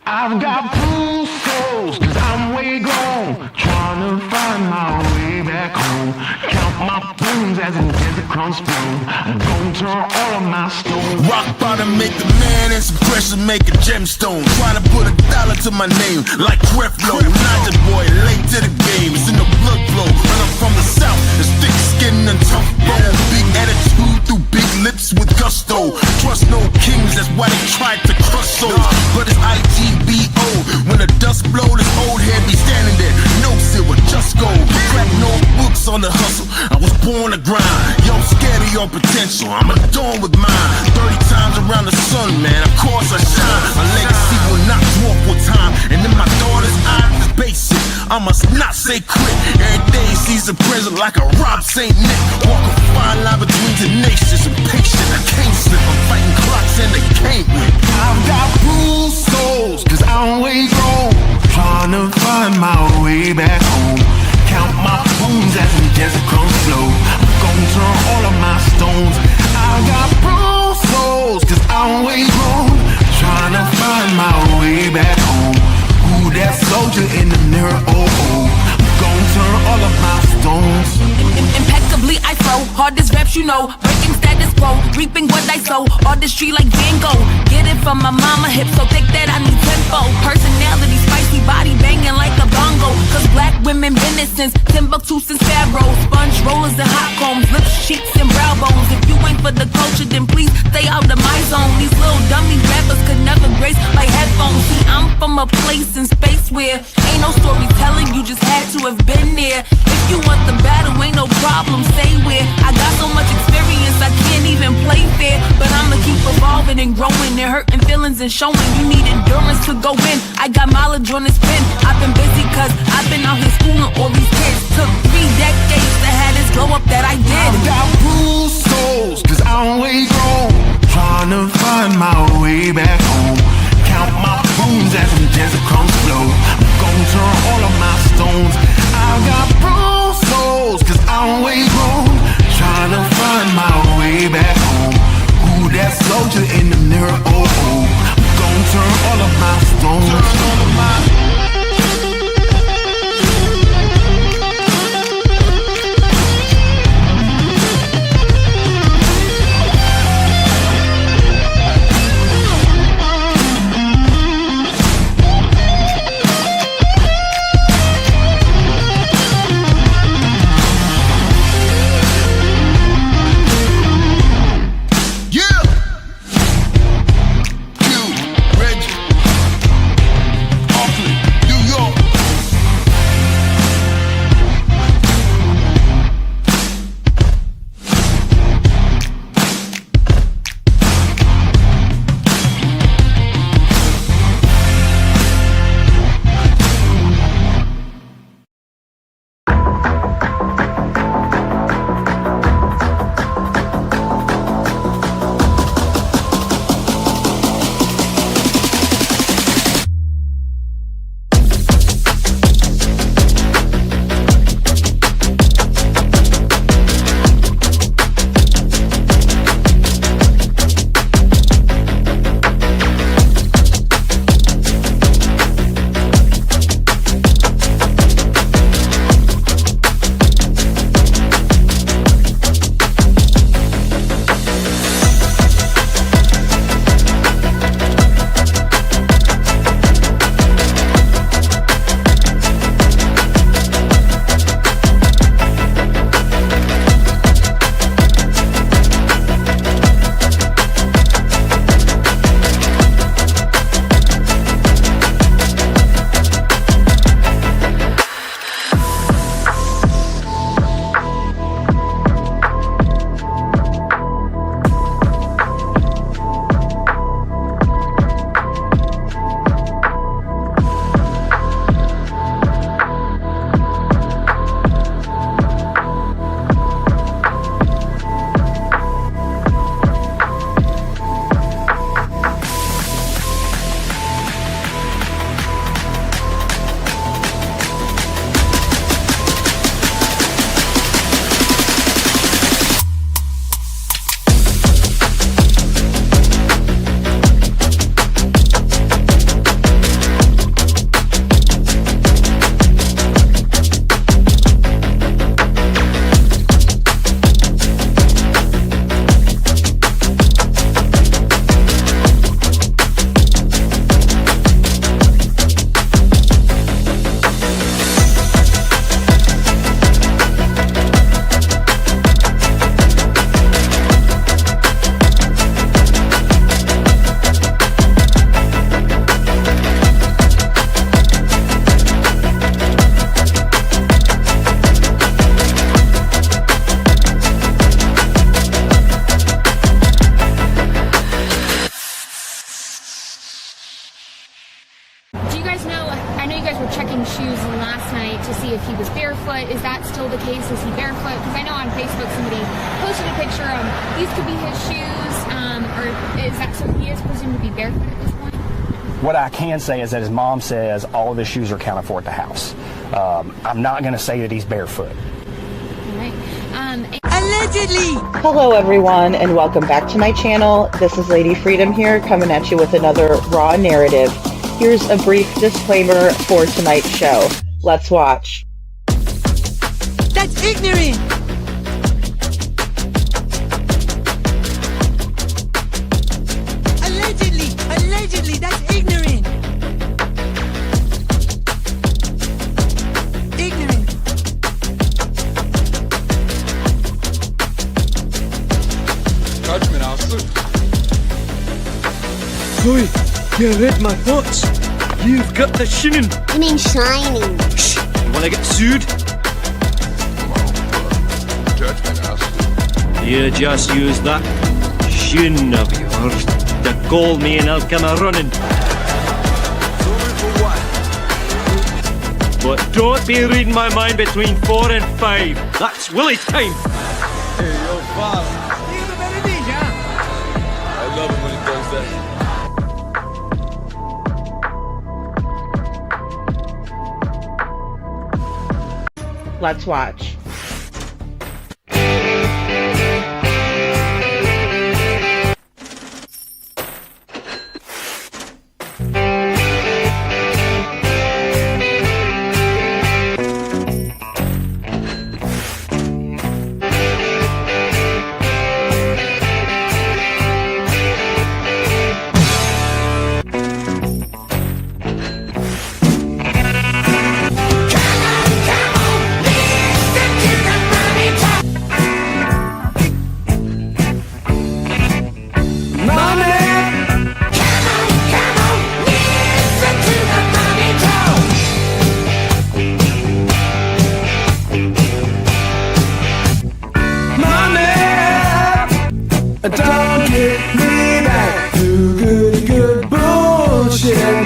I've got blue souls, cause I'm way gone, trying to find my way back home. Count my bones as in desert crumbs spoon. I'm gonna turn all of my stones. Rock bottom make the man and some pressure make a gemstone. Try to put $1 to my name like Creflo. Not the boy, late to the game, it's in the blood flow. And I'm from the south, it's thick skin and tough bone. Big attitude through big lips with gusto. Trust no kings, that's why they tried to crush souls. But it's IGBO, when the dust blow, this old head be standing there. No silver, just gold. Crack no books on the hustle, I was born to grind. Yo, I'm scared of your potential, I'm adorned with mine. 30 times around the sun, man, of course I shine. My legacy will not dwarf with time. And in my daughter's eyes, it's basic, I must not say quit. Every day sees a present like a Rob St. Nick. Walk a fine line between tenacious and patient. I can't slip, I'm fighting clocks and they can't win. I've got bruised souls, cause I'm way gone, trying to find my way back home. Count my bones as in desert crumbs flow. I'm gonna turn all of my stones. I've got bruised souls, cause I'm way gone, trying to find my way back home. Who that soldier in the mirror? Oh, oh. I'm gonna turn all of my stones. Impeccably I flow, hardest raps you know, breaking status quo, reaping what I sow, artistry like Van Gogh. Get it from my mama, hip so thick that I need tempo. Personality, spicy body banging like a bongo. Cause black women been it since Timbuktu, since Pharaoh. Sponge rollers and hot combs, lips, cheeks and brow bones. If you ain't for the culture, then please stay out of my zone. These little dummy rappers could never grace my headphones. See, I'm from a place in space where ain't no storytelling, you just had to have been there. If you want the battle, ain't no problem, say where. I got so much experience, I can't even play fair. But I'ma keep evolving and growing and hurting feelings and showing. You need endurance to go in, I got mileage on this pen. I've been busy cause I've been out here schooling all these kids. Took 3 decades to have this glow up that I did. I've got bruised souls, cause I'm way gone, trying to find my way back home. Count my bones as in desert crumbs flow. I'm gonna turn all of my stones. I've got bruised souls, cause I'm way gone, trying to find my way back home. Who that soldier in the mirror? Oh, oh. I'm gonna turn all of my stones. Turn all of my guys were checking shoes last night to see if he was barefoot. Is that still the case? Is he barefoot? Because I know on Facebook somebody posted a picture of these could be his shoes, or is that so he is presumed to be barefoot at this point? What I can say is that his mom says all of his shoes are accounted for at the house. I'm not going to say that he's barefoot. All right. Allegedly! Hello everyone and welcome back to my channel. This is Lady Freedom here coming at you with another raw narrative. Here's a brief disclaimer for tonight's show. Let's watch. That's ignorant! Allegedly, that's ignorant! Ignorant. Judgment, Alistair. Chloe, you read my thoughts. You've got the shinin. You mean shining? Shh! You wanna get sued? Judgment, Alistair. You just use that shin of yours to call me and I'll come a running. Sorry for what? But don't be reading my mind between 4 and 5. That's Willie's time. Hey, yo, father. I love it when he does that. Let's watch. Don't get me back to good bullshit.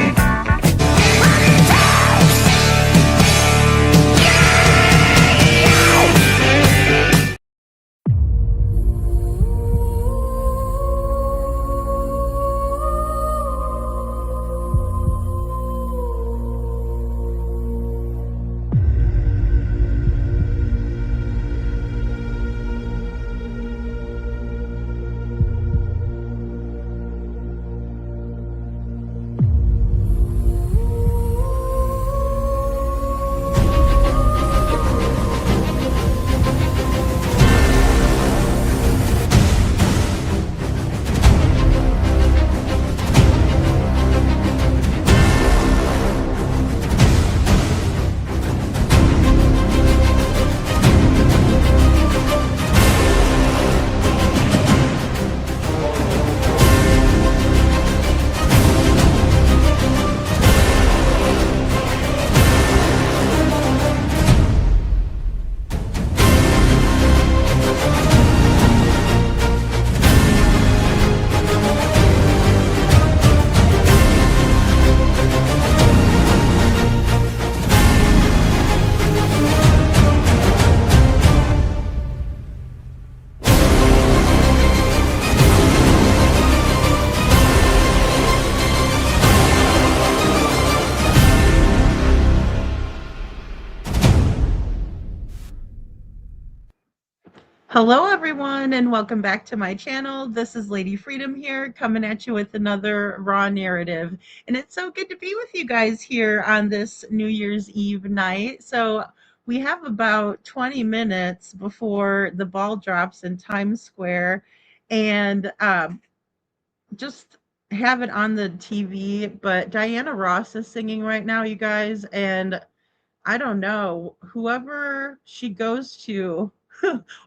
Hello everyone and welcome back to my channel. This is Lady Freedom here coming at you with another raw narrative. And it's so good to be with you guys here on this New Year's Eve night. So we have about 20 minutes before the ball drops in Times Square, and just have it on the TV. But Diana Ross is singing right now, you guys, and I don't know, whoever she goes to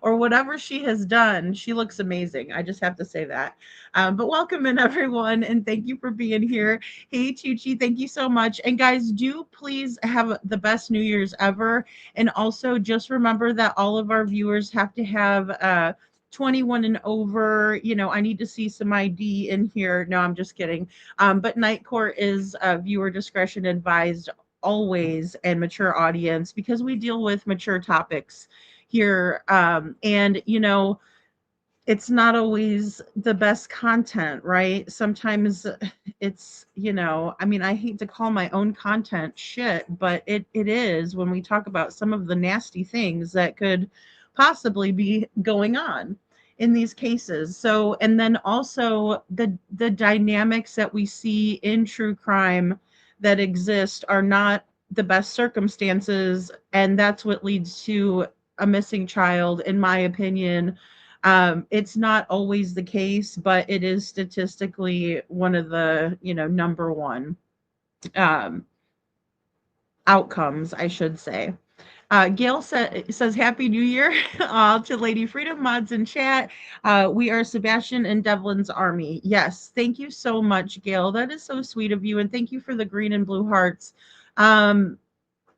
or whatever she has done, she looks amazing. I just have to say that. But welcome in everyone, and thank you for being here. Hey Tucci, thank you so much. And guys, do please have the best New Year's ever. And also just remember that all of our viewers have to have 21 and over. You know, I need to see some ID in here. No, I'm just kidding. But Night Court is viewer discretion advised always a mature audience because we deal with mature topics here. And, you know, it's not always the best content, right? Sometimes it's, you know, I mean, I hate to call my own content shit, but it is when we talk about some of the nasty things that could possibly be going on in these cases. So, and then also the dynamics that we see in true crime that exist are not the best circumstances, and that's what leads to a missing child, in my opinion. It's not always the case, but it is statistically one of the, you know, number one um, outcomes, I should say. Gail says Happy New Year to Lady Freedom mods in chat. We are Sebastian and Devlin's army. Yes, thank you so much, Gail. That is so sweet of you, and thank you for the green and blue hearts. You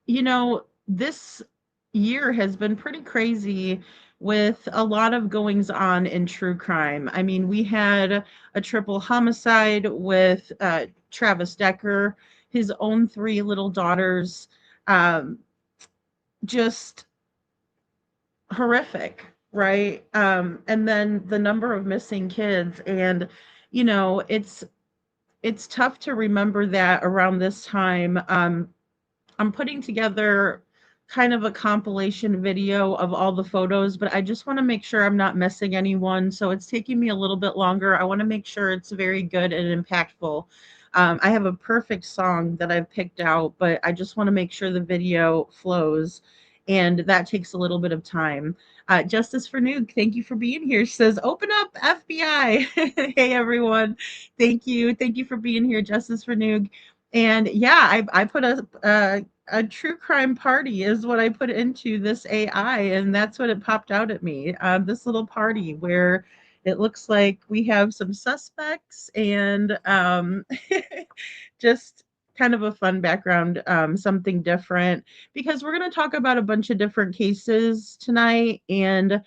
know, this year has been pretty crazy with a lot of goings on in true crime. I mean, we had a triple homicide with Travis Decker, his own 3 little daughters. Just horrific, right? And then the number of missing kids, and you know, it's tough to remember that around this time. I'm putting together kind of a compilation video of all the photos, but I just want to make sure I'm not missing anyone. So it's taking me a little bit longer. I want to make sure it's very good and impactful. I have a perfect song that I've picked out, but I just want to make sure the video flows, and that takes a little bit of time. Justice for Noog, thank you for being here. She says, open up FBI. Hey, everyone. Thank you. Thank you for being here, Justice for Noog. And yeah, I put a true crime party is what I put into this AI, and that's what it popped out at me. This little party where it looks like we have some suspects and just kind of a fun background, something different, because we're going to talk about a bunch of different cases tonight, and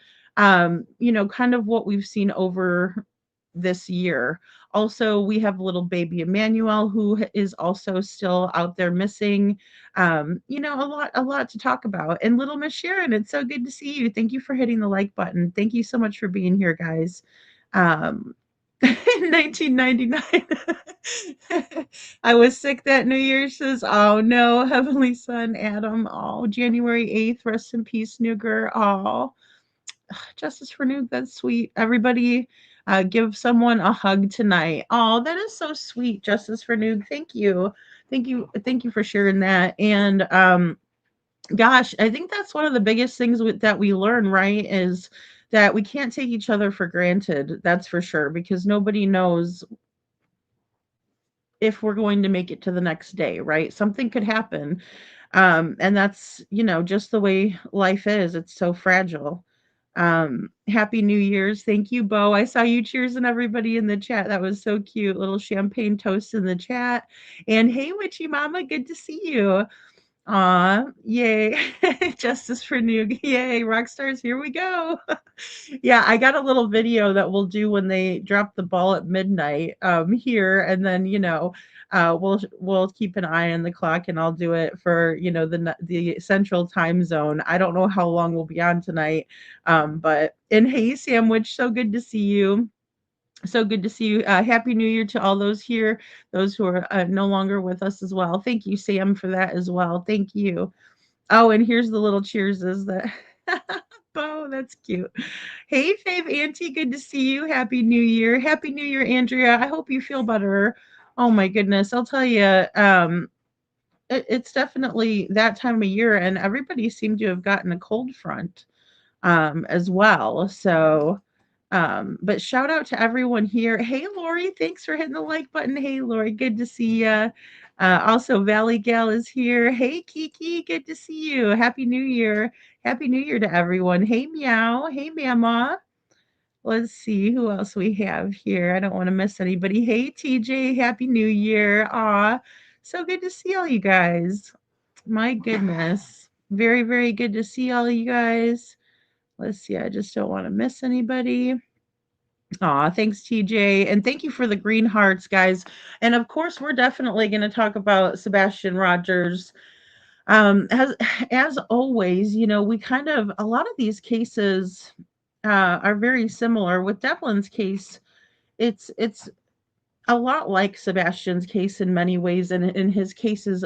you know, kind of what we've seen over this year. Also, we have little baby Emmanuel, who is also still out there missing. You know, a lot to talk about. And little Miss Sharon, it's so good to see you. Thank you for hitting the like button. Thank you so much for being here, guys. 1999. I was sick that New Year, says, oh no, Heavenly Son, Adam. Oh, January 8th, rest in peace, Nuger. Oh, Justice for Nuke, that's sweet. Everybody give someone a hug tonight. Oh, that is so sweet, Justice for Nuke. Thank you. Thank you. Thank you for sharing that. And gosh, I think that's one of the biggest things that we learn, right? Is that we can't take each other for granted. That's for sure, because nobody knows if we're going to make it to the next day, right? Something could happen. And that's, you know, just the way life is. It's so fragile. Happy New Year's. Thank you, Bo. I saw you cheersing everybody in the chat. That was so cute. Little champagne toast in the chat. And hey, Witchy Mama, good to see you. Aw, yay. Justice for Noog. Yay, rock stars, here we go. Yeah, I got a little video that we'll do when they drop the ball at midnight here, and then, you know, we'll keep an eye on the clock, and I'll do it for, you know, the central time zone. I don't know how long we'll be on tonight. But and hey, Sandwich, so good to see you. So good to see you. Happy New Year to all those here, those who are no longer with us as well. Thank you, Sam, for that as well. Thank you. Oh, and here's the little cheerses that. Oh, that's cute. Hey, Fave Auntie, good to see you. Happy New Year. Happy New Year, Andrea. I hope you feel better. Oh my goodness, I'll tell you, it's definitely that time of year, and everybody seemed to have gotten a cold front as well. So. But shout out to everyone here. Hey, Lori, thanks for hitting the like button. Hey, Lori, good to see you. Also, Valley Gal is here. Hey, Kiki, good to see you. Happy New Year. Happy New Year to everyone. Hey, Meow. Hey, Mama. Let's see who else we have here. I don't want to miss anybody. Hey, TJ, Happy New Year. Aw, so good to see all you guys. My goodness. Very, very good to see all you guys. Let's see. I just don't want to miss anybody. Aw, thanks, TJ. And thank you for the green hearts, guys. And of course, we're definitely going to talk about Sebastian Rogers. As always, we kind of a lot of these cases are very similar. With Devlin's case, it's a lot like Sebastian's case in many ways, and in his case is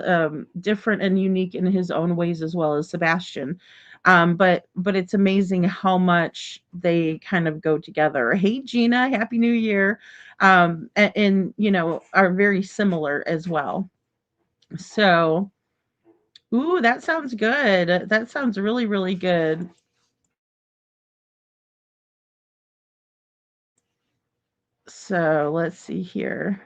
different and unique in his own ways as well as Sebastian. But it's amazing how much they kind of go together. Hey Gina, Happy New Year. And are very similar as well. So, ooh, that sounds good. That sounds really, really good. So let's see here.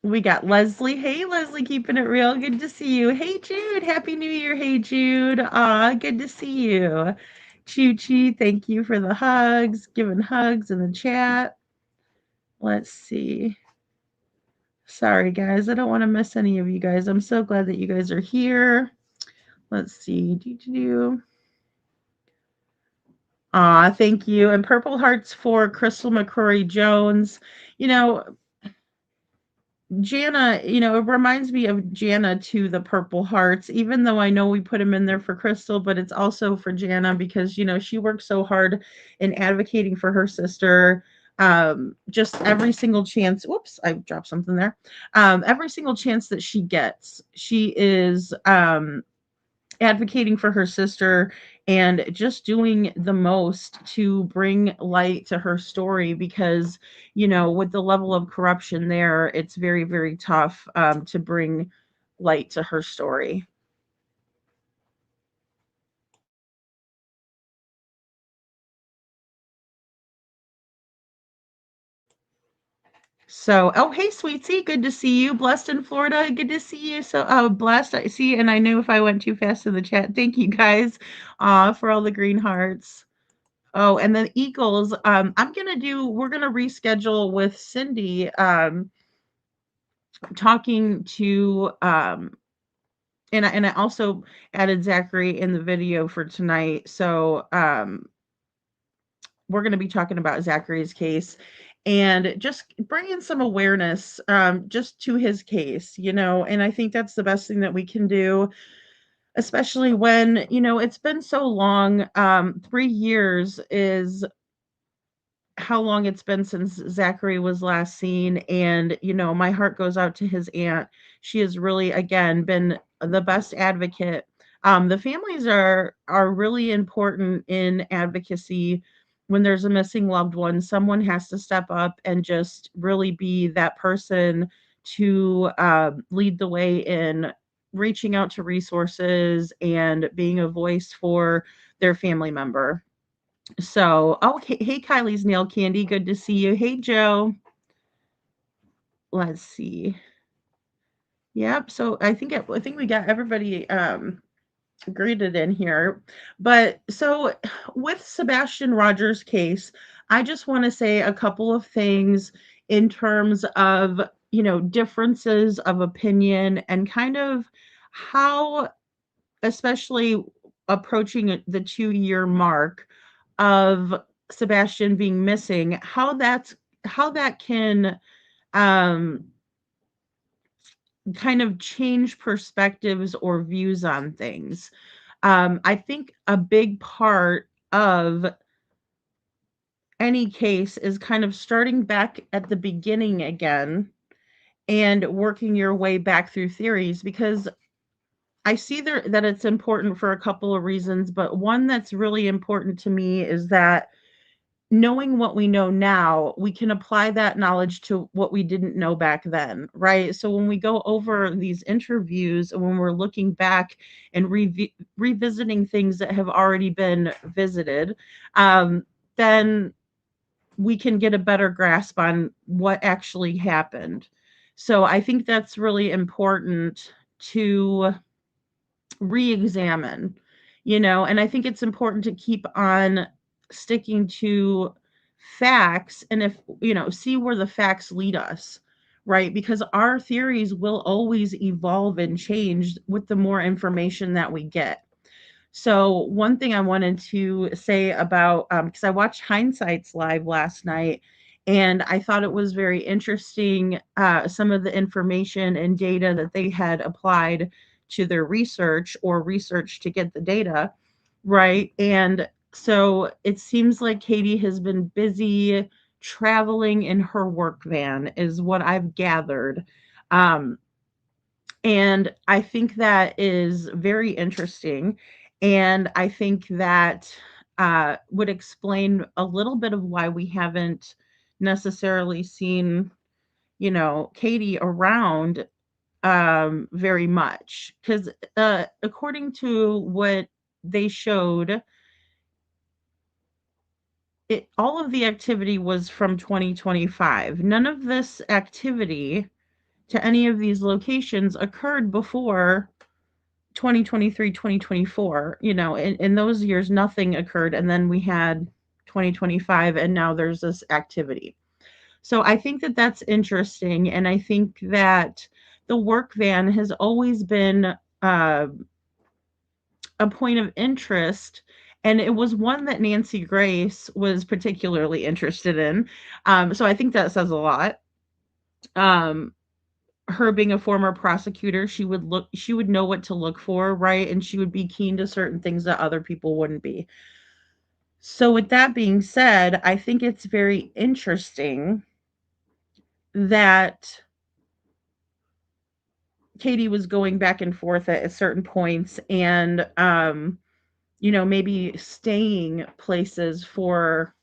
We got Leslie. Hey, Leslie, keeping it real. Good to see you. Hey, Jude. Happy New Year. Hey, Jude. Good to see you. Chi, thank you for the hugs, giving hugs in the chat. Let's see. Sorry, guys. I don't want to miss any of you guys. I'm so glad that you guys are here. Let's see. Thank you. And Purple Hearts for Crystal McCrory Jones. Jana, it reminds me of Jana to the Purple Hearts, even though I know we put him in there for Crystal, but it's also for Jana because, she works so hard in advocating for her sister. Just every single chance, whoops, I dropped something there. Every single chance that she gets, she is advocating for her sister and just doing the most to bring light to her story because with the level of corruption there, it's very, very tough to bring light to her story. So, oh, hey, Sweetie, good to see you. Blessed in Florida, good to see you. So, Blessed, I see, and I knew if I went too fast in the chat. Thank you guys for all the green hearts. Oh, and the Eagles, we're gonna reschedule with Cindy, talking to, and I also added Zachary in the video for tonight. So, we're gonna be talking about Zachary's case and just bringing some awareness, just to his case, and I think that's the best thing that we can do, especially when, it's been so long. 3 years is how long it's been since Zachary was last seen. And, my heart goes out to his aunt. She has really, again, been the best advocate. The families are really important in advocacy. When there's a missing loved one, someone has to step up and just really be that person to lead the way in reaching out to resources and being a voice for their family member. So, hey, Kylie's Nail Candy, good to see you. Hey, Joe. Let's see. Yep. So I think we got everybody greeted in here. But so with Sebastian Rogers' case, I just want to say a couple of things in terms of differences of opinion and kind of how, especially approaching the 2-year mark of Sebastian being missing, how that can kind of change perspectives or views on things. I think a big part of any case is kind of starting back at the beginning again and working your way back through theories, because I see there that it's important for a couple of reasons, but one that's really important to me is that knowing what we know now, we can apply that knowledge to what we didn't know back then, right? So when we go over these interviews, when we're looking back and revisiting things that have already been visited, then we can get a better grasp on what actually happened. So I think that's really important to re-examine, and I think it's important to keep on sticking to facts, and if see where the facts lead us, right? Because our theories will always evolve and change with the more information that we get. So one thing I wanted to say about, because I watched Hindsight's live last night, and I thought it was very interesting, some of the information and data that they had applied to their research or research to get the data, right? And so it seems like Katie has been busy traveling in her work van, is what I've gathered. Um, and I think that is very interesting. And I think that would explain a little bit of why we haven't necessarily seen, Katie around very much. Because according to what they showed, all of the activity was from 2025. None of this activity to any of these locations occurred before 2023, 2024. In those years nothing occurred, and then we had 2025, and now there's this activity. So I think that that's interesting, and I think that the work van has always been a point of interest, and it was one that Nancy Grace was particularly interested in. So I think that says a lot. um Her being a former prosecutor, she would know what to look for, right? And she would be keen to certain things that other people wouldn't be. So with that being said, I think it's very interesting that Katie was going back and forth at certain points, and maybe staying places for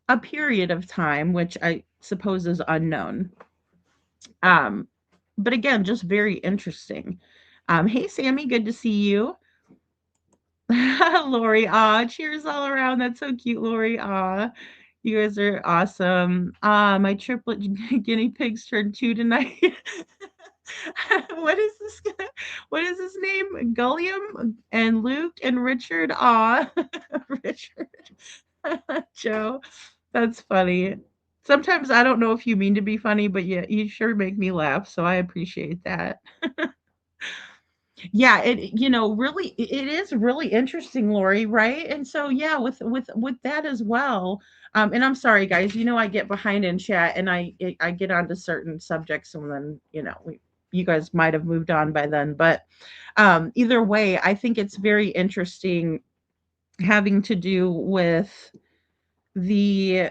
a period of time, which I suppose is unknown. Um, but again, just very interesting. Hey, Sammy, good to see you. Lori, cheers all around. That's so cute, Lori. You guys are awesome. My triplet guinea pigs turned 2 tonight. What is this? What is his name? Gulliam and Luke and Richard. Richard. Joe. That's funny. Sometimes I don't know if you mean to be funny, but yeah, you sure make me laugh, so I appreciate that. Yeah, really it is really interesting, Lori, right? And so yeah, with that as well. And I'm sorry guys, I get behind in chat, and I get onto certain subjects, and then, you guys might have moved on by then, but either way, I think it's very interesting having to do with the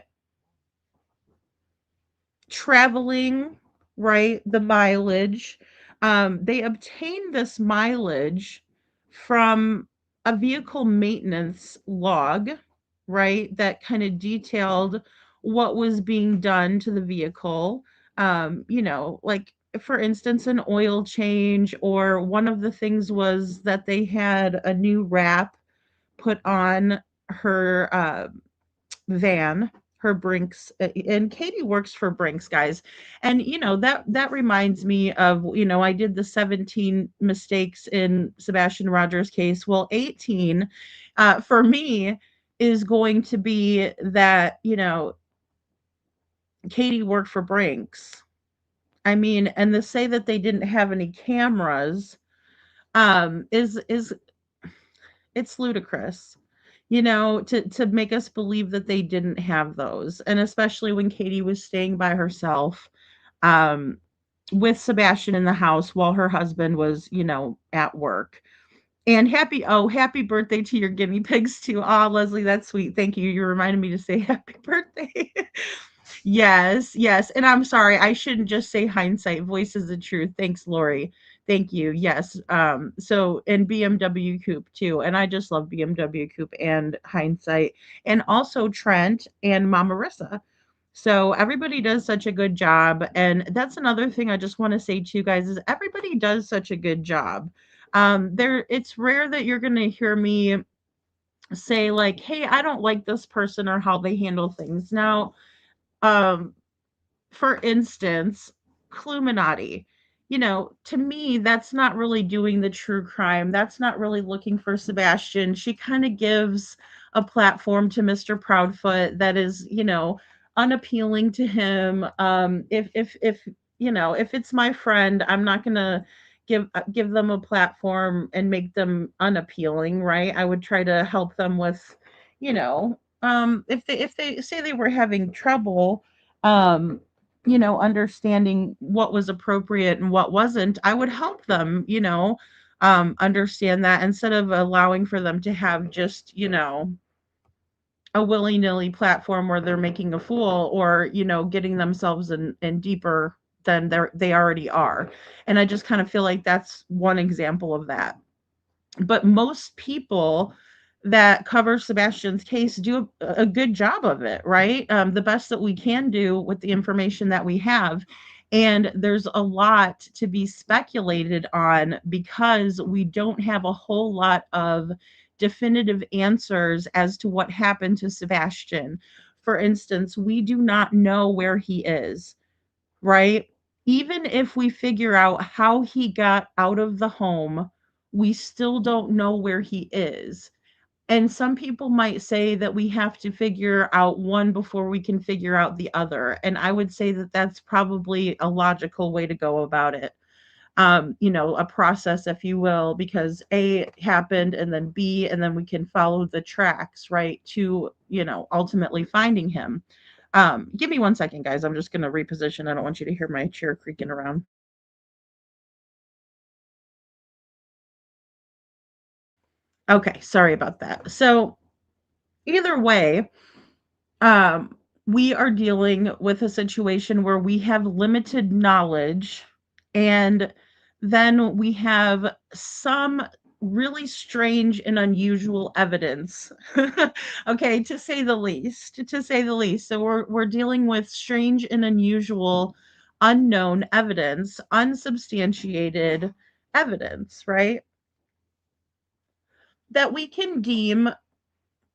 traveling, right? The mileage. They obtained this mileage from a vehicle maintenance log, right? That kind of detailed what was being done to the vehicle. Like for instance, an oil change, or one of the things was that they had a new wrap put on her van, her Brinks, and Katie works for Brinks, guys. And that reminds me of, I did the 17 mistakes in Sebastian Rogers' case. Well, 18 for me is going to be that, Katie worked for Brinks. I mean, and to say that they didn't have any cameras is it's ludicrous, to make us believe that they didn't have those. And especially when Katie was staying by herself, um, with Sebastian in the house while her husband was, at work. And happy birthday to your guinea pigs too. Leslie, that's sweet. Thank you. You reminded me to say happy birthday. Yes, yes. And I'm sorry, I shouldn't just say hindsight. Voice is the truth. Thanks, Lori. Thank you. Yes. So and BMW Coupe too. And I just love BMW Coupe and hindsight. And also Trent and Mama Marissa. So everybody does such a good job. And that's another thing I just want to say to you guys is everybody does such a good job. It's rare that you're gonna hear me say like, hey, I don't like this person or how they handle things. Now, um, for instance, Cluminati. To me, that's not really doing the true crime. That's not really looking for Sebastian. She kind of gives a platform to Mr. Proudfoot that is, unappealing to him. If if it's my friend, I'm not gonna, give them a platform and make them unappealing, right? I would try to help them with, if they say they were having trouble, understanding what was appropriate and what wasn't, I would help them, understand that instead of allowing for them to have just, a willy-nilly platform where they're making a fool or, getting themselves in deeper than they already are. And I just kind of feel like that's one example of that. But most people that cover Sebastian's case do a good job of it, right? The best that we can do with the information that we have. And there's a lot to be speculated on because we don't have a whole lot of definitive answers as to what happened to Sebastian. For instance, we do not know where he is, right? Even if we figure out how he got out of the home, we still don't know where he is. And some people might say that we have to figure out one before we can figure out the other. And I would say that that's probably a logical way to go about it. A process, if you will, because A happened and then B, and then we can follow the tracks, right, to, ultimately finding him. Give me 1 second, guys. I'm just going to reposition. I don't want you to hear my chair creaking around. Okay, sorry about that. So either way, we are dealing with a situation where we have limited knowledge, and then we have some really strange and unusual evidence. Okay, to say the least. So we're dealing with strange and unusual, unknown evidence, unsubstantiated evidence, right? That we can deem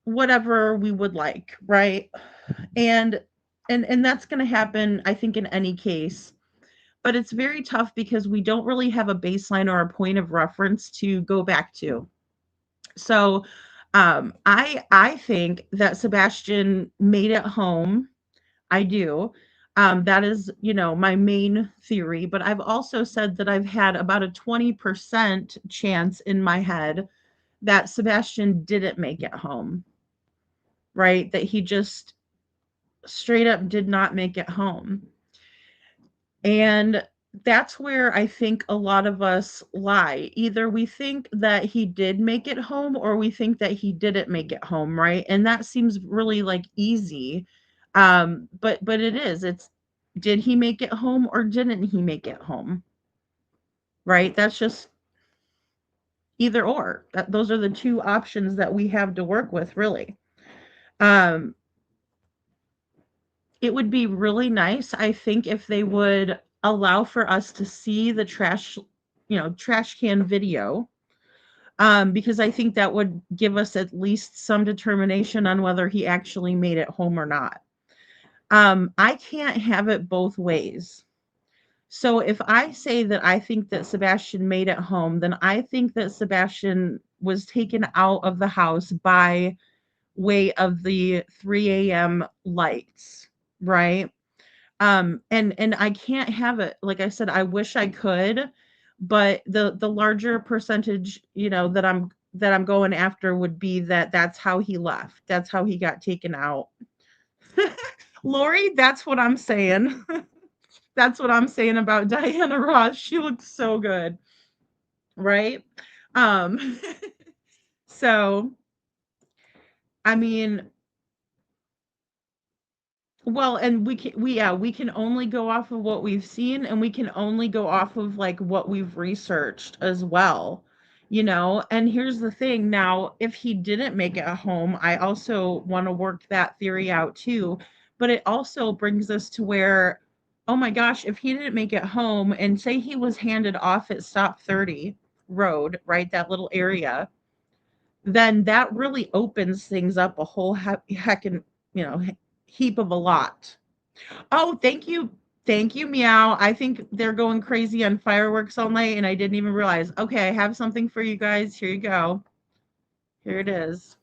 whatever we would like, right? And that's going to happen, I think, in any case. But it's very tough because we don't really have a baseline or a point of reference to go back to. So I think that Sebastian made it home. I do. That is, my main theory. But I've also said that I've had about a 20% chance in my head that Sebastian didn't make it home, right? That he just straight up did not make it home. And that's where I think a lot of us lie. Either we think that he did make it home or we think that he didn't make it home, right? And that seems really like easy. But it is. It's, did he make it home or didn't he make it home? Right? That's just either or. Those are the two options that we have to work with, really. It would be really nice, I think, if they would allow for us to see the trash can video, because I think that would give us at least some determination on whether he actually made it home or not. I can't have it both ways. So if I say that I think that Sebastian made it home, then I think that Sebastian was taken out of the house by way of the 3 a.m. lights, right? And I can't have it. Like I said, I wish I could, but the larger percentage, that I'm going after would be that that's how he left. That's how he got taken out. Lori, that's what I'm saying. That's what I'm saying about Diana Ross. She looks so good. Right? So, I mean, well, and we can only go off of what we've seen, and we can only go off of like what we've researched as well, and here's the thing. Now, if he didn't make it home, I also want to work that theory out too, but it also brings us to where, oh my gosh, if he didn't make it home and say he was handed off at Stop 30 Road, right, that little area, then that really opens things up a whole heckin', heap of a lot. Oh, thank you, Meow. I think they're going crazy on fireworks all night, and I didn't even realize. Okay, I have something for you guys. Here you go. Here it is.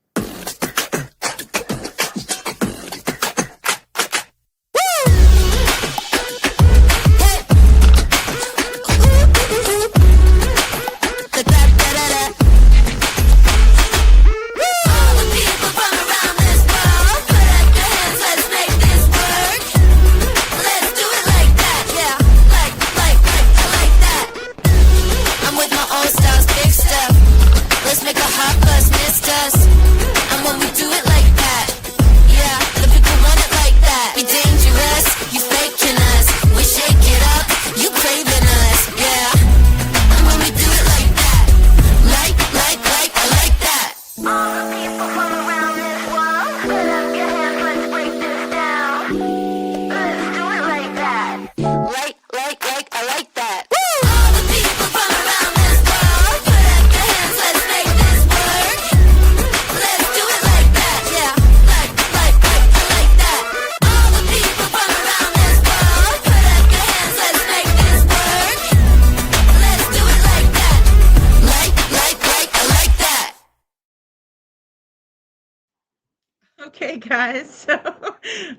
right, guys. So,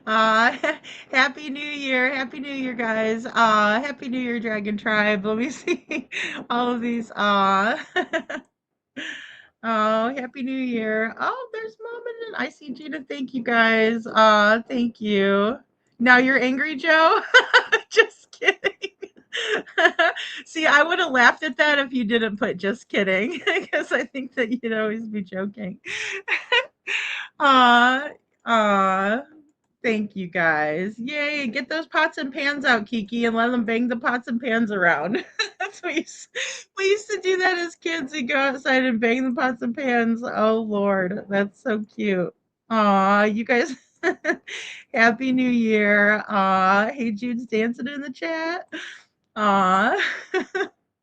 happy New Year. Happy New Year, guys. Happy New Year, Dragon Tribe. Let me see all of these. Oh, Happy New Year. Oh, there's Mom and I see Gina. Thank you, guys. Thank you. Now you're angry, Joe? Just kidding. See, I would have laughed at that if you didn't put just kidding, because I think that you'd always be joking. Aw, aw. Thank you guys. Yay, get those pots and pans out, Kiki, and let them bang the pots and pans around. That's what we used to do that as kids. We go outside and bang the pots and pans. Oh Lord, that's so cute. Aw, you guys. Happy New Year. Aw, hey Jude's dancing in the chat. Aw.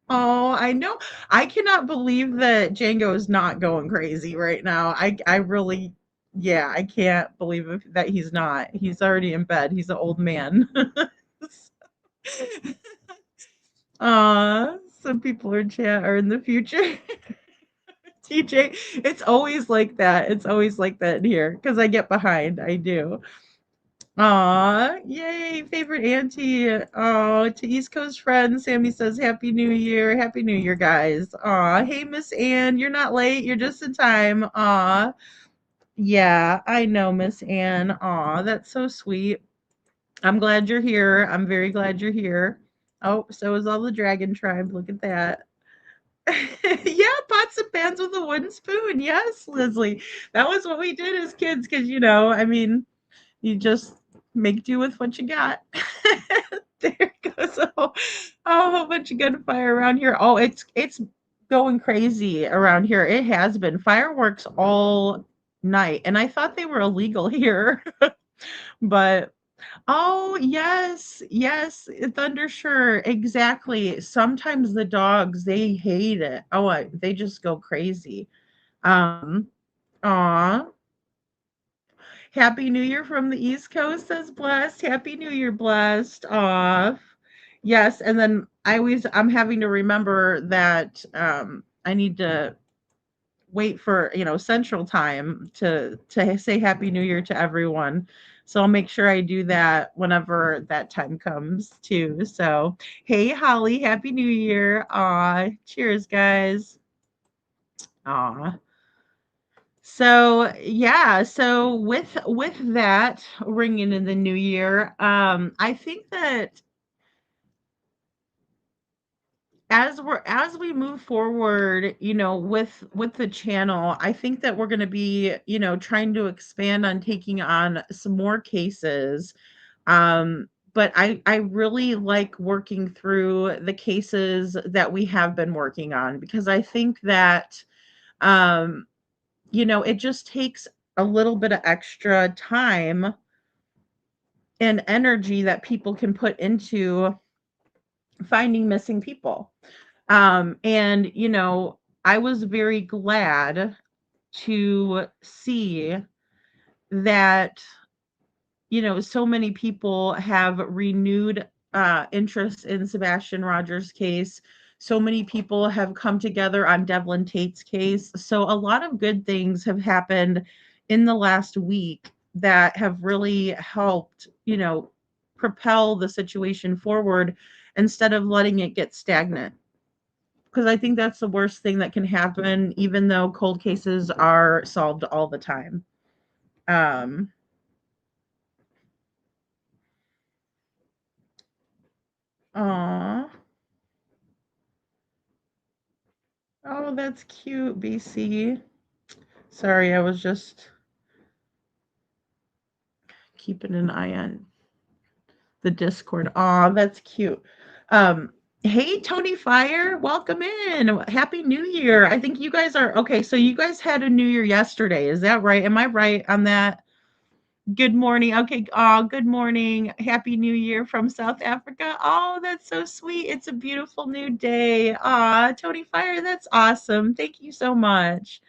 Oh, I know. I cannot believe that Django is not going crazy right now. I really, yeah, I can't believe that he's not. He's already in bed. He's an old man. Some people in chat are in the future. TJ, it's always like that. It's always like that in here because I get behind. I do. Aw, yay, favorite auntie. Oh, to East Coast friends, Sammy says Happy New Year. Happy New Year, guys. Aw, hey, Miss Ann, you're not late. You're just in time. Aw, yeah, I know, Miss Ann. Aw, that's so sweet. I'm glad you're here. I'm very glad you're here. Oh, so is all the Dragon Tribe. Look at that. Yeah, pots and pans with a wooden spoon. Yes, Leslie. That was what we did as kids because, I mean, you just make do with what you got. There goes a whole bunch of gunfire around here. Oh, it's going crazy around here. It has been fireworks all night, and I thought they were illegal here, but oh yes, yes, Thundersure, exactly. Sometimes the dogs they hate it. Oh, they just go crazy. Um, aw. Happy New Year from the East Coast, says Blessed. Happy New Year, Blessed. Aw. Yes, and then I'm having to remember that I need to wait for, Central Time to say Happy New Year to everyone. So I'll make sure I do that whenever that time comes too. So, hey Holly, Happy New Year. Aw, cheers, guys. Aw. So yeah, so with that ringing in the new year, I think that as we move forward, with the channel, I think that we're going to be, trying to expand on taking on some more cases. But I really like working through the cases that we have been working on because I think that um it just takes a little bit of extra time and energy that people can put into finding missing people. And, I was very glad to see that, so many people have renewed interest in Sebastian Rogers' case. So many people have come together on Devlin Tate's case. So a lot of good things have happened in the last week that have really helped, propel the situation forward instead of letting it get stagnant. Because I think that's the worst thing that can happen, even though cold cases are solved all the time. Aw. Oh, that's cute, BC. Sorry, I was just keeping an eye on the Discord. Aw, that's cute. Hey, Tony Fire, welcome in. Happy New Year. I think you guys are okay. So you guys had a New Year yesterday. Is that right? Am I right on that? Good morning. Okay. Oh, good morning. Happy New Year from South Africa. Oh, that's so sweet. It's a beautiful new day. Tony Fire, that's awesome. Thank you so much.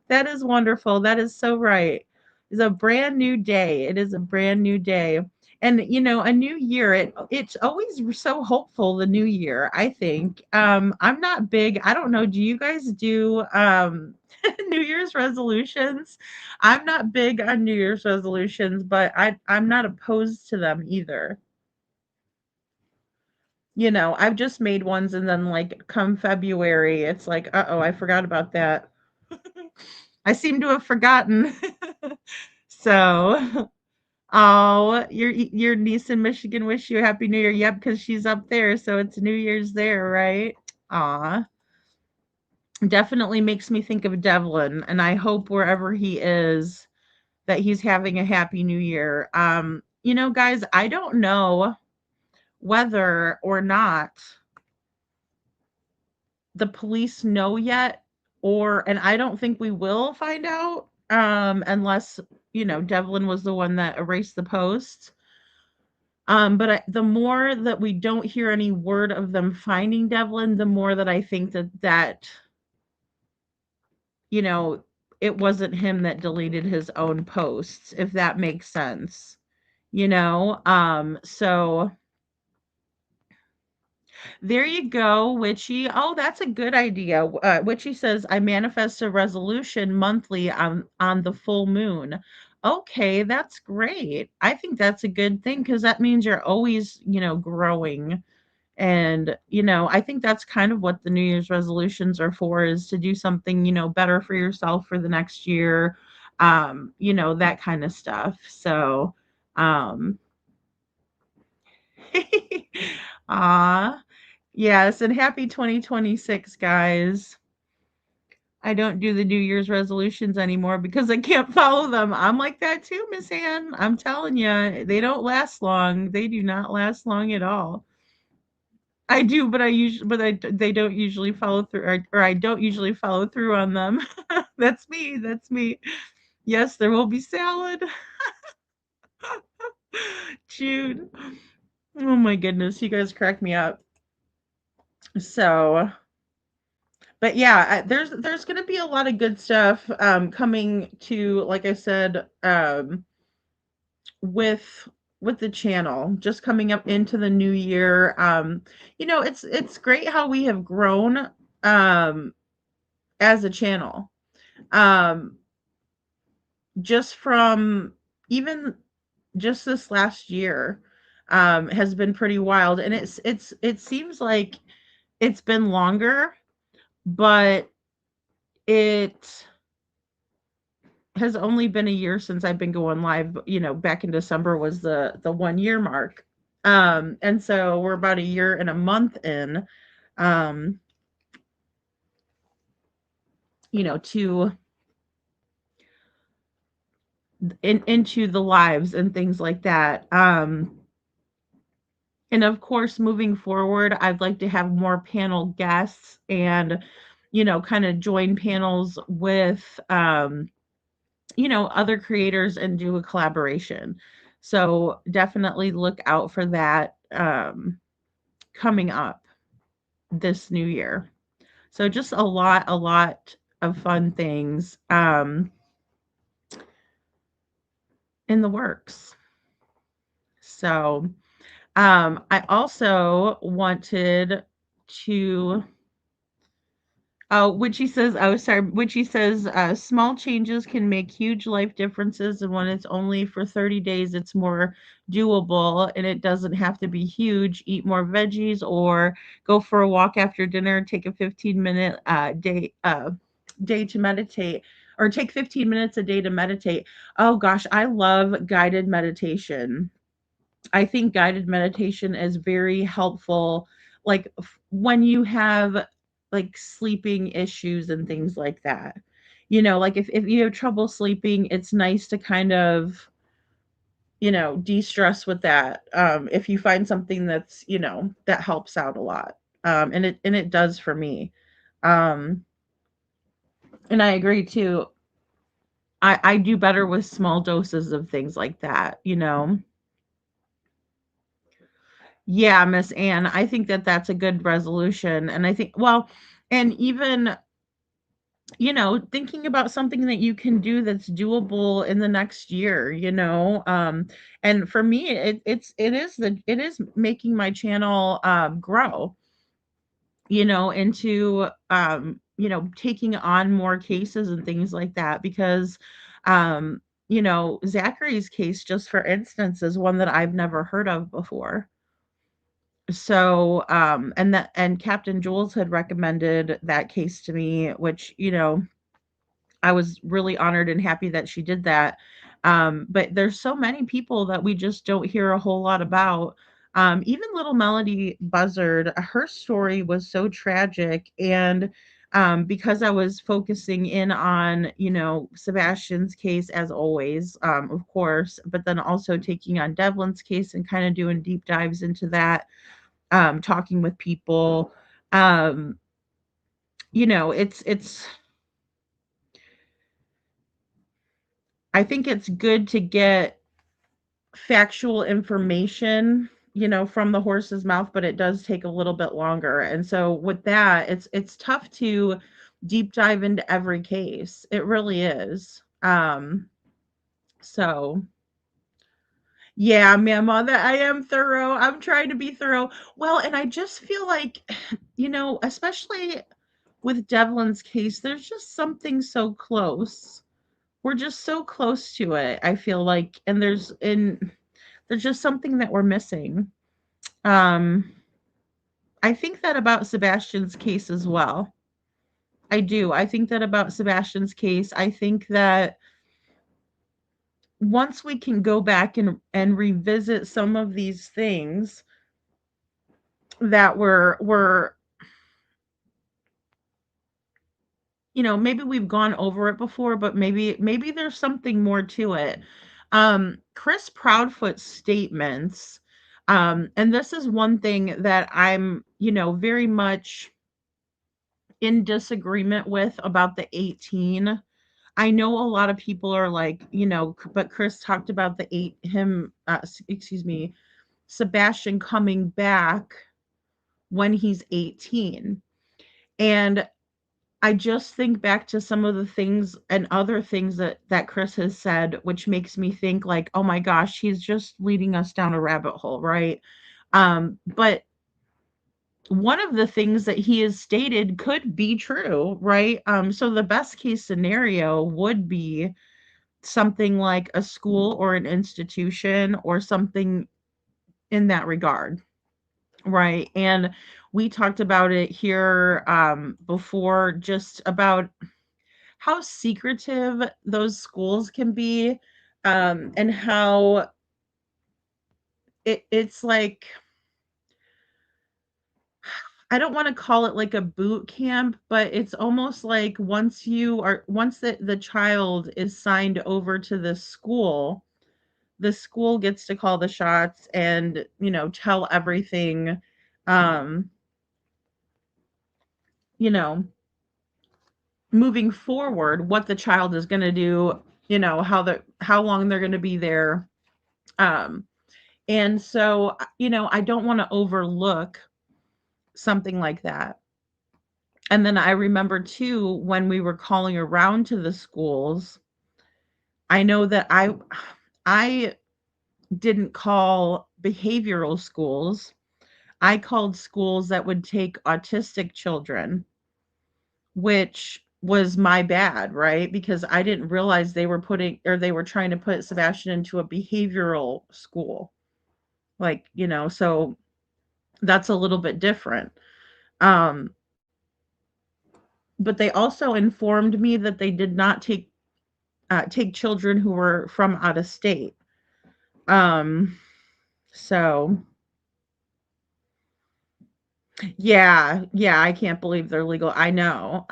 That is wonderful. That is so right. It's a brand new day. It is a brand new day. And a new year, it's always so hopeful, the new year, I think. I'm not big, I don't know, do you guys do New Year's resolutions? I'm not big on New Year's resolutions, but I'm not opposed to them either. I've just made ones, and then like come February, it's like, uh-oh, I forgot about that. I seem to have forgotten. So, oh, your niece in Michigan wish you a happy New Year. Yep, because she's up there, so it's New Year's there, right? Aw, definitely makes me think of Devlin, and I hope wherever he is that he's having a happy New Year. Guys, I don't know whether or not the police know yet, and I don't think we will find out unless Devlin was the one that erased the post. But the more that we don't hear any word of them finding Devlin, the more that I think that you know it wasn't him that deleted his own posts, if that makes sense. So there you go, Witchy. Oh, that's a good idea. Witchy says, I manifest a resolution monthly on the full moon. Okay, that's great. I think that's a good thing because that means you're always, growing. And, I think that's kind of what the New Year's resolutions are for, is to do something, better for yourself for the next year, that kind of stuff. So, ah. Yes, and happy 2026, guys. I don't do the New Year's resolutions anymore because I can't follow them. I'm like that too, Miss Ann. I'm telling you, they don't last long. They do not last long at all. I do, but they don't usually follow through, or I don't usually follow through on them. That's me. That's me. Yes, there will be salad. Jude. Oh my goodness, you guys crack me up. So, but yeah, there's going to be a lot of good stuff coming to, like I said, with the channel, just coming up into the new year. It's great how we have grown as a channel. Just from even just this last year has been pretty wild, and it seems like it's been longer, but it has only been a year since I've been going live. Back in December was the 1 year mark. And so we're about a year and a month in, to into the lives and things like that. And of course, moving forward, I'd like to have more panel guests and, kind of join panels with, other creators and do a collaboration. So definitely look out for that coming up this new year. So just a lot of fun things in the works. So I also wanted to Witchy says, small changes can make huge life differences, and when it's only for 30 days, it's more doable, and it doesn't have to be huge. Eat more veggies, or go for a walk after dinner, take a 15-minute day to meditate, or take 15 minutes a day to meditate. Oh gosh, I love guided meditation. I think guided meditation is very helpful, like when you have like sleeping issues and things like that. Like if you have trouble sleeping, it's nice to kind of, de-stress with that. If you find something that's, that helps out a lot. And it does for me. And I agree too. I do better with small doses of things like that. Yeah, Miss Anne, I think that that's a good resolution. And I think, well, and even thinking about something that you can do that's doable in the next year, and for me, it is making my channel grow, into taking on more cases and things like that, because Zachary's case, just for instance, is one that I've never heard of before. So, and Captain Jules had recommended that case to me, which, I was really honored and happy that she did that. But there's so many people that we just don't hear a whole lot about. Even little Melody Buzzard, her story was so tragic. And because I was focusing in on, Sebastian's case, as always, of course, but then also taking on Devlin's case and kind of doing deep dives into that, talking with people. Um, it's I think it's good to get factual information, from the horse's mouth, but it does take a little bit longer. And so with that, it's tough to deep dive into every case. It really is. So yeah, ma'am, that I am thorough. I'm trying to be thorough. Well, and I just feel like, especially with Devlin's case, there's just something so close. We're just so close to it, I feel like, and there's just something that we're missing. Um, I think that about Sebastian's case as well. I do. I think that about Sebastian's case. I think that once we can go back and revisit some of these things that were maybe we've gone over it before, but maybe there's something more to it. Chris Proudfoot's statements, and this is one thing that I'm, very much in disagreement with about the 18. I know a lot of people are like, but Chris talked about excuse me, Sebastian coming back when he's 18. And I just think back to some of the things and other things that Chris has said, which makes me think like, oh my gosh, he's just leading us down a rabbit hole, right? But one of the things that he has stated could be true, right? So the best case scenario would be something like a school or an institution or something in that regard, right? And we talked about it here before, just about how secretive those schools can be, and how it's like, I don't want to call it like a boot camp, but it's almost like once the child is signed over to the school gets to call the shots and, tell everything, um, you know, moving forward, what the child is going to do, how long they're going to be there. Um, and so, I don't want to overlook something like that. And then I remember too, when we were calling around to the schools, I know that I didn't call behavioral schools. I called schools that would take autistic children, which was my bad, right? Because I didn't realize they were trying to put Sebastian into a behavioral school. Like, so that's a little bit different. Um, but they also informed me that they did not take children who were from out of state. So yeah, I can't believe they're legal. I know,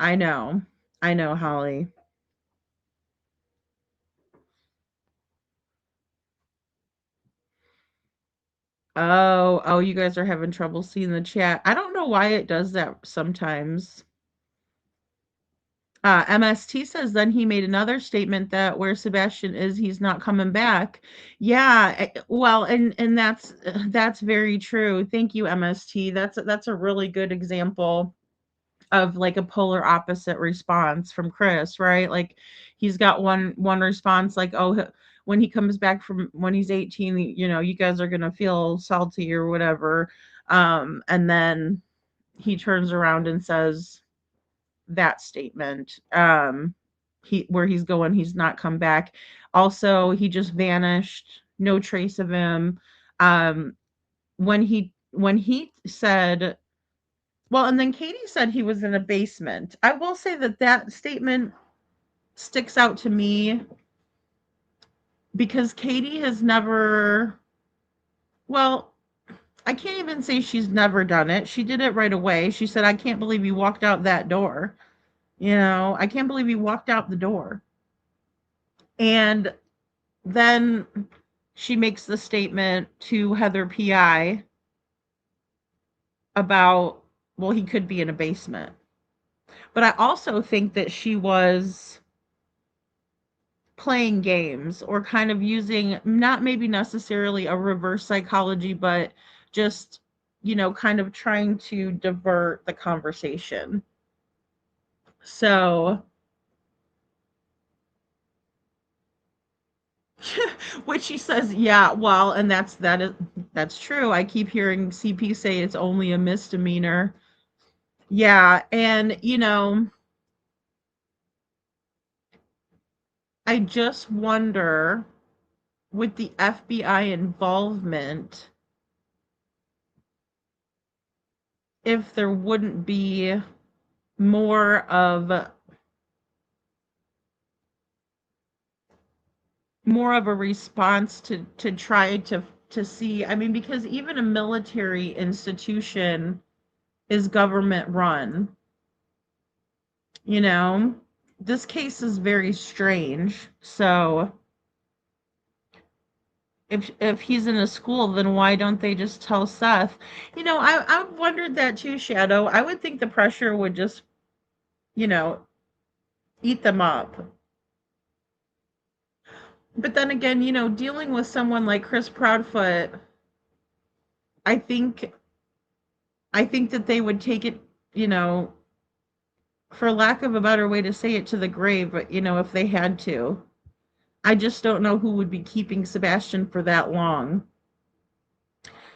Holly. Oh, you guys are having trouble seeing the chat. I don't know why it does that sometimes. MST says then he made another statement that where Sebastian is, he's not coming back. Yeah, well, and that's very true. Thank you, MST. That's a really good example. of like a polar opposite response from Chris, right? Like he's got one response like, oh, when he comes back from when he's 18, you know, you guys are gonna feel salty or whatever. And then he turns around and says that statement. Where he's going, he's not come back. Also, he just vanished, no trace of him. Um, when he said, well, and then Katie said he was in a basement. I will say that that statement sticks out to me because Katie has never, well, I can't even say she's never done it. She did it right away. She said, I can't believe you walked out that door. You know, I can't believe you walked out the door. And then she makes the statement to Heather PI about, well, he could be in a basement. But I also think that she was playing games or kind of using, not maybe necessarily a reverse psychology, but just, you know, kind of trying to divert the conversation. So, which she says, yeah, well, and that's true. I keep hearing CP say it's only a misdemeanor. Yeah, and you know, I just wonder with the FBI involvement if there wouldn't be more of a response to try to see. I mean, because even a military institution is government run. You know, this case is very strange. So if he's in a school, then why don't they just tell Seth? You know, I've wondered that too, Shadow. I would think the pressure would just, you know, eat them up. But then again, you know, dealing with someone like Chris Proudfoot, I think that they would take it, you know, for lack of a better way to say it, to the grave, but you know, if they had to. I just don't know who would be keeping Sebastian for that long.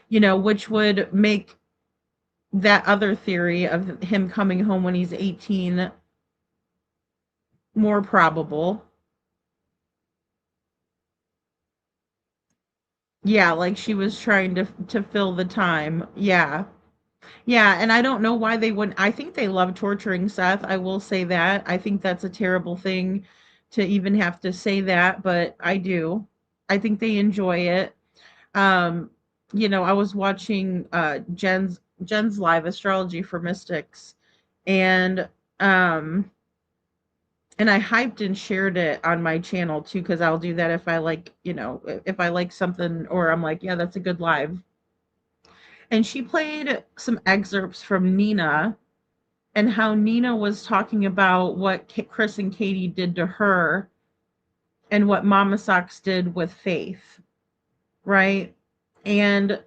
You know, which would make that other theory of him coming home when he's 18 more probable. Yeah, like she was trying to fill the time. Yeah. Yeah, and I don't know why they wouldn't. I think they love torturing Seth. I will say that. I think that's a terrible thing to even have to say that, but I do. I think they enjoy it. Um, you know, I was watching Jen's live astrology for mystics, and um and I hyped and shared it on my channel too, because I'll do that if I like, you know, if I like something or I'm like, yeah, that's a good live. And she played some excerpts from Nina and how Nina was talking about what Chris and Katie did to her and what Mama Socks did with Faith, right? And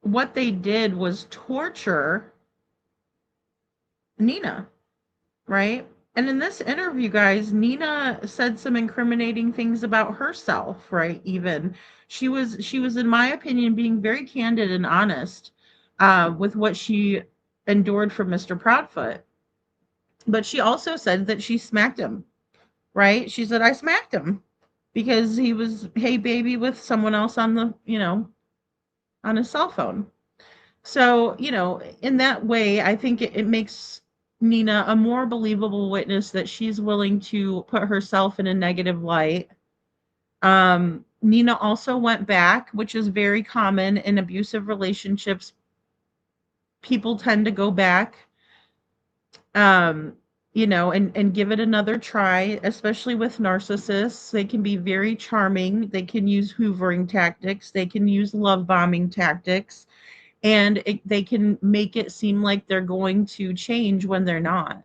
what they did was torture Nina, right? And in this interview, guys, Nina said some incriminating things about herself, right? Even she was, in my opinion, being very candid and honest with what she endured from Mr. Proudfoot. But she also said that she smacked him, right? She said, I smacked him because he was, hey, baby, with someone else on the, you know, on his cell phone. So, you know, in that way, I think it makes Nina a more believable witness that she's willing to put herself in a negative light. Nina also went back, which is very common in abusive relationships. People tend to go back, you know, and give it another try, especially with narcissists. They can be very charming. They can use hoovering tactics. They can use love bombing tactics. And they can make it seem like they're going to change when they're not,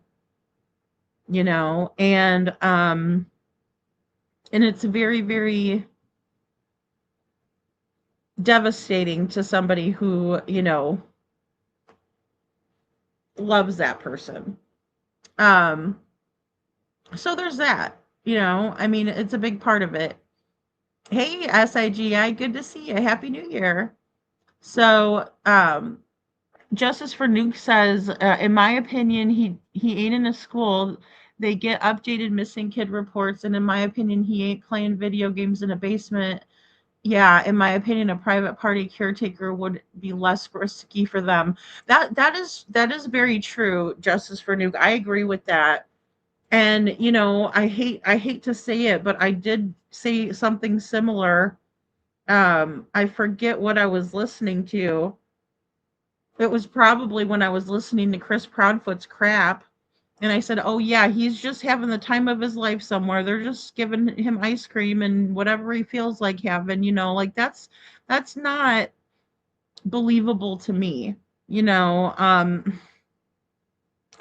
you know, and it's very, very devastating to somebody who, you know, loves that person. Um, so there's that. I mean, it's a big part of it. Hey, SIGI, good to see you. Happy New Year. So, Justice for Nuke says, in my opinion, he ain't in a school. They get updated missing kid reports, and in my opinion, he ain't playing video games in a basement. Yeah, in my opinion, a private party caretaker would be less risky for them. That is very true, Justice for Nuke. I agree with that. And I hate to say it, but I did say something similar. I forget what I was listening to. It was probably when I was listening to Chris Proudfoot's crap. And I said, oh, yeah, he's just having the time of his life somewhere. They're just giving him ice cream and whatever he feels like having, like that's not believable to me.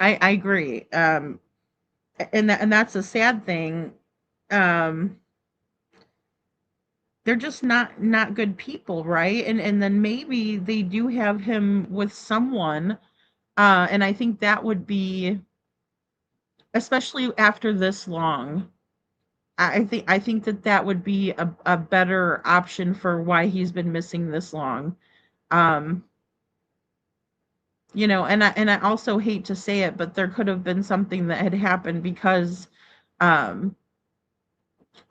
I agree. And that's a sad thing. They're just not good people, right? And then maybe they do have him with someone, and I think that would be, especially after this long, I think that would be a better option for why he's been missing this long. um and I also hate to say it, but there could have been something that had happened because um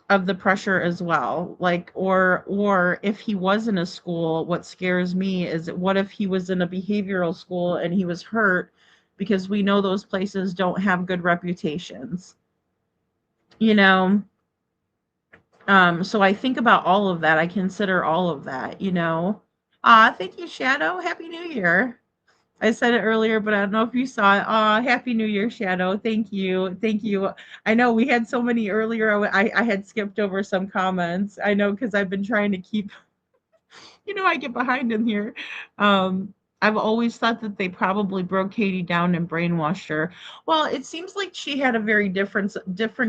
of the pressure as well. Like, or if he was in a school, what scares me is, what if he was in a behavioral school and he was hurt, because we know those places don't have good reputations. you know so I think about all of that. I consider all of that. Thank you, Shadow. Happy New Year. I said it earlier, but I don't know if you saw it. Happy New Year, Shadow. Thank you. Thank you. I know we had so many earlier. I had skipped over some comments. I know, because I've been trying to keep, I get behind in here. I've always thought that they probably broke Katie down and brainwashed her. Well, it seems like she had a very different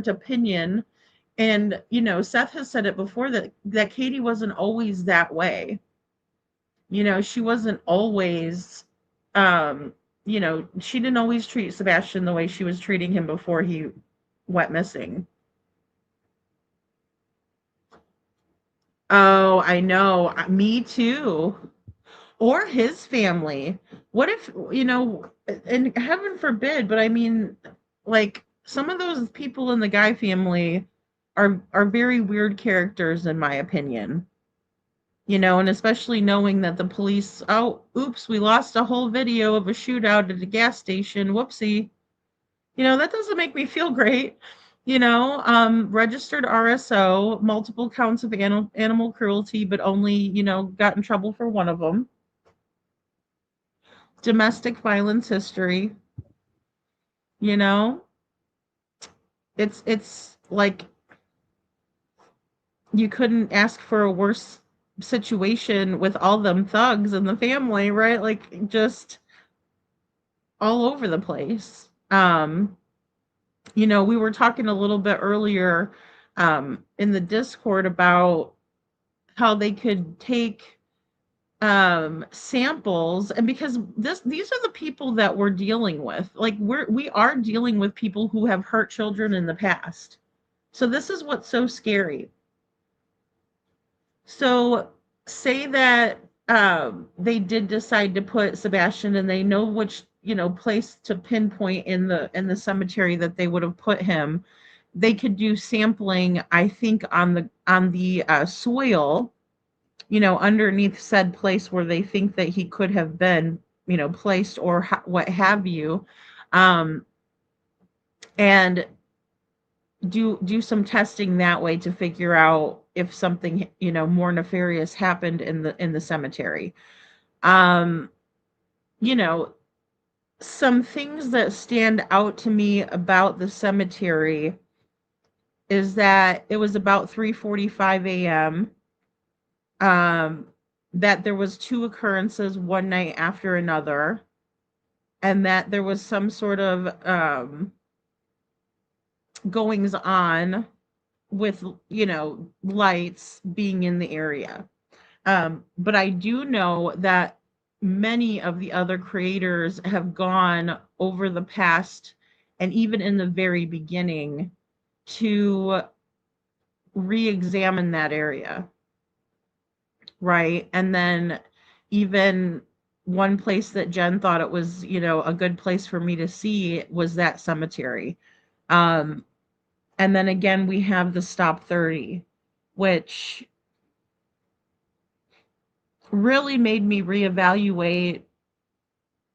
opinion. And, Seth has said it before, that Katie wasn't always that way. She wasn't always, she didn't always treat Sebastian the way she was treating him before he went missing. Oh, I know. Me too. Or his family. What if, and heaven forbid, but I mean, like, some of those people in the Guy family are very weird characters, in my opinion. And especially knowing that the police, oh, oops, we lost a whole video of a shootout at a gas station. Whoopsie. That doesn't make me feel great. Registered RSO, multiple counts of animal cruelty, but only, got in trouble for one of them. Domestic violence history. It's like, you couldn't ask for a worse situation with all them thugs in the family, right? Like, just all over the place. We were talking a little bit earlier in the Discord about how they could take samples, and because these are the people that we're dealing with. Like, we are dealing with people who have hurt children in the past. So this is what's so scary. So say that they did decide to put Sebastian, and they know which place to pinpoint in the cemetery that they would have put him. They could do sampling, I think, on the soil, underneath said place where they think that he could have been, placed, or what have you, and do some testing that way to figure out if something, more nefarious happened in the cemetery. Some things that stand out to me about the cemetery is that it was about 3:45 a.m. That there was 2 occurrences one night after another, and that there was some sort of goings on with, lights being in the area. But I do know that many of the other creators have gone over the past and even in the very beginning to re-examine that area, right? And then even one place that Jen thought it was, a good place for me to see was that cemetery. Um, and then again, we have the Stop 30, which really made me reevaluate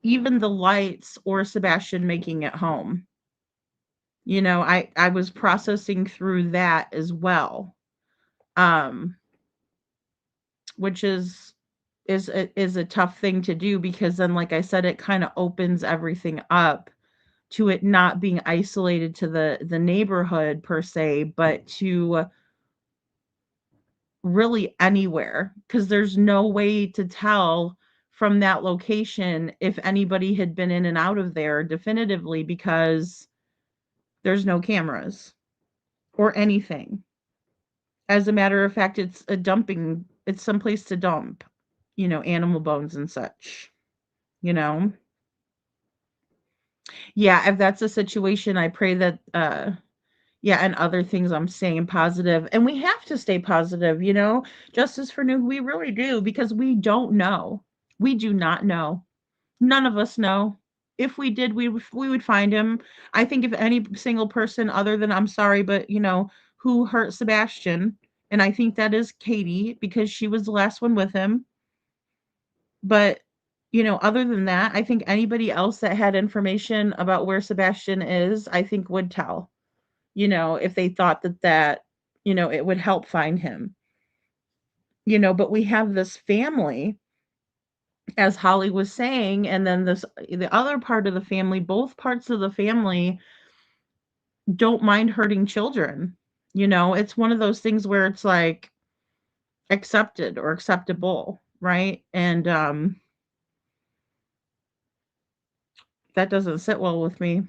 even the lights or Sebastian making it home. I was processing through that as well. Um, which is a tough thing to do because then, like I said, it kind of opens everything up to it not being isolated to the neighborhood per se, but to really anywhere, because there's no way to tell from that location if anybody had been in and out of there definitively because there's no cameras or anything. As a matter of fact, it's someplace to dump, animal bones and such, you know? Yeah, if that's a situation, I pray that, yeah, and other things I'm staying positive. And we have to stay positive, Justice for New, we really do, because we don't know. We do not know. None of us know. If we did, we would find him. I think if any single person other than, I'm sorry, but who hurt Sebastian, and I think that is Katie because she was the last one with him. But other than that, I think anybody else that had information about where Sebastian is, I think would tell. If they thought that it would help find him. But we have this family, as Holly was saying, and then the other part of the family, both parts of the family don't mind hurting children. It's one of those things where it's like accepted or acceptable, right? And that doesn't sit well with me.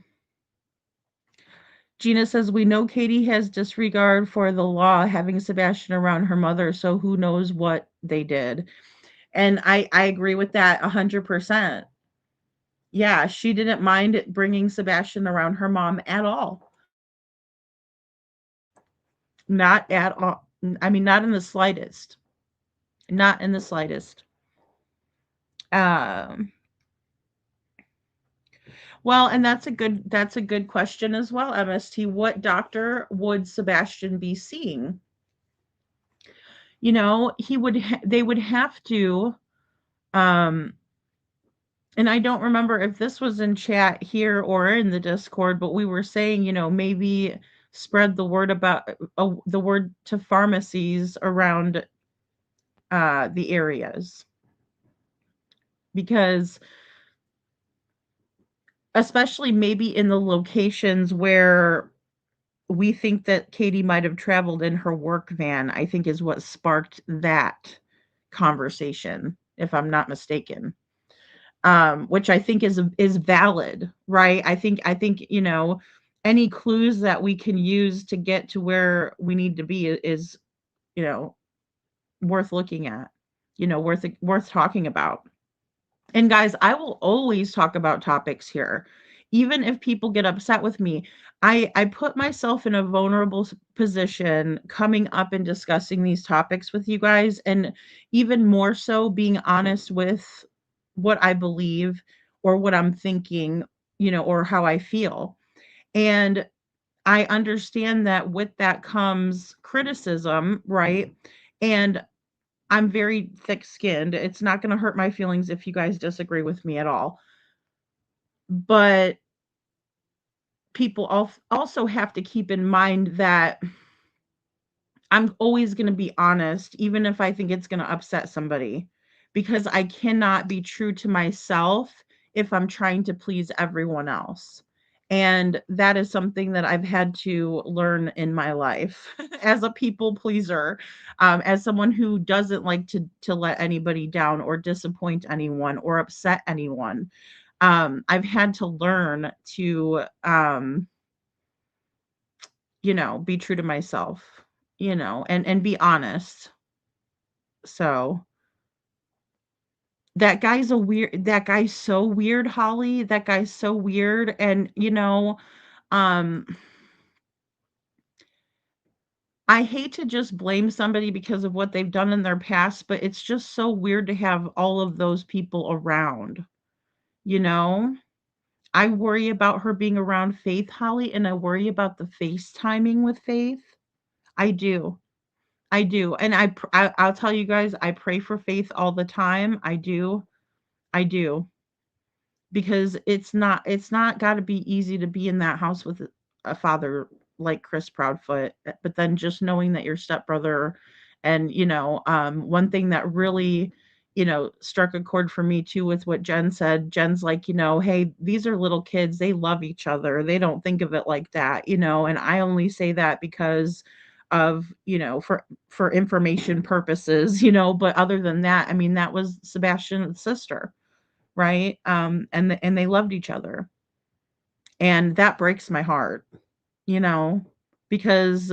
Gina says, we know Katie has disregard for the law having Sebastian around her mother, so who knows what they did. And I agree with that 100%. Yeah, she didn't mind bringing Sebastian around her mom at all. Not at all. I mean, not in the slightest. Not in the slightest. Um, well, and that's a good question as well, MST. What doctor would Sebastian be seeing? They would have to, and I don't remember if this was in chat here or in the Discord, but we were saying, maybe spread the word about the word to pharmacies around the areas, because especially maybe in the locations where we think that Katie might have traveled in her work van, I think is what sparked that conversation, if I'm not mistaken. Which I think is valid, right? I think any clues that we can use to get to where we need to be is worth looking at, worth talking about. And guys, I will always talk about topics here, even if people get upset with me. I put myself in a vulnerable position coming up and discussing these topics with you guys, and even more so being honest with what I believe or what I'm thinking, or how I feel. And I understand that with that comes criticism, right? And I'm very thick-skinned. It's not going to hurt my feelings if you guys disagree with me at all. But people also have to keep in mind that I'm always going to be honest, even if I think it's going to upset somebody, because I cannot be true to myself if I'm trying to please everyone else. And that is something that I've had to learn in my life as a people pleaser, as someone who doesn't like to let anybody down or disappoint anyone or upset anyone. I've had to learn to, be true to myself, and be honest. So that guy's so weird, Holly. That guy's so weird. And um I hate to just blame somebody because of what they've done in their past, but it's just so weird to have all of those people around, you know? I worry about her being around Faith, Holly, and I worry about the FaceTiming with Faith. I do. I do. And I'll tell you guys, I pray for Faith all the time. I do. I do. Because it's not got to be easy to be in that house with a father like Chris Proudfoot, but then just knowing that your stepbrother, and one thing that really struck a chord for me too with what Jen said. Jen's like, hey, these are little kids, they love each other, they don't think of it like that, and I only say that because of for information purposes, but other than that, I mean, that was Sebastian's sister, right? And they loved each other. And that breaks my heart, you know, because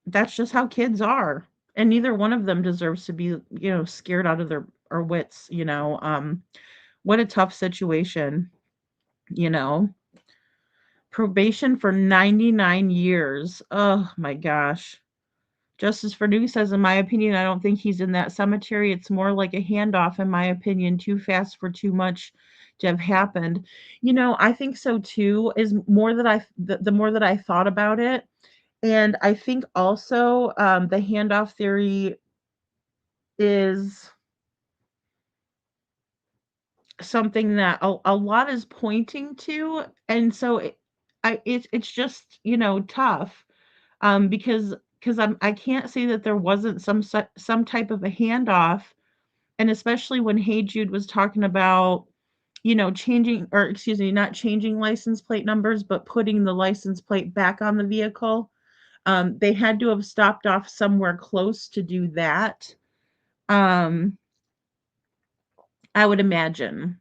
that's just how kids are. And neither one of them deserves to be, scared out of their or wits, what a tough situation, you know. Probation for 99 years. Oh my gosh. Justice for New says, in my opinion, I don't think he's in that cemetery. It's more like a handoff, in my opinion, too fast for too much to have happened. I think so too, is more that the more that I thought about it. And I think also the handoff theory is something that a lot is pointing to. And so it's just, tough because I can't say that there wasn't some type of a handoff, and especially when Hey Jude was talking about, changing, or excuse me, not changing license plate numbers, but putting the license plate back on the vehicle. They had to have stopped off somewhere close to do that. I would imagine,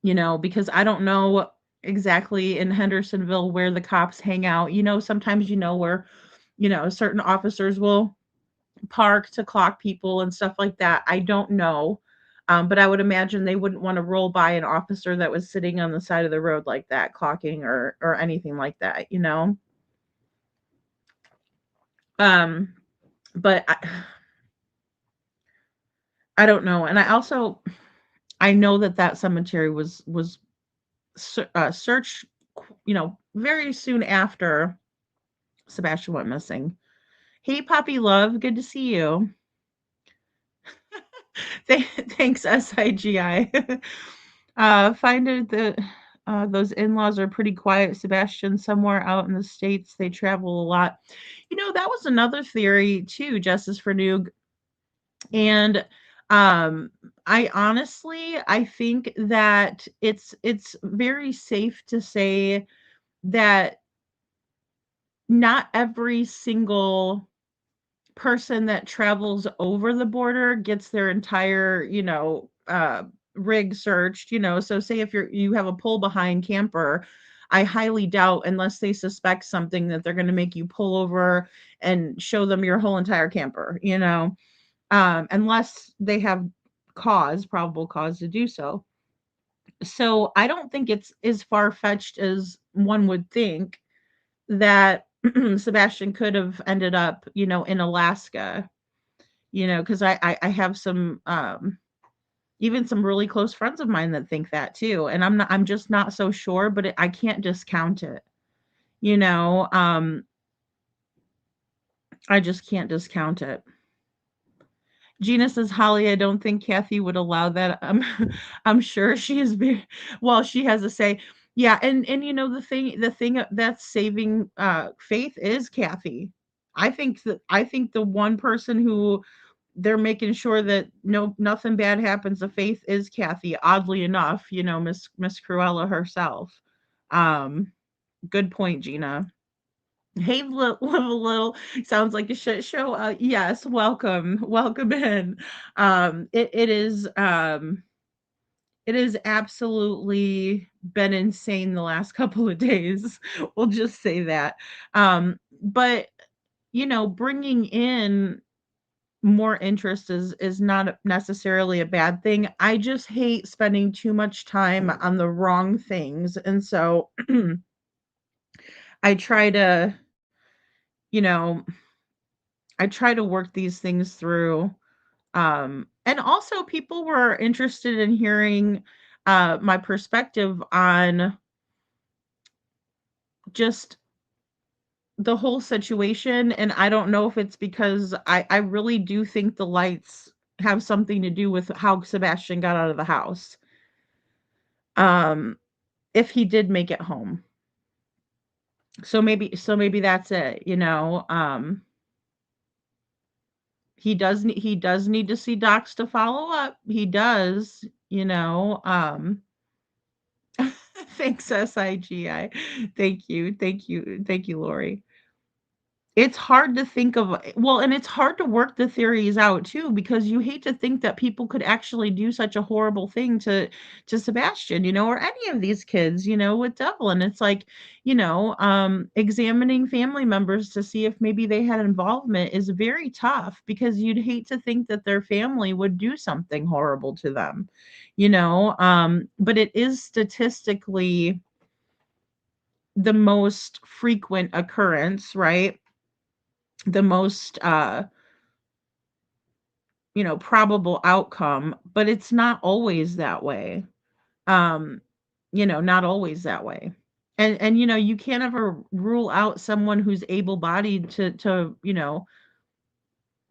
because I don't know exactly in Hendersonville where the cops hang out. Sometimes where certain officers will park to clock people and stuff like that. I don't know. But I would imagine they wouldn't want to roll by an officer that was sitting on the side of the road like that, clocking or anything like that. But I don't know. And I know that cemetery was searched, very soon after Sebastian went missing. Hey, Poppy Love, good to see you. Thanks, SIGI. Find it that those in-laws are pretty quiet. Sebastian somewhere out in the States. They travel a lot. That was another theory too, Justice for Noog. And I think that it's very safe to say that not every single person that travels over the border gets their entire, rig searched, so say if you have a pull behind camper, I highly doubt, unless they suspect something, that they're going to make you pull over and show them your whole entire camper, unless they have probable cause to do so. So I don't think it's as far-fetched as one would think that Sebastian could have ended up, in Alaska, because I have some even some really close friends of mine that think that too. And I'm just not so sure, but I can't discount it. I just can't discount it. Gina says, Holly, I don't think Kathy would allow that. I'm sure she is well, she has a say. Yeah, and the thing that's saving Faith is Kathy. I think the one person who they're making sure that nothing bad happens to Faith is Kathy. Oddly enough, Miss Cruella herself. Good point, Gina. Hey, live a little sounds like a shit show. Yes, welcome in. It is absolutely been insane the last couple of days. We'll just say that. But bringing in more interest is not necessarily a bad thing. I just hate spending too much time on the wrong things. And so I try to, you know, I try to work these things through. And also people were interested in hearing my perspective on just the whole situation, and I don't know if it's because I really do think the lights have something to do with how Sebastian got out of the house. Um, if he did make it home. So maybe that's it, you know. He does need to see docs to follow up. He does, you know. Thanks, SIGI. Thank you. Thank you. Thank you, Lori. It's hard to think of, well, and it's hard to work the theories out too, because you hate to think that people could actually do such a horrible thing to Sebastian, you know, or any of these kids, you know, with Devlin. It's like, you know, examining family members to see if maybe they had involvement is very tough, because you'd hate to think that their family would do something horrible to them, you know. But it is statistically the most frequent occurrence, right? The most you know, probable outcome, but it's not always that way. um you know, not always that way. And you know, you can't ever rule out someone who's able-bodied to you know,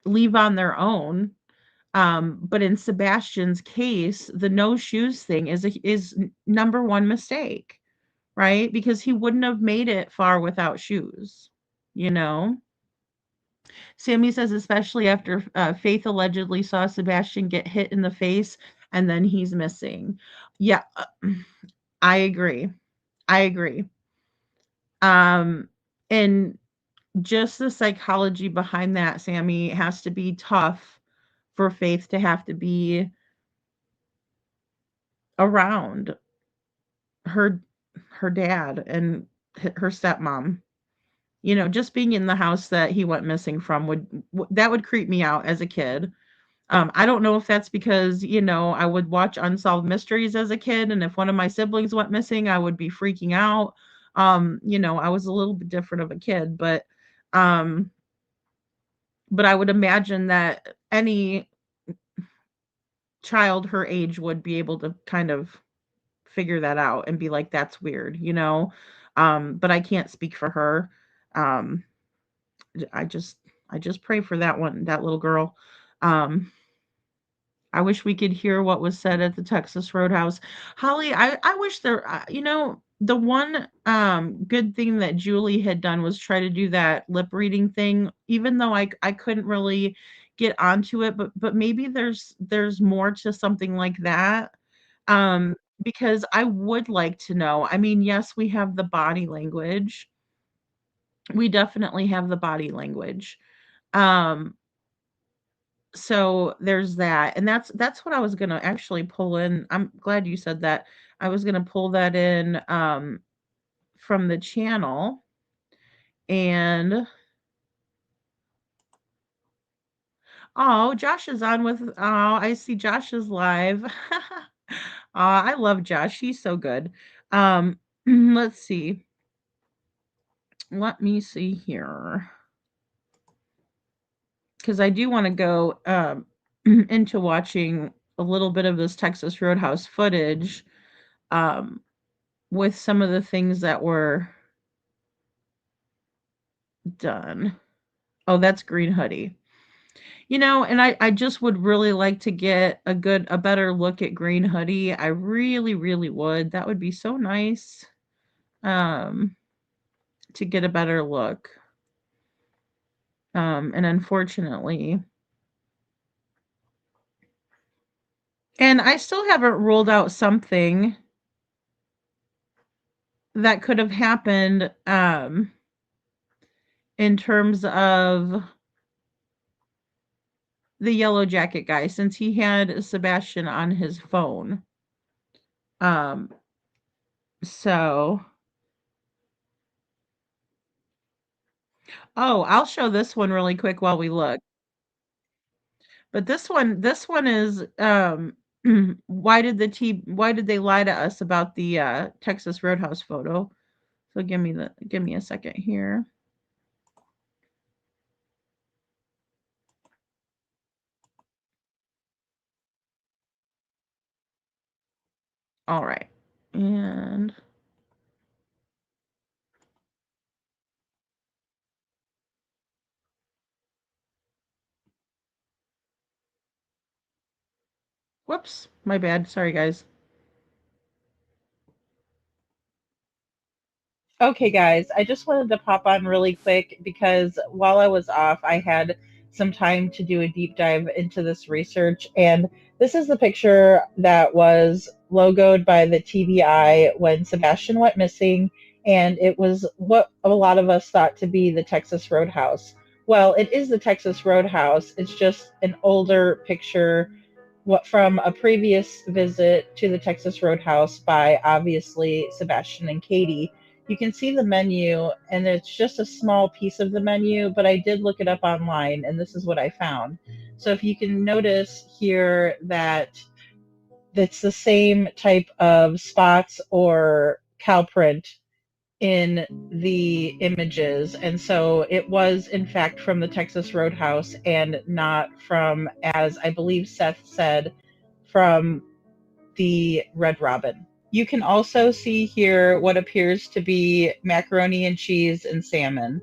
leave on their own. But in Sebastian's case, the no shoes thing is number one mistake, right? Because he wouldn't have made it far without shoes, you know. Sammy says, especially after Faith allegedly saw Sebastian get hit in the face and then he's missing. Yeah, I agree. I agree. Um, and just the psychology behind that, Sammy, has to be tough for Faith to have to be around her her dad and her stepmom. You know, just being in the house that he went missing from that would creep me out as a kid. I don't know if that's because, you know, I would watch Unsolved Mysteries as a kid, and if one of my siblings went missing, I would be freaking out. You know, I was a little bit different of a kid, um, but I would imagine that any child her age would be able to kind of figure that out and be like, "That's weird," you know? But I can't speak for her. Um, I just I just pray for that little girl. Um, I wish we could hear what was said at the Texas Roadhouse. Holly, I wish there, you know, the one good thing that Julie had done was try to do that lip reading thing, even though I couldn't really get onto it, but maybe there's more to something like that. Um, because I would like to know. I mean, yes, we have the body language. We definitely have the body language. Um, so there's that, and that's what I was gonna actually pull in. I'm glad you said that. I was gonna pull that in from the channel, and oh, Josh is on with. Oh, I see Josh is live. I love Josh. He's so good. Let's see. Let me see here, because I do want to go into watching a little bit of this Texas Roadhouse footage. Um, with some of the things that were done. Oh, that's Green Hoodie. You know, and I just would really like to get a better look at Green Hoodie. I really, really would. That would be so nice um, to get a better look. And unfortunately, and I still haven't ruled out something that could have happened in terms of the Yellow Jacket guy, since he had Sebastian on his phone. Um, so oh, I'll show this one really quick while we look. But this one is why did they lie to us about the Texas Roadhouse photo? So give me a second here. All right. And whoops, my bad. Sorry, guys. Okay, guys, I just wanted to pop on really quick because while I was off, I had some time to do a deep dive into this research. And this is the picture that was logoed by the TBI when Sebastian went missing. And it was what a lot of us thought to be the Texas Roadhouse. Well, it is the Texas Roadhouse. It's just an older picture from a previous visit to the Texas Roadhouse by obviously Sebastian and Katie. You can see the menu, and it's just a small piece of the menu, but I did look it up online, and this is what I found. So if you can notice here that it's the same type of spots or cow print in the images. And so it was, in fact, from the Texas Roadhouse and not from, as I believe Seth said, from the Red Robin. You can also see here what appears to be macaroni and cheese and salmon,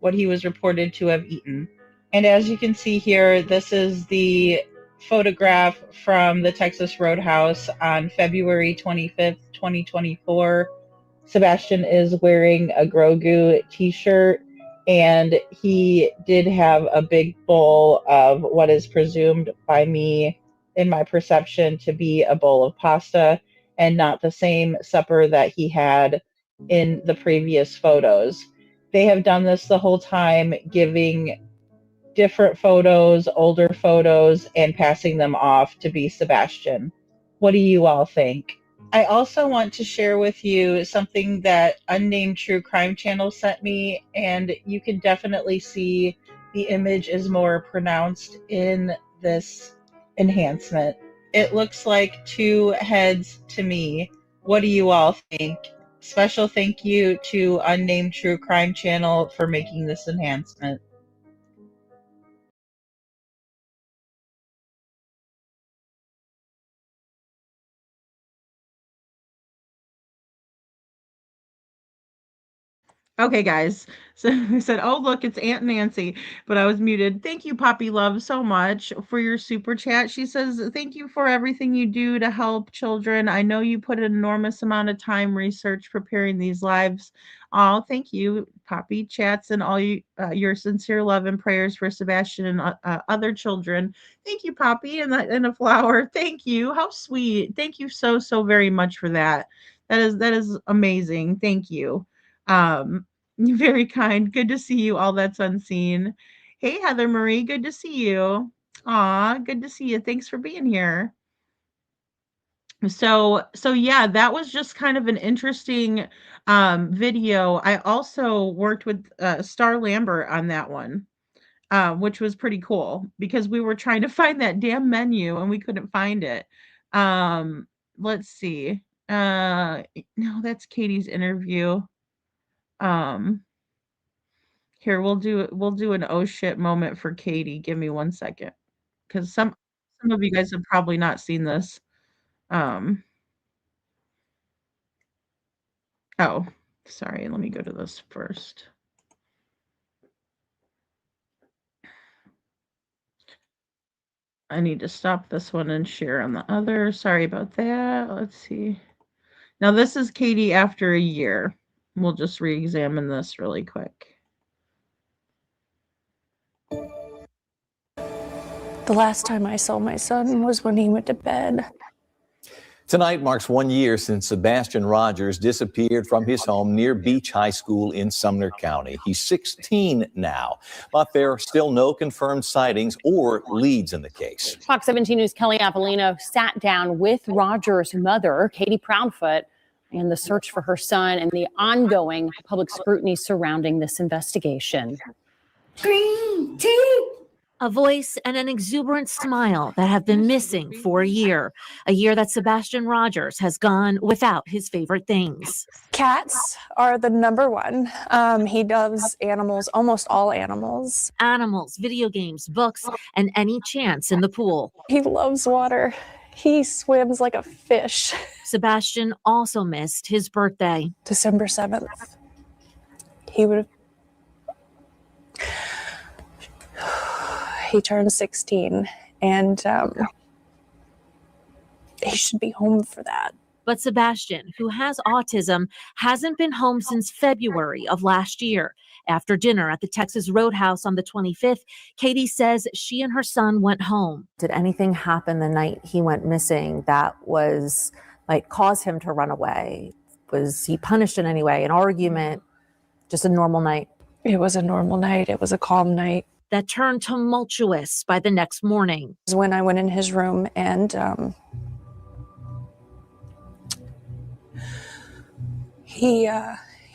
what he was reported to have eaten. And as you can see here, this is the photograph from the Texas Roadhouse on February 25th, 2024. Sebastian is wearing a Grogu t-shirt, and he did have a big bowl of what is presumed by me, in my perception, to be a bowl of pasta, and not the same supper that he had in the previous photos. They have done this the whole time, giving different photos, older photos, and passing them off to be Sebastian. What do you all think? I also want to share with you something that Unnamed True Crime Channel sent me, and you can definitely see the image is more pronounced in this enhancement. It looks like two heads to me. What do you all think? Special thank you to Unnamed True Crime Channel for making this enhancement. Okay, guys. So I said, oh, look, it's Aunt Nancy, but I was muted. Thank you, Poppy Love, so much for your super chat. She says, thank you for everything you do to help children. I know you put an enormous amount of time research preparing these lives. Oh, thank you, Poppy. Chats and all your sincere love and prayers for Sebastian and other children. Thank you, Poppy, and a flower. Thank you. How sweet. Thank you so very much for that. That is amazing. Thank you. Very kind. Good to see you, all that's unseen. Hey, Heather Marie, good to see you. Aw, good to see you. Thanks for being here. So yeah, that was just kind of an interesting video. I also worked with Star Lambert on that one, which was pretty cool because we were trying to find that damn menu and we couldn't find it. Let's see. No, that's Katie's interview. Here we'll do an oh shit moment for Katie. Give me 1 second. Because some of you guys have probably not seen this. Oh, sorry, let me go to this first. I need to stop this one and share on the other. Sorry about that. Let's see. Now this is Katie after a year. We'll just re-examine this really quick. The last time I saw my son was when he went to bed. Tonight marks 1 year since Sebastian Rogers disappeared from his home near Beach High School in Sumner County. He's 16 now, but there are still no confirmed sightings or leads in the case. Fox 17 News' Kelly Apollino sat down with Rogers' mother, Katie Proudfoot, and the search for her son and the ongoing public scrutiny surrounding this investigation. Green tea. A voice and an exuberant smile that have been missing for a year that Sebastian Rogers has gone without his favorite things. Cats are the number one. He loves animals, almost all animals. Animals, video games, books, and any chance in the pool. He loves water. He swims like a fish. Sebastian also missed his birthday. December 7th. He turned 16, and he should be home for that. But Sebastian, who has autism, hasn't been home since February of last year. After dinner at the Texas Roadhouse on the 25th, Katie says she and her son went home. Did anything happen the night he went missing that was like cause him to run away? Was he punished in any way? An argument? Just a normal night? It was a normal night. It was a calm night. That turned tumultuous by the next morning. It was when I went in his room and he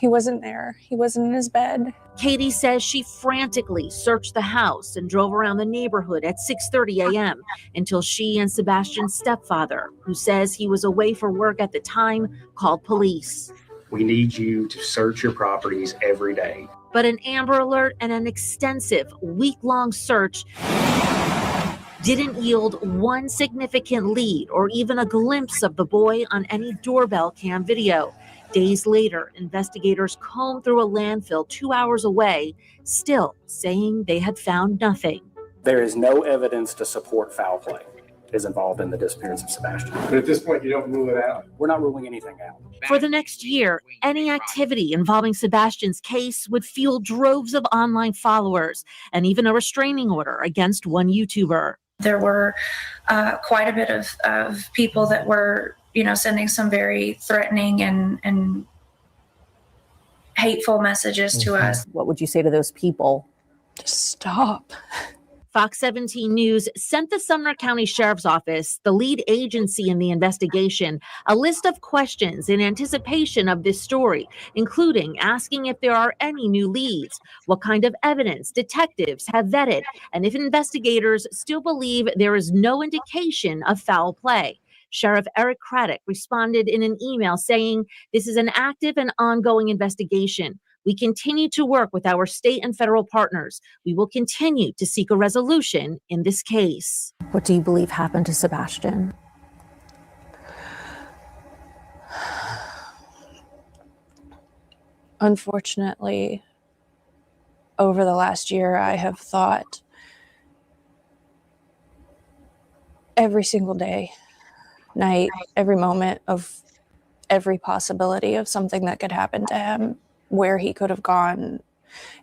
wasn't there. He wasn't in his bed. Katie says she frantically searched the house and drove around the neighborhood at 6:30 a.m. until she and Sebastian's stepfather, who says he was away for work at the time, called police. We need you to search your properties every day. But an Amber Alert and an extensive week-long search didn't yield one significant lead or even a glimpse of the boy on any doorbell cam video. Days later, investigators combed through a landfill 2 hours away, still saying they had found nothing. There is no evidence to support foul play is involved in the disappearance of Sebastian. But at this point, you don't rule it out. We're not ruling anything out. For the next year, any activity involving Sebastian's case would fuel droves of online followers and even a restraining order against one YouTuber. There were quite a bit of people that were, sending some very threatening and hateful messages to us. What would you say to those people? Just stop. Fox 17 News sent the Sumner County Sheriff's Office, the lead agency in the investigation, a list of questions in anticipation of this story, including asking if there are any new leads, what kind of evidence detectives have vetted, and if investigators still believe there is no indication of foul play. Sheriff Eric Craddock responded in an email saying, "This is an active and ongoing investigation. We continue to work with our state and federal partners. We will continue to seek a resolution in this case." What do you believe happened to Sebastian? Unfortunately, over the last year, I have thought every single day, night, every moment of every possibility of something that could happen to him. Where he could have gone,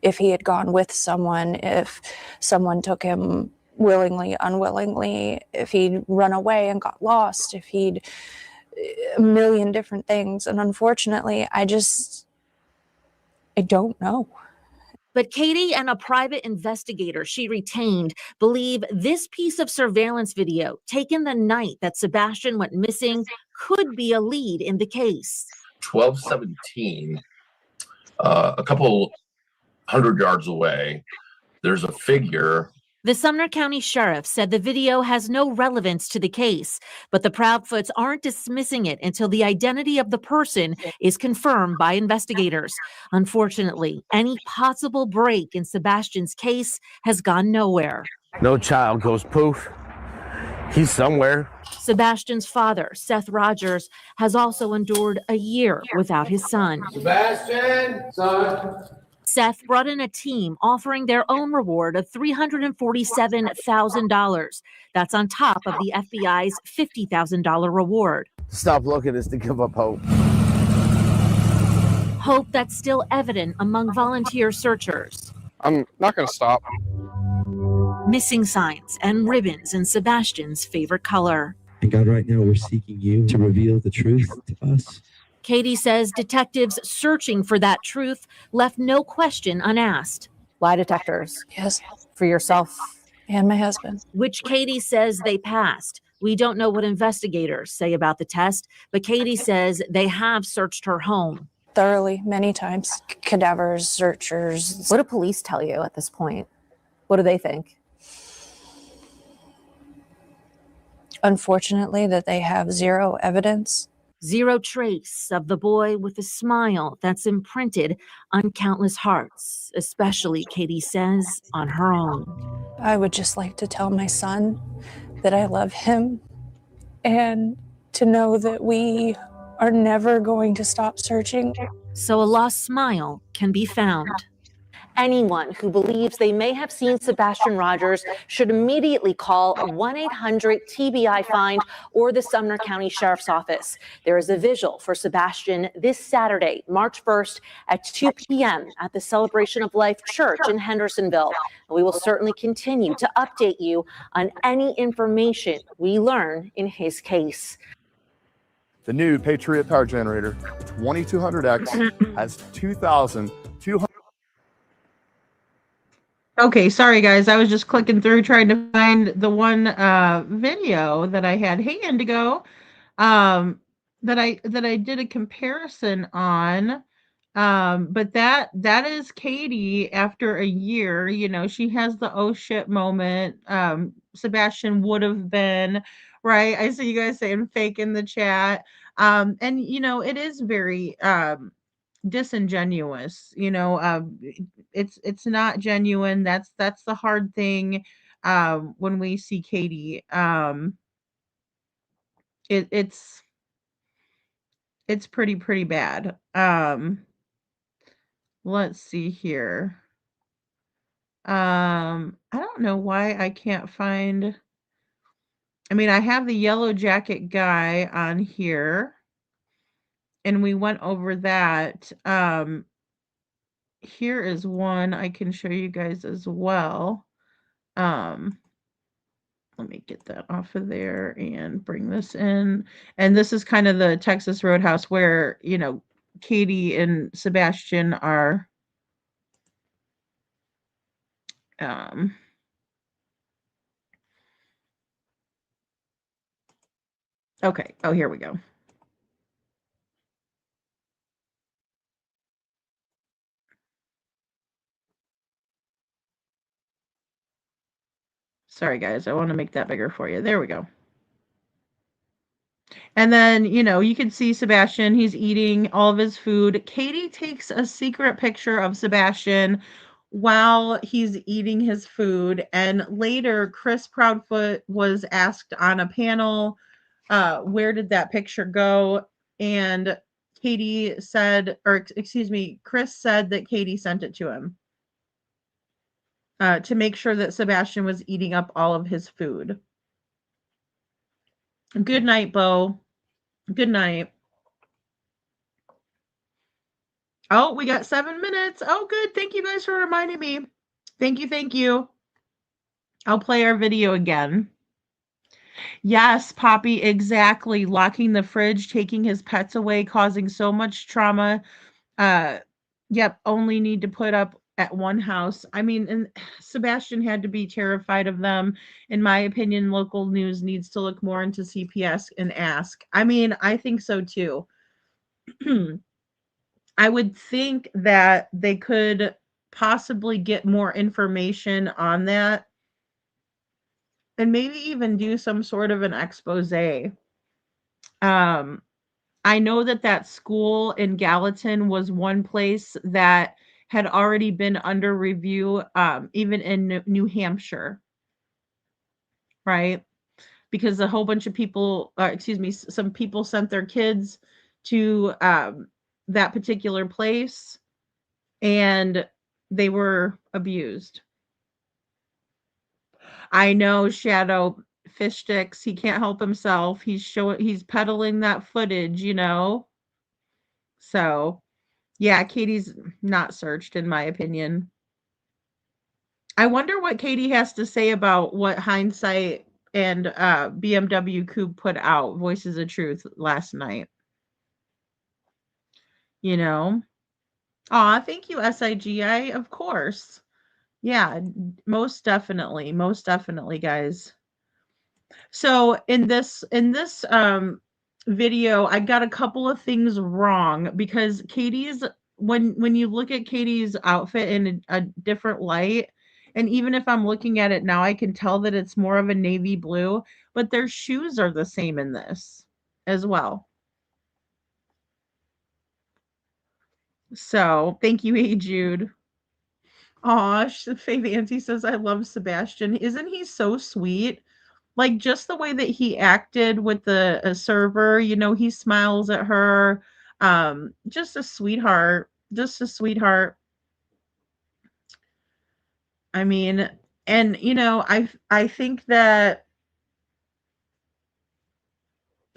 if he had gone with someone, if someone took him willingly, unwillingly, if he'd run away and got lost, if he'd a million different things. And unfortunately, I don't know. But Katie and a private investigator she retained believe this piece of surveillance video taken the night that Sebastian went missing could be a lead in the case. 1217. A couple 100 yards away, there's a figure. The Sumner County Sheriff said the video has no relevance to the case, but the Proudfoots aren't dismissing it until the identity of the person is confirmed by investigators. Unfortunately, any possible break in Sebastian's case has gone nowhere. No child goes poof. He's somewhere. Sebastian's father, Seth Rogers, has also endured a year without his son. Sebastian, son. Seth brought in a team offering their own reward of $347,000. That's on top of the FBI's $50,000 reward. Stop looking is to give up hope. Hope that's still evident among volunteer searchers. I'm not going to stop. Missing signs and ribbons in Sebastian's favorite color. And God, right now we're seeking you to reveal the truth to us. Katie says detectives searching for that truth left no question unasked. Lie detectors. Yes. For yourself and my husband. Which Katie says they passed. We don't know what investigators say about the test, but Katie says they have searched her home. Thoroughly, many times. Cadavers, searchers. What do police tell you at this point? What do they think? unfortunately, that they have zero evidence. Zero trace of the boy with a smile that's imprinted on countless hearts, especially, Katie says, on her own. I would just like to tell my son that I love him and to know that we are never going to stop searching. So a lost smile can be found. Anyone who believes they may have seen Sebastian Rogers should immediately call 1-800-TBI-FIND or the Sumner County Sheriff's Office. There is a vigil for Sebastian this Saturday, March 1st at 2 p.m. at the Celebration of Life Church in Hendersonville. And we will certainly continue to update you on any information we learn in his case. The new Patriot Power Generator 2200X has 2,200. Okay, sorry guys. I was just clicking through trying to find the one video that I had. Hey Indigo, that I did a comparison on. But that is Katie after a year. You know, she has the oh shit moment. Sebastian would have been, right? I see you guys saying fake in the chat. And you know, it is very disingenuous. You know, it's not genuine. That's the hard thing when we see Katie. It's pretty bad. Let's see here. I don't know why I can't find. I mean, I have the yellow jacket guy on here, and we went over that. Here is one I can show you guys as well. Let me get that off of there and bring this in. And this is kind of the Texas Roadhouse where, you know, Katie and Sebastian are okay. Oh, here we go. Sorry, guys. I want to make that bigger for you. There we go. And then, you know, you can see Sebastian. He's eating all of his food. Katie takes a secret picture of Sebastian while he's eating his food. And later, Chris Proudfoot was asked on a panel, where did that picture go? And Katie said, or excuse me, Chris said that Katie sent it to him. To make sure that Sebastian was eating up all of his food. Good night, Bo. Good night. Oh, we got 7 minutes. Oh, good. Thank you guys for reminding me. Thank you. Thank you. I'll play our video again. Yes, Poppy, exactly. Locking the fridge, taking his pets away, causing so much trauma. Yep, only need to put up at one house. I mean, and Sebastian had to be terrified of them. In my opinion, local news needs to look more into CPS and ask. I mean, I think so too. I would think that they could possibly get more information on that and maybe even do some sort of an expose. I know that school in Gallatin was one place that had already been under review, even in New Hampshire, right? Because a whole bunch of people, some people sent their kids to that particular place, and they were abused. I know Shadow Fish Sticks, he can't help himself. He's peddling that footage, you know? So, yeah, Katie's not searched, in my opinion. I wonder what Katie has to say about what Hindsight and BMW Coupe put out, Voices of Truth, last night. You know? Aw, thank you, SIGI, of course. Yeah, most definitely, guys. So in this video, I got a couple of things wrong because Katie's, when you look at Katie's outfit in a different light, and even if I'm looking at it now, I can tell that it's more of a navy blue, but their shoes are the same in this as well. So thank you, Hey Jude. Aw, Faith Auntie says, I love Sebastian. Isn't he so sweet? Like, just the way that he acted with the server, you know, he smiles at her. Just a sweetheart. Just a sweetheart. I mean, and, you know, I think that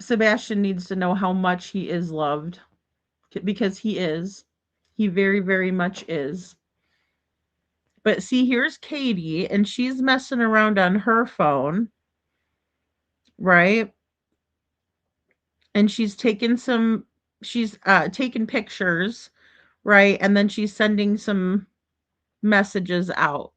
Sebastian needs to know how much he is loved, because he is. He very, very much is. But see, here's Katie, and she's messing around on her phone, right? And she's taking taking pictures, right? And then she's sending some messages out.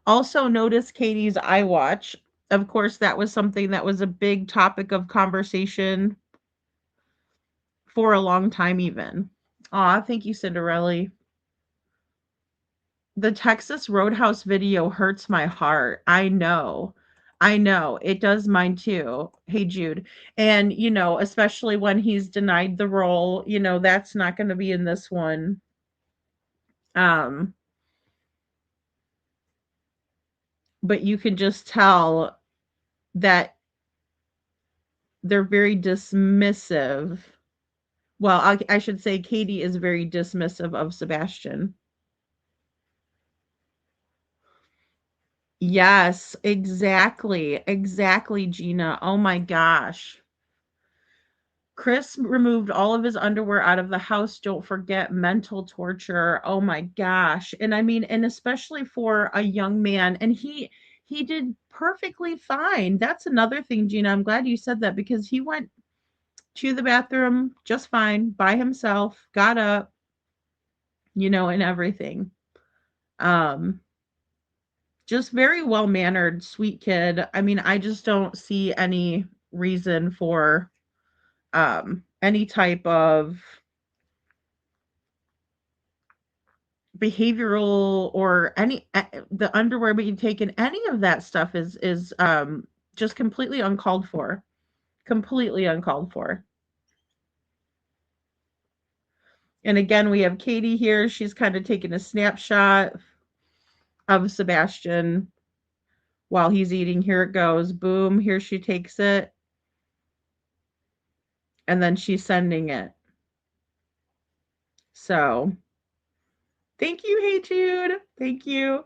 Also, notice Katie's iWatch. Of course, that was something that was a big topic of conversation for a long time even. Aw, thank you, Cinderella. The Texas Roadhouse video hurts my heart. I know. It does mine too. Hey, Jude. And, you know, especially when he's denied the role, you know, that's not going to be in this one. But you can just tell that they're very dismissive. Well, I should say Katie is very dismissive of Sebastian. Yes, exactly. Exactly, Gina. Oh my gosh. Chris removed all of his underwear out of the house. Don't forget mental torture. Oh my gosh. And I mean, and especially for a young man, and he did perfectly fine. That's another thing, Gina. I'm glad you said that, because he went to the bathroom just fine by himself, got up, you know, and everything. Just very well-mannered, sweet kid. I mean, I just don't see any reason for any type of behavioral or any the underwear being taken, any of that stuff is just completely uncalled for. Completely uncalled for. And again, we have Katie here. She's kind of taking a snapshot of Sebastian while he's eating. Here it goes. Boom. Here she takes it. And then she's sending it. So thank you, Hey Jude. Thank you.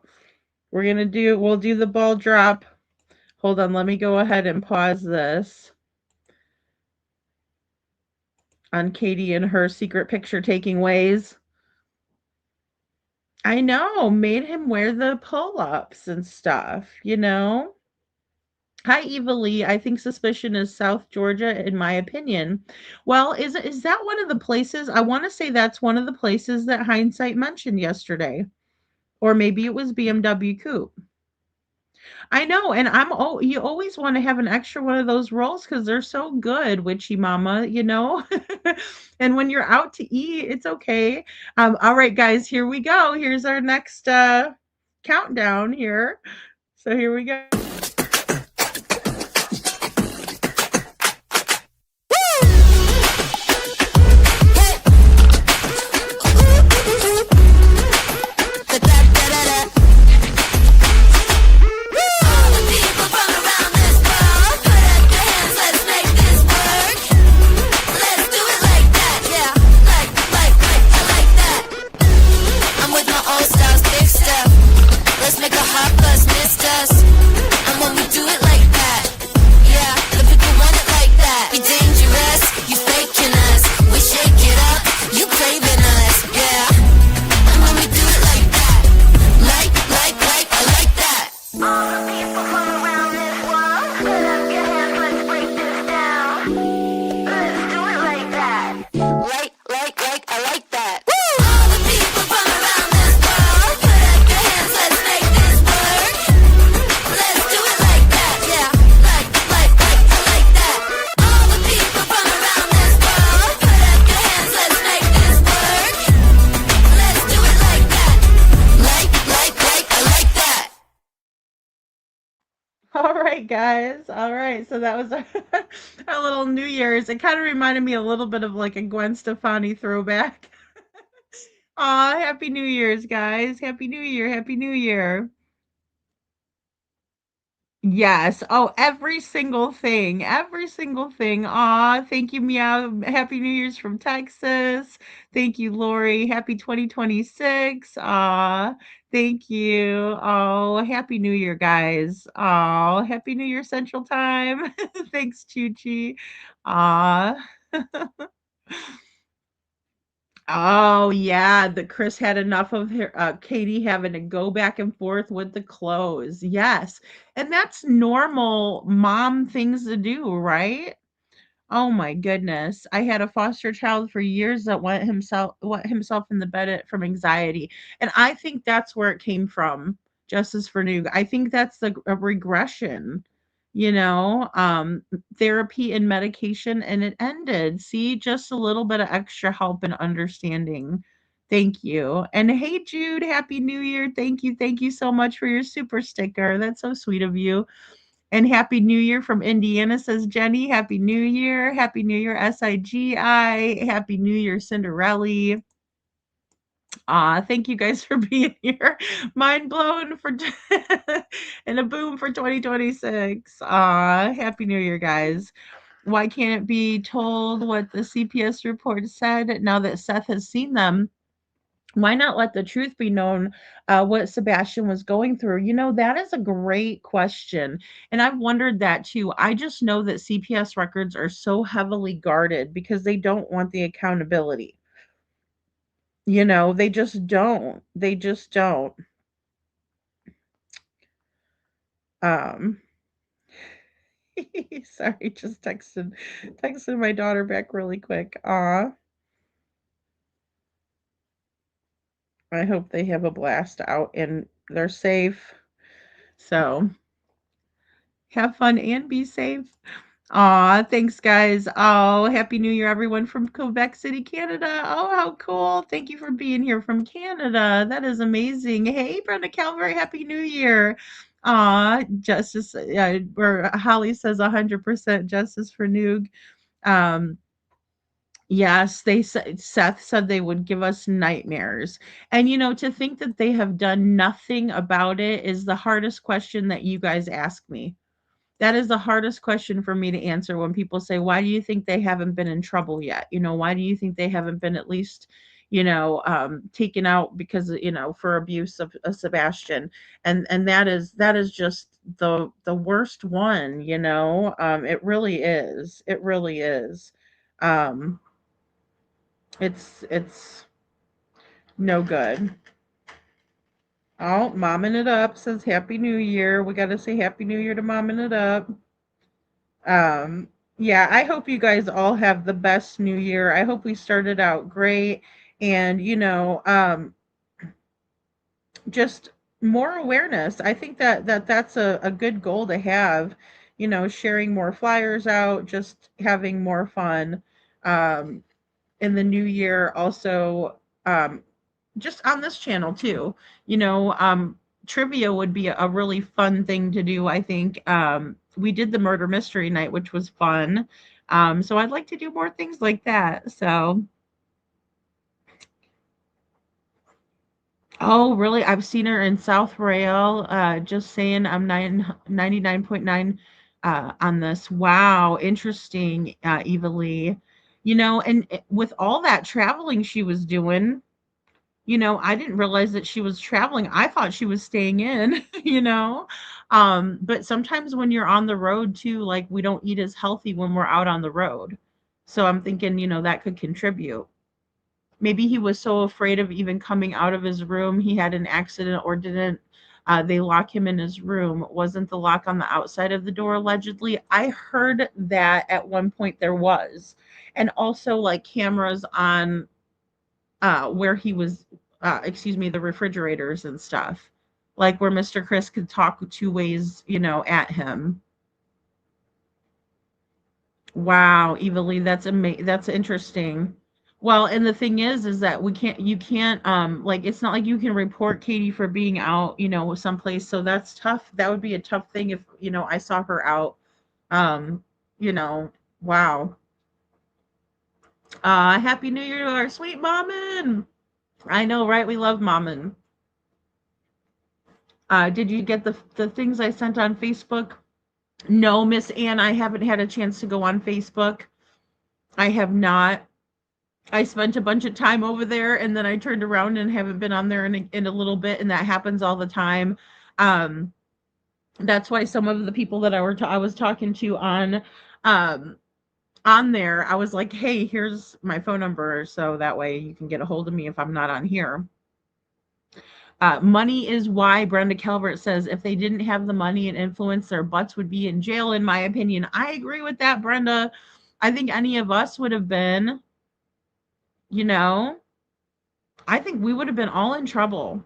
We'll do the ball drop. Hold on, let me go ahead and pause this on Katie and her secret picture taking ways. I know, made him wear the pull-ups and stuff, you know. Hi, Eva Lee. I think Suspicion is South Georgia, in my opinion. Well, is that one of the places? I want to say that's one of the places that Hindsight mentioned yesterday. Or maybe it was BMW Coupe. I know, and you always want to have an extra one of those rolls because they're so good, Witchy Mama, you know. And when you're out to eat, it's okay. All right, guys, here we go. Here's our next countdown here. So here we go. Let's make a hot buzz, miss us. guys. All right. So that was our little New Year's. It kind of reminded me a little bit of like a Gwen Stefani throwback. Aw, Happy New Year's, guys. Happy New Year. Happy New Year. Yes. Oh, every single thing. Every single thing. Aw, thank you, Meow. Happy New Year's from Texas. Thank you, Lori. Happy 2026. Aw, thank you. Oh, Happy New Year, guys. Oh, Happy New Year Central Time. Thanks, Chuchi. Aw. Oh, yeah, the Chris had enough of her Katie having to go back and forth with the clothes. Yes. And that's normal mom things to do, right? Oh my goodness. I had a foster child for years that went himself in the bed from anxiety. And I think that's where it came from. Justice for Noog. I think that's a regression, therapy and medication, and it ended. See, just a little bit of extra help and understanding. Thank you. And hey, Jude, Happy New Year. Thank you. Thank you so much for your super sticker. That's so sweet of you. And Happy New Year from Indiana, says Jenny. Happy New Year. Happy New Year, SIGI. Happy New Year, Cinderella. Thank you guys for being here. Mind blown for and a boom for 2026. Happy New Year, guys. Why can't it be told what the CPS report said now that Seth has seen them? Why not let the truth be known, what Sebastian was going through? That is a great question. And I've wondered that too. I just know that CPS records are so heavily guarded because they don't want the accountability. They just don't. They just don't. Um, sorry, just texted my daughter back really quick. I hope they have a blast out and they're safe. So have fun and be safe. Thanks, guys. Oh, Happy New Year, everyone from Quebec City, Canada. Oh, how cool. Thank you for being here from Canada. That is amazing. Hey, Brenda Calvary, Happy New Year. Justice, or Holly says 100% justice for Noog. Yes, Seth said they would give us nightmares. And to think that they have done nothing about it is the hardest question that you guys ask me. That is the hardest question for me to answer when people say, why do you think they haven't been in trouble yet? Why do you think they haven't been at least, taken out because, for abuse of Sebastian? And that is just the worst one, it really is. It really is. It's no good. Oh, Momming It Up says Happy New Year. We got to say Happy New Year to Momming It Up. Yeah, I hope you guys all have the best New Year. I hope we started out great and, just more awareness. I think that's a good goal to have, sharing more flyers out, just having more fun in the new year. Also, just on this channel too, trivia would be a really fun thing to do. I think we did the murder mystery night, which was fun. So I'd like to do more things like that. So, oh, really? I've seen her in South Rail. Just saying, I'm 99.9 on this. Wow, interesting, Eva Lee. And with all that traveling she was doing, I didn't realize that she was traveling. I thought she was staying in, but sometimes when you're on the road too, like we don't eat as healthy when we're out on the road. So I'm thinking, that could contribute. Maybe he was so afraid of even coming out of his room. He had an accident or didn't. They lock him in his room. Wasn't the lock on the outside of the door allegedly? I heard that at one point there was. And also like cameras on where he was, the refrigerators and stuff, like where Mr. Chris could talk two ways, at him. Wow, Eva Lee, that's interesting. Well, and the thing is that you can't, like, it's not like you can report Katie for being out, someplace. So that's tough. That would be a tough thing if, I saw her out. Um, wow. Happy New Year to our sweet Maman. I know, right? We love Maman. Did you get the things I sent on Facebook? No, Miss Ann, I haven't had a chance to go on Facebook. I have not. I spent a bunch of time over there, and then I turned around and haven't been on there in a little bit, and that happens all the time. That's why some of the people that I was talking to on there, I was like, hey, here's my phone number, so that way you can get a hold of me if I'm not on here. Money is why, Brenda Calvert says, if they didn't have the money and influence, their butts would be in jail, in my opinion. I agree with that, Brenda. I think any of us would have been. I think we would have been all in trouble.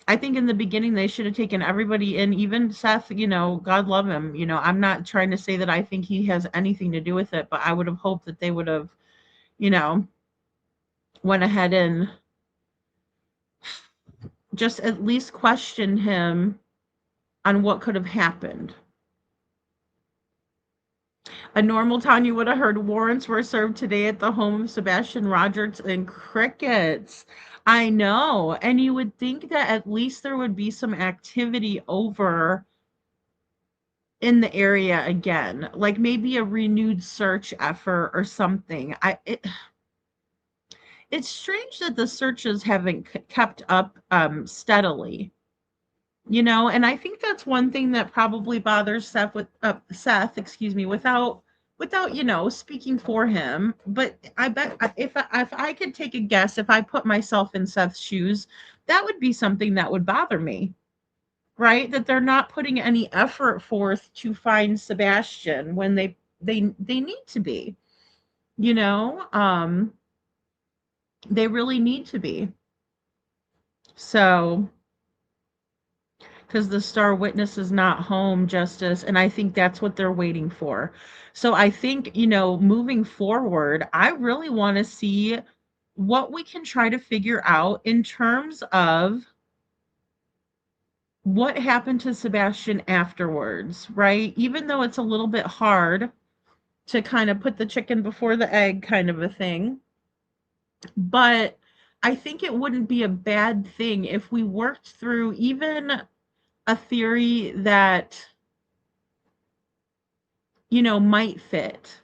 I think in the beginning they should have taken everybody in, even Seth, God love him. I'm not trying to say that I think he has anything to do with it, but I would have hoped that they would have, went ahead and just at least questioned him on what could have happened. A normal town, you would have heard warrants were served today at the home of Sebastian Rogers and crickets. I know. And you would think that at least there would be some activity over in the area again, like maybe a renewed search effort or something. It's strange that the searches haven't kept up steadily. And I think that's one thing that probably bothers Seth without speaking for him. But I bet if I could take a guess, if I put myself in Seth's shoes, that would be something that would bother me, right? That they're not putting any effort forth to find Sebastian when they need to be, they really need to be. So, because the star witness is not home, Justice, and I think that's what they're waiting for. So I think, moving forward, I really want to see what we can try to figure out in terms of what happened to Sebastian afterwards, right? Even though it's a little bit hard to kind of put the chicken before the egg kind of a thing. But I think it wouldn't be a bad thing if we worked through even a theory that, might fit,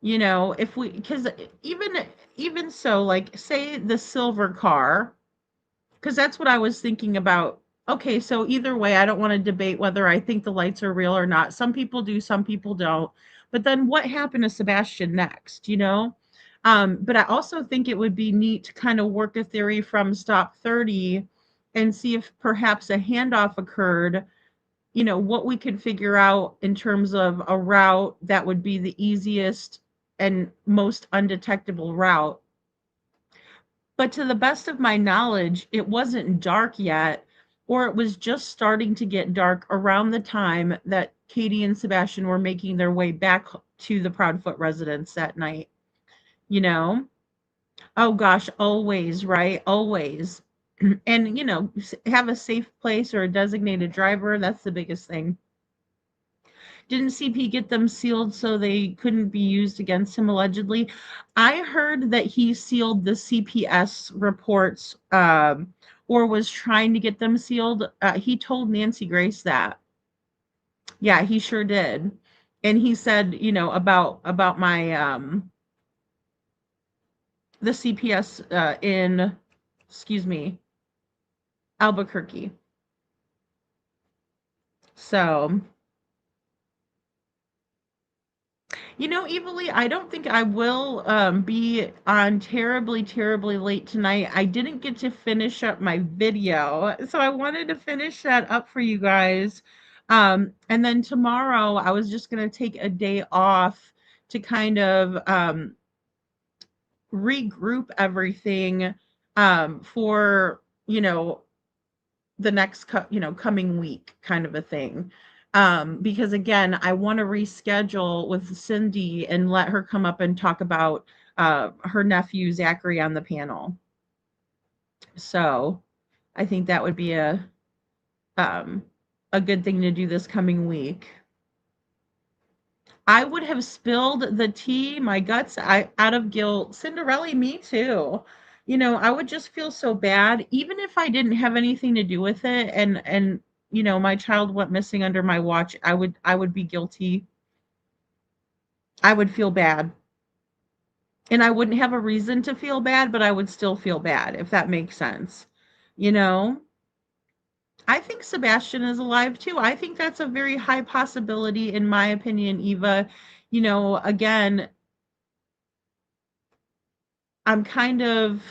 if we, because even so, like, say the silver car, because that's what I was thinking about. Okay, so either way, I don't want to debate whether I think the lights are real or not. Some people do, some people don't. But then what happened to Sebastian next, But I also think it would be neat to kind of work a theory from Stop 30 and see if perhaps a handoff occurred, what we could figure out in terms of a route that would be the easiest and most undetectable route. But to the best of my knowledge, it wasn't dark yet, or it was just starting to get dark around the time that Katie and Sebastian were making their way back to the Proudfoot residence that night. Oh gosh, always, right? Always. And, have a safe place or a designated driver. That's the biggest thing. Didn't CP get them sealed so they couldn't be used against him, allegedly? I heard that he sealed the CPS reports or was trying to get them sealed. He told Nancy Grace that. Yeah, he sure did. And he said, about my the CPS in, Albuquerque. So, Evilly, I don't think I will be on terribly, terribly late tonight. I didn't get to finish up my video, so I wanted to finish that up for you guys. And then tomorrow, I was just going to take a day off to kind of regroup everything for, the next, coming week kind of a thing. Because again, I want to reschedule with Cindy and let her come up and talk about her nephew Zachary on the panel. So I think that would be a good thing to do this coming week. I would have spilled the tea, my guts out of guilt. Cinderella, me too. You know, I would just feel so bad, even if I didn't have anything to do with it, and you know, my child went missing under my watch. I would be guilty. I would feel bad. And I wouldn't have a reason to feel bad, but I would still feel bad, if that makes sense. You know? I think Sebastian is alive too. I think that's a very high possibility, in my opinion, Eva. You know, again, I'm kind of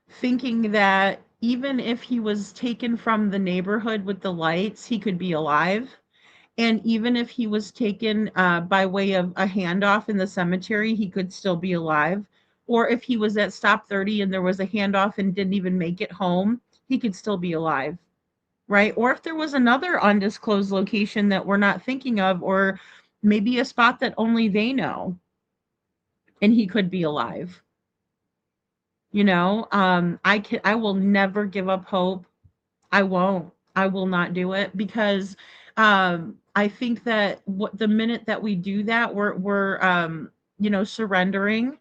thinking that even if he was taken from the neighborhood with the lights, he could be alive. And even if he was taken by way of a handoff in the cemetery, he could still be alive. Or if he was at Stop 30 and there was a handoff and didn't even make it home, he could still be alive. Right? Or if there was another undisclosed location that we're not thinking of, or maybe a spot that only they know, and he could be alive. You know, I will never give up hope. I won't. I will not do it, because I think that the minute that we do that, we're you know, surrendering.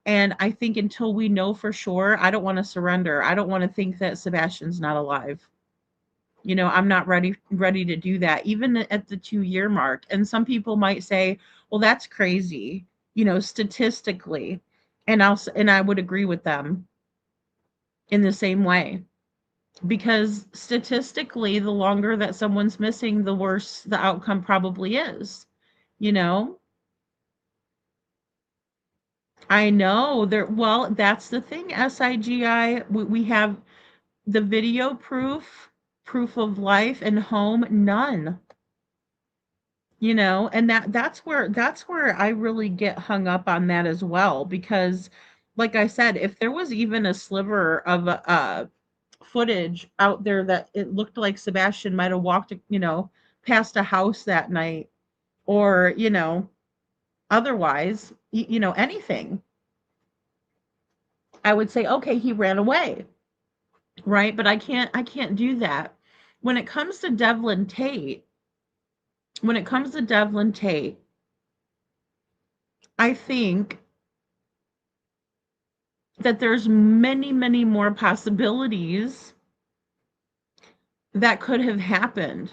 And I think until we know for sure, I don't want to surrender. I don't want to think that Sebastian's not alive. You know, I'm not ready to do that, even at the 2-year mark. And some people might say, well, that's crazy, you know, statistically. And I would agree with them in the same way. Because statistically, the longer that someone's missing, the worse the outcome probably is. You know? I know well, that's the thing, SIGI. We have the video proof of life, and home, none. You know, and that's where I really get hung up on that as well, because like I said, if there was even a sliver of footage out there that it looked like Sebastian might have walked, you know, past a house that night, or, you know, otherwise, you know, anything, I would say, okay, he ran away. Right? But I can't do that. When it comes to Devlin Tate, I think that there's many, many more possibilities that could have happened,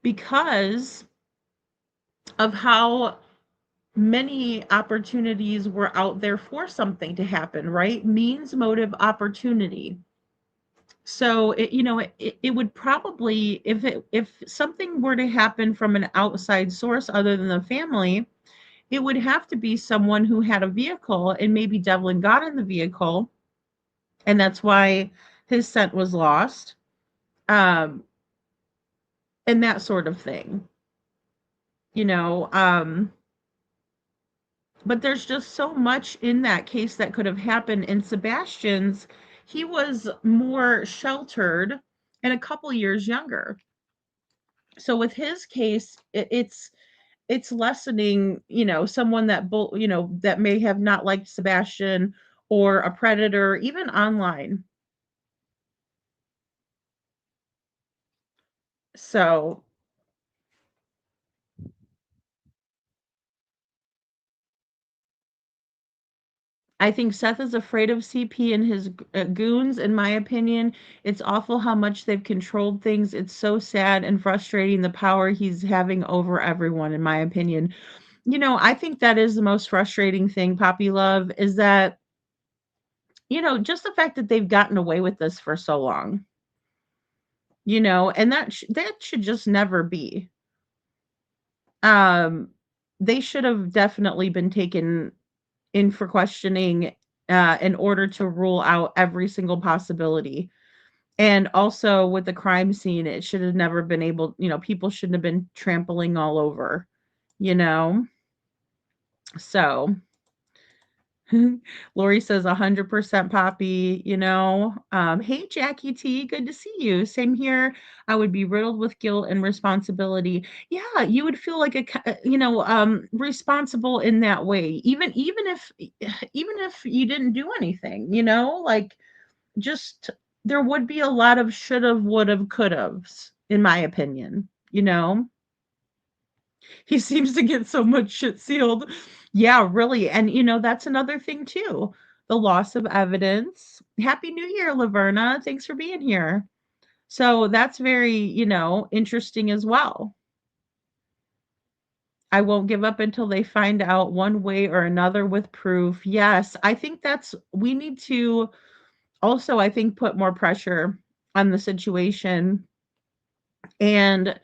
because of how many opportunities were out there for something to happen, right? Means, motive, opportunity. So it would probably, if something were to happen from an outside source other than the family, it would have to be someone who had a vehicle, and maybe Devlin got in the vehicle, and that's why his scent was lost, and that sort of thing. You know, but there's just so much in that case that could have happened. In Sebastian's, he was more sheltered and a couple years younger. So with his case, it's lessening, you know, someone that that may have not liked Sebastian, or a predator, even online. So I think Seth is afraid of CP and his goons, in my opinion. It's awful how much they've controlled things. It's so sad and frustrating, the power he's having over everyone, in my opinion. You know, I think that is the most frustrating thing, Poppy Love, is that, you know, just the fact that they've gotten away with this for so long. You know, and that should just never be. They should have definitely been taken in for questioning in order to rule out every single possibility. And also with the crime scene, it should have never been able, you know, people shouldn't have been trampling all over, you know? So Lori says 100% Poppy, you know. Hey, Jackie T, good to see you. Same here. I would be riddled with guilt and responsibility. Yeah, you would feel like responsible in that way. Even if you didn't do anything, you know, like just there would be a lot of should've, would've, could've's, in my opinion, you know. He seems to get so much shit sealed. Yeah, really. And you know, that's another thing too. The loss of evidence. Happy New Year, Laverna. Thanks for being here. So that's very, you know, interesting as well. I won't give up until they find out one way or another with proof. Yes, I think we need to also, I think, put more pressure on the situation. And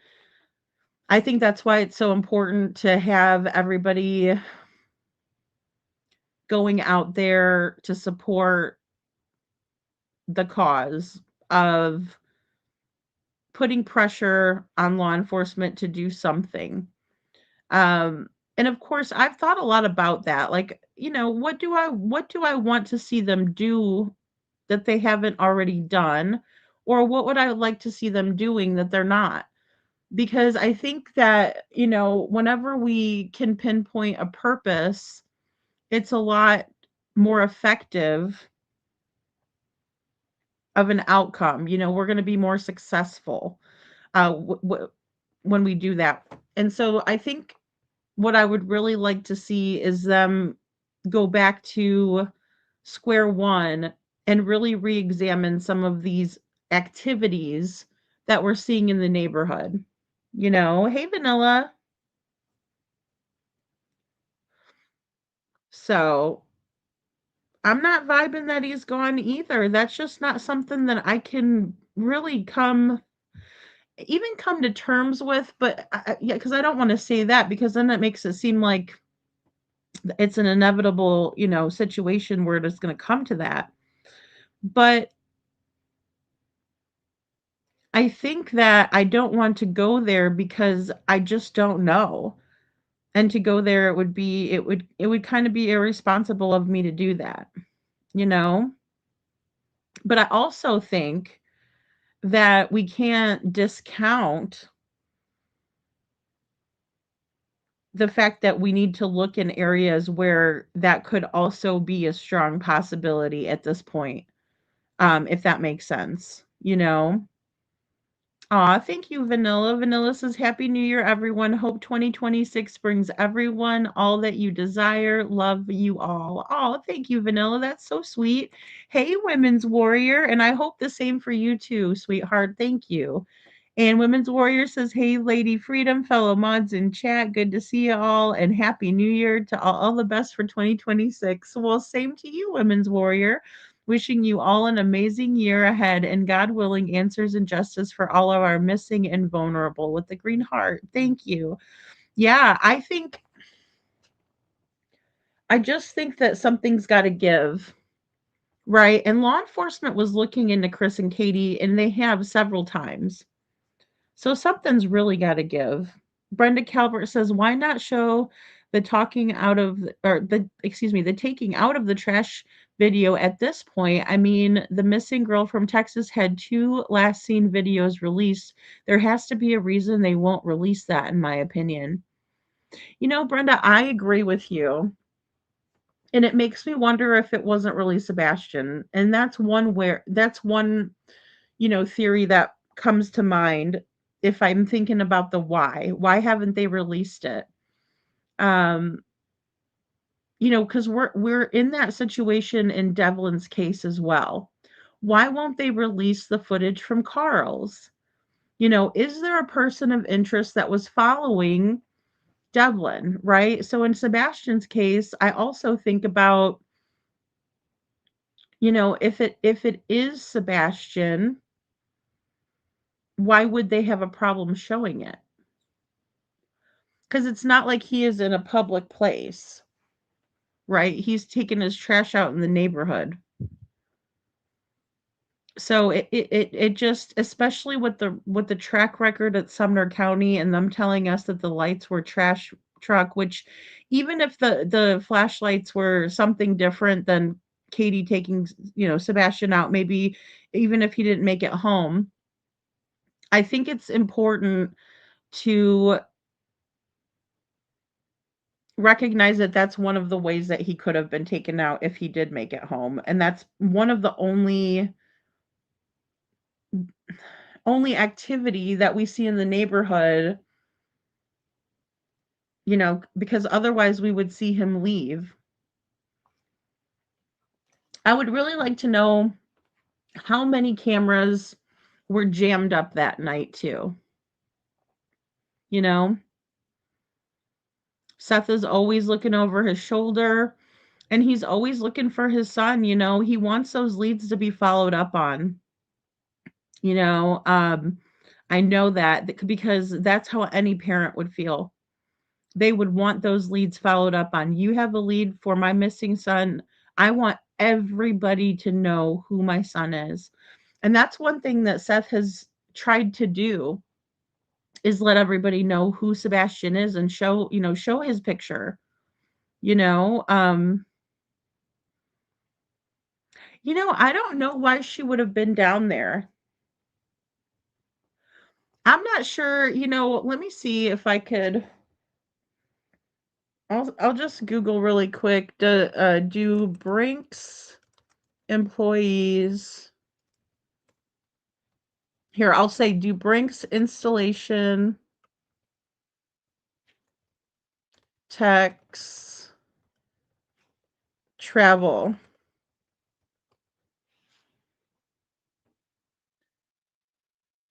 I think that's why it's so important to have everybody going out there to support the cause of putting pressure on law enforcement to do something. And of course, I've thought a lot about that. Like, you know, what do I want to see them do that they haven't already done? Or what would I like to see them doing that they're not? Because I think that, you know, whenever we can pinpoint a purpose, it's a lot more effective of an outcome. You know, we're going to be more successful when we do that. And so I think what I would really like to see is them go back to square one and really re-examine some of these activities that we're seeing in the neighborhood. You know, hey, Vanilla. So I'm not vibing that he's gone either. That's just not something that I can really come to terms with. But yeah, because I don't want to say that, because then it makes it seem like it's an inevitable, you know, situation where it's going to come to that. But I think that I don't want to go there because I just don't know. And to go there, it would kind of be irresponsible of me to do that, you know? But I also think that we can't discount the fact that we need to look in areas where that could also be a strong possibility at this point, if that makes sense, you know? Aw, thank you, Vanilla. Vanilla says, Happy New Year, everyone. Hope 2026 brings everyone all that you desire. Love you all. Oh, thank you, Vanilla. That's so sweet. Hey, Women's Warrior. And I hope the same for you too, sweetheart. Thank you. And Women's Warrior says, Hey, Lady Freedom, fellow mods in chat. Good to see you all. And Happy New Year to all the best for 2026. Well, same to you, Women's Warrior. Wishing you all an amazing year ahead, and God willing, answers and justice for all of our missing and vulnerable with the green heart. Thank you. Yeah, I just think that something's got to give, right? And law enforcement was looking into Chris and Katie, and they have several times. So something's really got to give. Brenda Calvert says, why not show the taking out of the trash video at this point? I mean, the missing girl from Texas had 2 last seen videos released. There has to be a reason they won't release that, in my opinion. You know, Brenda, I agree with you. And it makes me wonder if it wasn't really Sebastian. And that's one, you know, theory that comes to mind if I'm thinking about the why. Why haven't they released it? You know, because we're in that situation in Devlin's case as well. Why won't they release the footage from Carl's? You know, is there a person of interest that was following Devlin, right? So in Sebastian's case, I also think about, you know, if it is Sebastian, why would they have a problem showing it? Because it's not like he is in a public place, right? He's taking his trash out in the neighborhood. So it just, especially with the track record at Sumner County and them telling us that the lights were trash truck, which even if the flashlights were something different than Katie taking, Sebastian out, maybe even if he didn't make it home, I think it's important to recognize that that's one of the ways that he could have been taken out if he did make it home. And that's one of the only activity that we see in the neighborhood, because otherwise we would see him leave. I would really like to know how many cameras were jammed up that night too. Seth is always looking over his shoulder, and he's always looking for his son. He wants those leads to be followed up on. I know that because that's how any parent would feel. They would want those leads followed up on. You have a lead for my missing son. I want everybody to know who my son is. And that's one thing that Seth has tried to do, is let everybody know who Sebastian is and show his picture. I don't know why she would have been down there. I'm not sure, let me see if I could. I'll just Google really quick. Do Brinks employees, here, I'll say, do Brinks installation techs travel?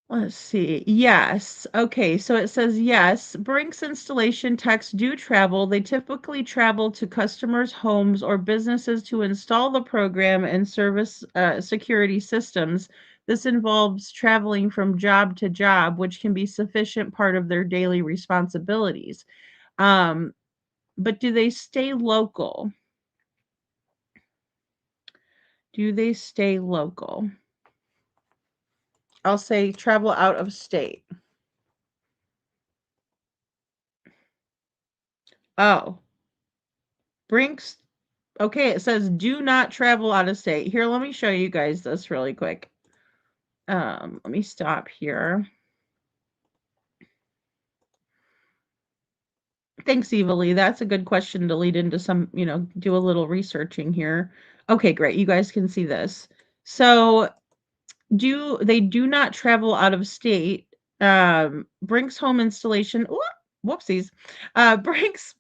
Let's see. Yes. Okay. So it says yes. Brinks installation techs do travel. They typically travel to customers' homes or businesses to install the program and service security systems. This involves traveling from job to job, which can be sufficient part of their daily responsibilities. But do they stay local? Do they stay local? I'll say travel out of state. Oh. Brinks. Okay, it says do not travel out of state. Here, let me show you guys this really quick. Let me stop here. Thanks, Eva Lee. That's a good question to lead into some, do a little researching here. Okay, great. You guys can see this. So they do not travel out of state. Brinks home installation. Whoopsies.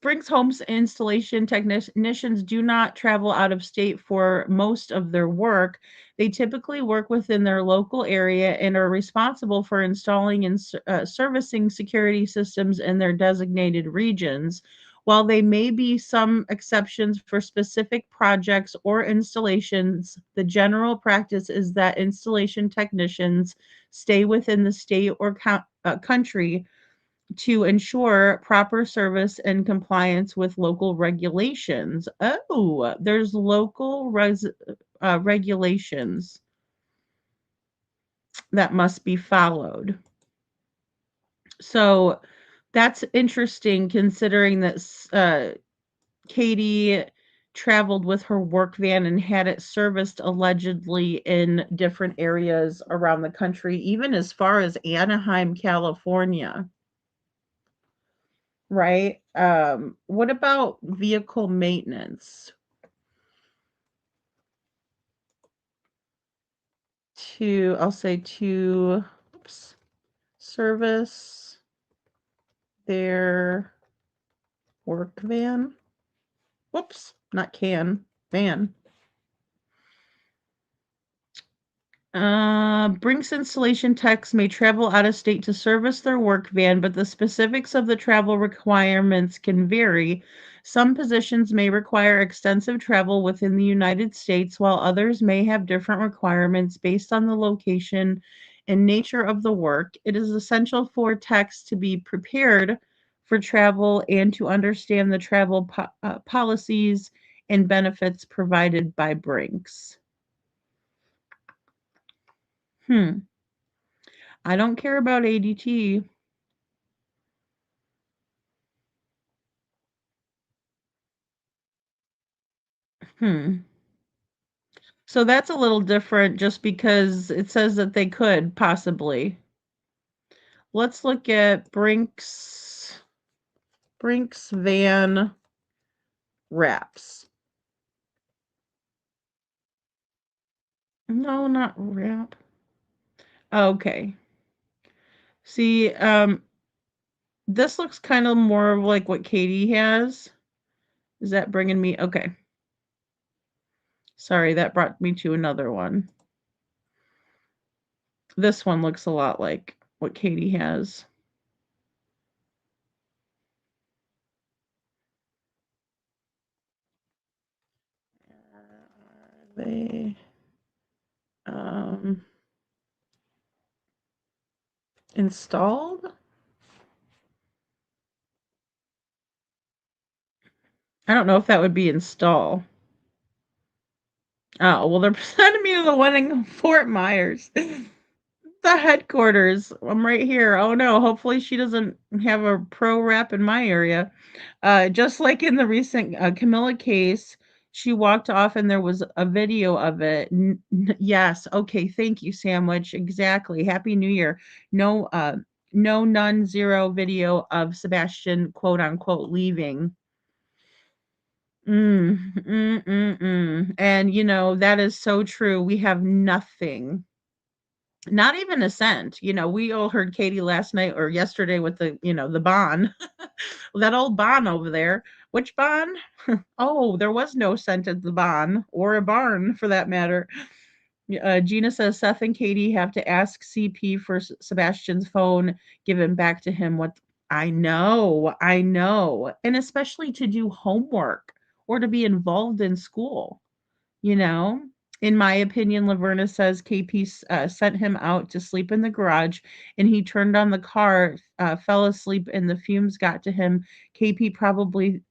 Brinks homes installation technicians do not travel out of state for most of their work. They typically work within their local area and are responsible for installing and servicing security systems in their designated regions. While there may be some exceptions for specific projects or installations, the general practice is that installation technicians stay within the state or country to ensure proper service and compliance with local regulations. Oh, there's local regulations that must be followed. So that's interesting, considering that Katie traveled with her work van and had it serviced allegedly in different areas around the country, even as far as Anaheim, California. Right? What about vehicle maintenance? I'll say to service their work van. Whoops, not van. Brinks installation techs may travel out of state to service their work van, but the specifics of the travel requirements can vary. Some positions may require extensive travel within the United States, while others may have different requirements based on the location and nature of the work. It is essential for techs to be prepared for travel and to understand the travel policies and benefits provided by Brinks. I don't care about ADT. So that's a little different just because it says that they could possibly. Let's look at Brinks van wraps. No, not wrap. Okay. See, this looks kind of more like what Katie has. Is that bringing me? Okay. Sorry, that brought me to another one. This one looks a lot like what Katie has. Are they installed? I don't know if that would be install. Oh, well, they're sending me to the one in Fort Myers. The headquarters. I'm right here. Oh no, hopefully she doesn't have a pro rep in my area. Just like in the recent Camilla case, she walked off and there was a video of it. Yes. Okay. Thank you, Sandwich. Exactly. Happy New Year. No, none, zero video of Sebastian, quote unquote, leaving. And that is so true. We have nothing. Not even a cent. We all heard Katie last night or yesterday with the bond. That old bond over there. Which bond? Oh, there was no cent at the bond or a barn for that matter. Gina says Seth and Katie have to ask CP for Sebastian's phone given back to him. What I know. And especially to do homework or to be involved in school. In my opinion, Laverna says KP sent him out to sleep in the garage and he turned on the car, fell asleep, and the fumes got to him. KP probably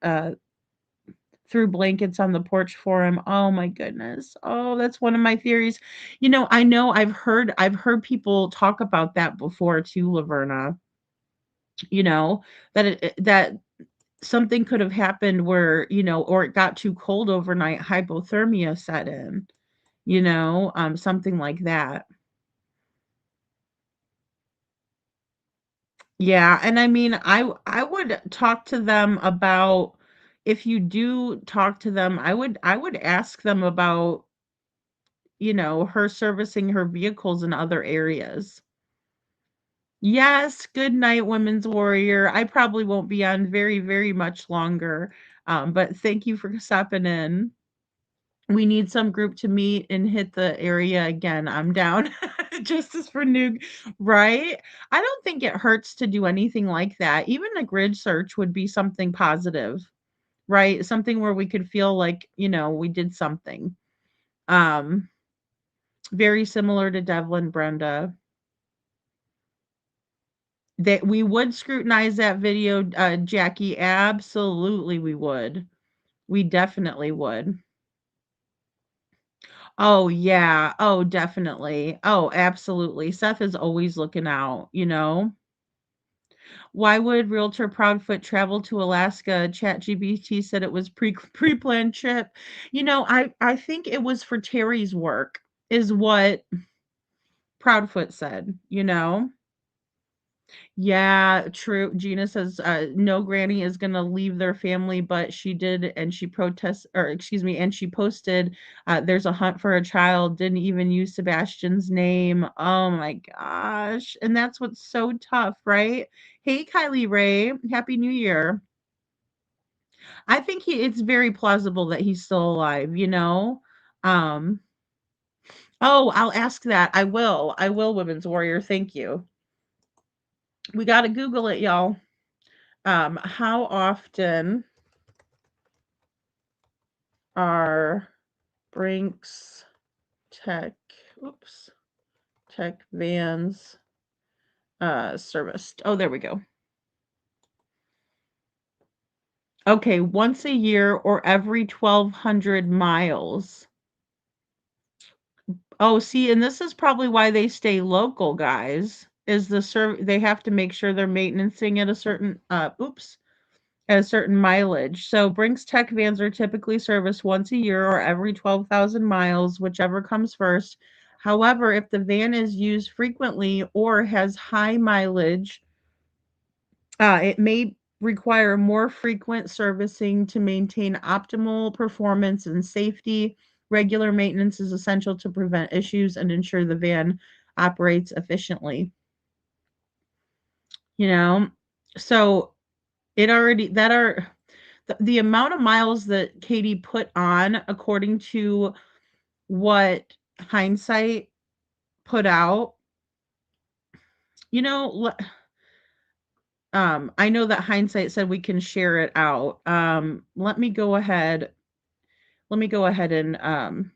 threw blankets on the porch for him. Oh my goodness. Oh, that's one of my theories. I know I've heard people talk about that before too, Laverna. That something could have happened where, or it got too cold overnight, hypothermia set in. Something like that. Yeah, and I mean, I would talk to them about if you do talk to them, I would ask them about, her servicing her vehicles in other areas. Yes, good night, Women's Warrior. I probably won't be on very, very much longer. But thank you for stopping in. We need some group to meet and hit the area again. I'm down. Justice for Noog, right? I don't think it hurts to do anything like that. Even a grid search would be something positive, right? Something where we could feel like, we did something. Very similar to Devlin, Brenda. That we would scrutinize that video, Jackie. Absolutely, we would. We definitely would. Oh, yeah. Oh, definitely. Oh, absolutely. Seth is always looking out, Why would Realtor Proudfoot travel to Alaska? ChatGPT said it was pre-planned trip. I think it was for Terry's work, is what Proudfoot said, Yeah, true. Gina says no granny is gonna leave their family, but she did, and she and she posted there's a hunt for a child, didn't even use Sebastian's name. Oh my gosh. And that's what's so tough, right? Hey, Kylie Ray, Happy New Year. I think it's very plausible that he's still alive, Oh, I'll ask that. I will, Women's Warrior. Thank you. We got to Google it, y'all. How often are Brinks tech vans serviced? Oh, there we go. Okay, once a year or every 1,200 miles. Oh, see, and this is probably why they stay local, guys. Is they have to make sure they're maintaining at a certain at a certain mileage. So Brinks Tech vans are typically serviced once a year or every 12,000 miles, whichever comes first. However, if the van is used frequently or has high mileage, it may require more frequent servicing to maintain optimal performance and safety. Regular maintenance is essential to prevent issues and ensure the van operates efficiently. You know, so it already that are the amount of miles that Katie put on, according to what Hindsight put out, you know, I know that Hindsight said we can share it out. Let me go ahead and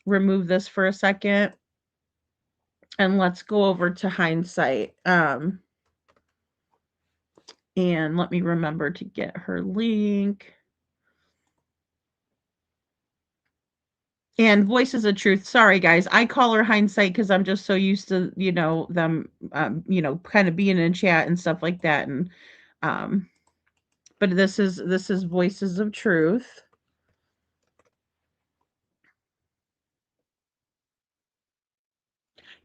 remove this for a second, and let's go over to Hindsight. And let me remember to get her link. And Voices of Truth. Sorry, guys. I call her Hindsight because I'm just so used to, them, kind of being in chat and stuff like that. And, but this is Voices of Truth.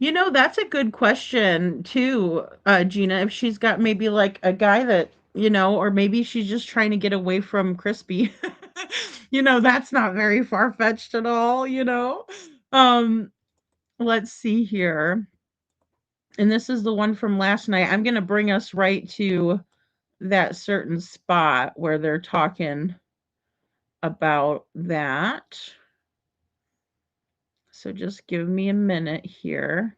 That's a good question too, Gina. If she's got maybe like a guy that, or maybe she's just trying to get away from Crispy. That's not very far-fetched at all, Let's see here. And this is the one from last night. I'm going to bring us right to that certain spot where they're talking about that. So just give me a minute here.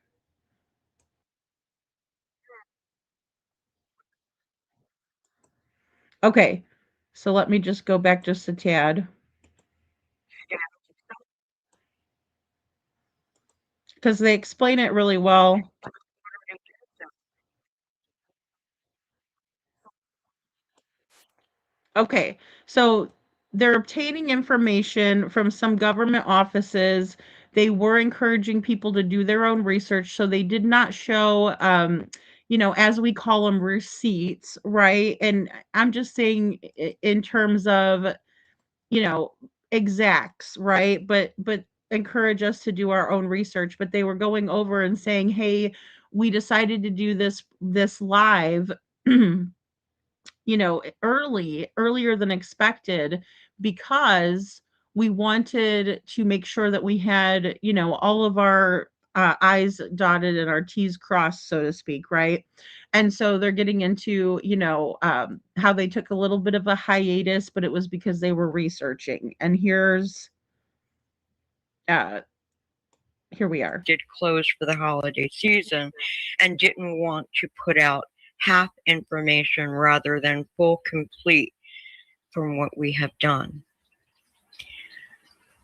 Okay, so let me just go back just a tad. Because they explain it really well. Okay, so they're obtaining information from some government offices. They were encouraging people to do their own research, so they did not show, as we call them, receipts, right? And I'm just saying in terms of, exacts, right? But encourage us to do our own research. But they were going over and saying, hey, we decided to do this live earlier than expected, because we wanted to make sure that we had, all of our I's dotted and our T's crossed, so to speak, right? And so they're getting into, how they took a little bit of a hiatus, but it was because they were researching. And here we are. Did close for the holiday season and didn't want to put out half information rather than full complete from what we have done.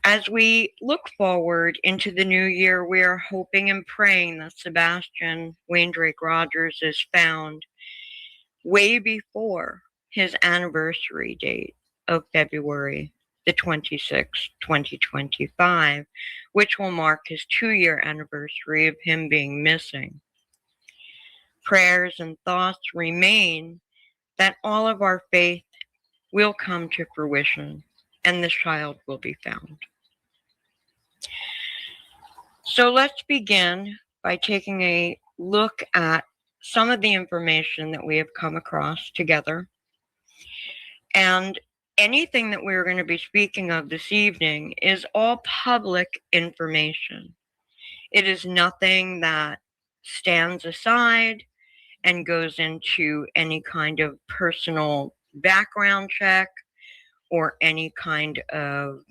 As we look forward into the new year, we are hoping and praying that Sebastian Wayne Drake Rogers is found way before his anniversary date of February the 26th, 2025, which will mark his 2-year anniversary of him being missing. Prayers and thoughts remain that all of our faith will come to fruition and this child will be found. So let's begin by taking a look at some of the information that we have come across together. And anything that we're going to be speaking of this evening is all public information. It is nothing that stands aside and goes into any kind of personal background check or any kind of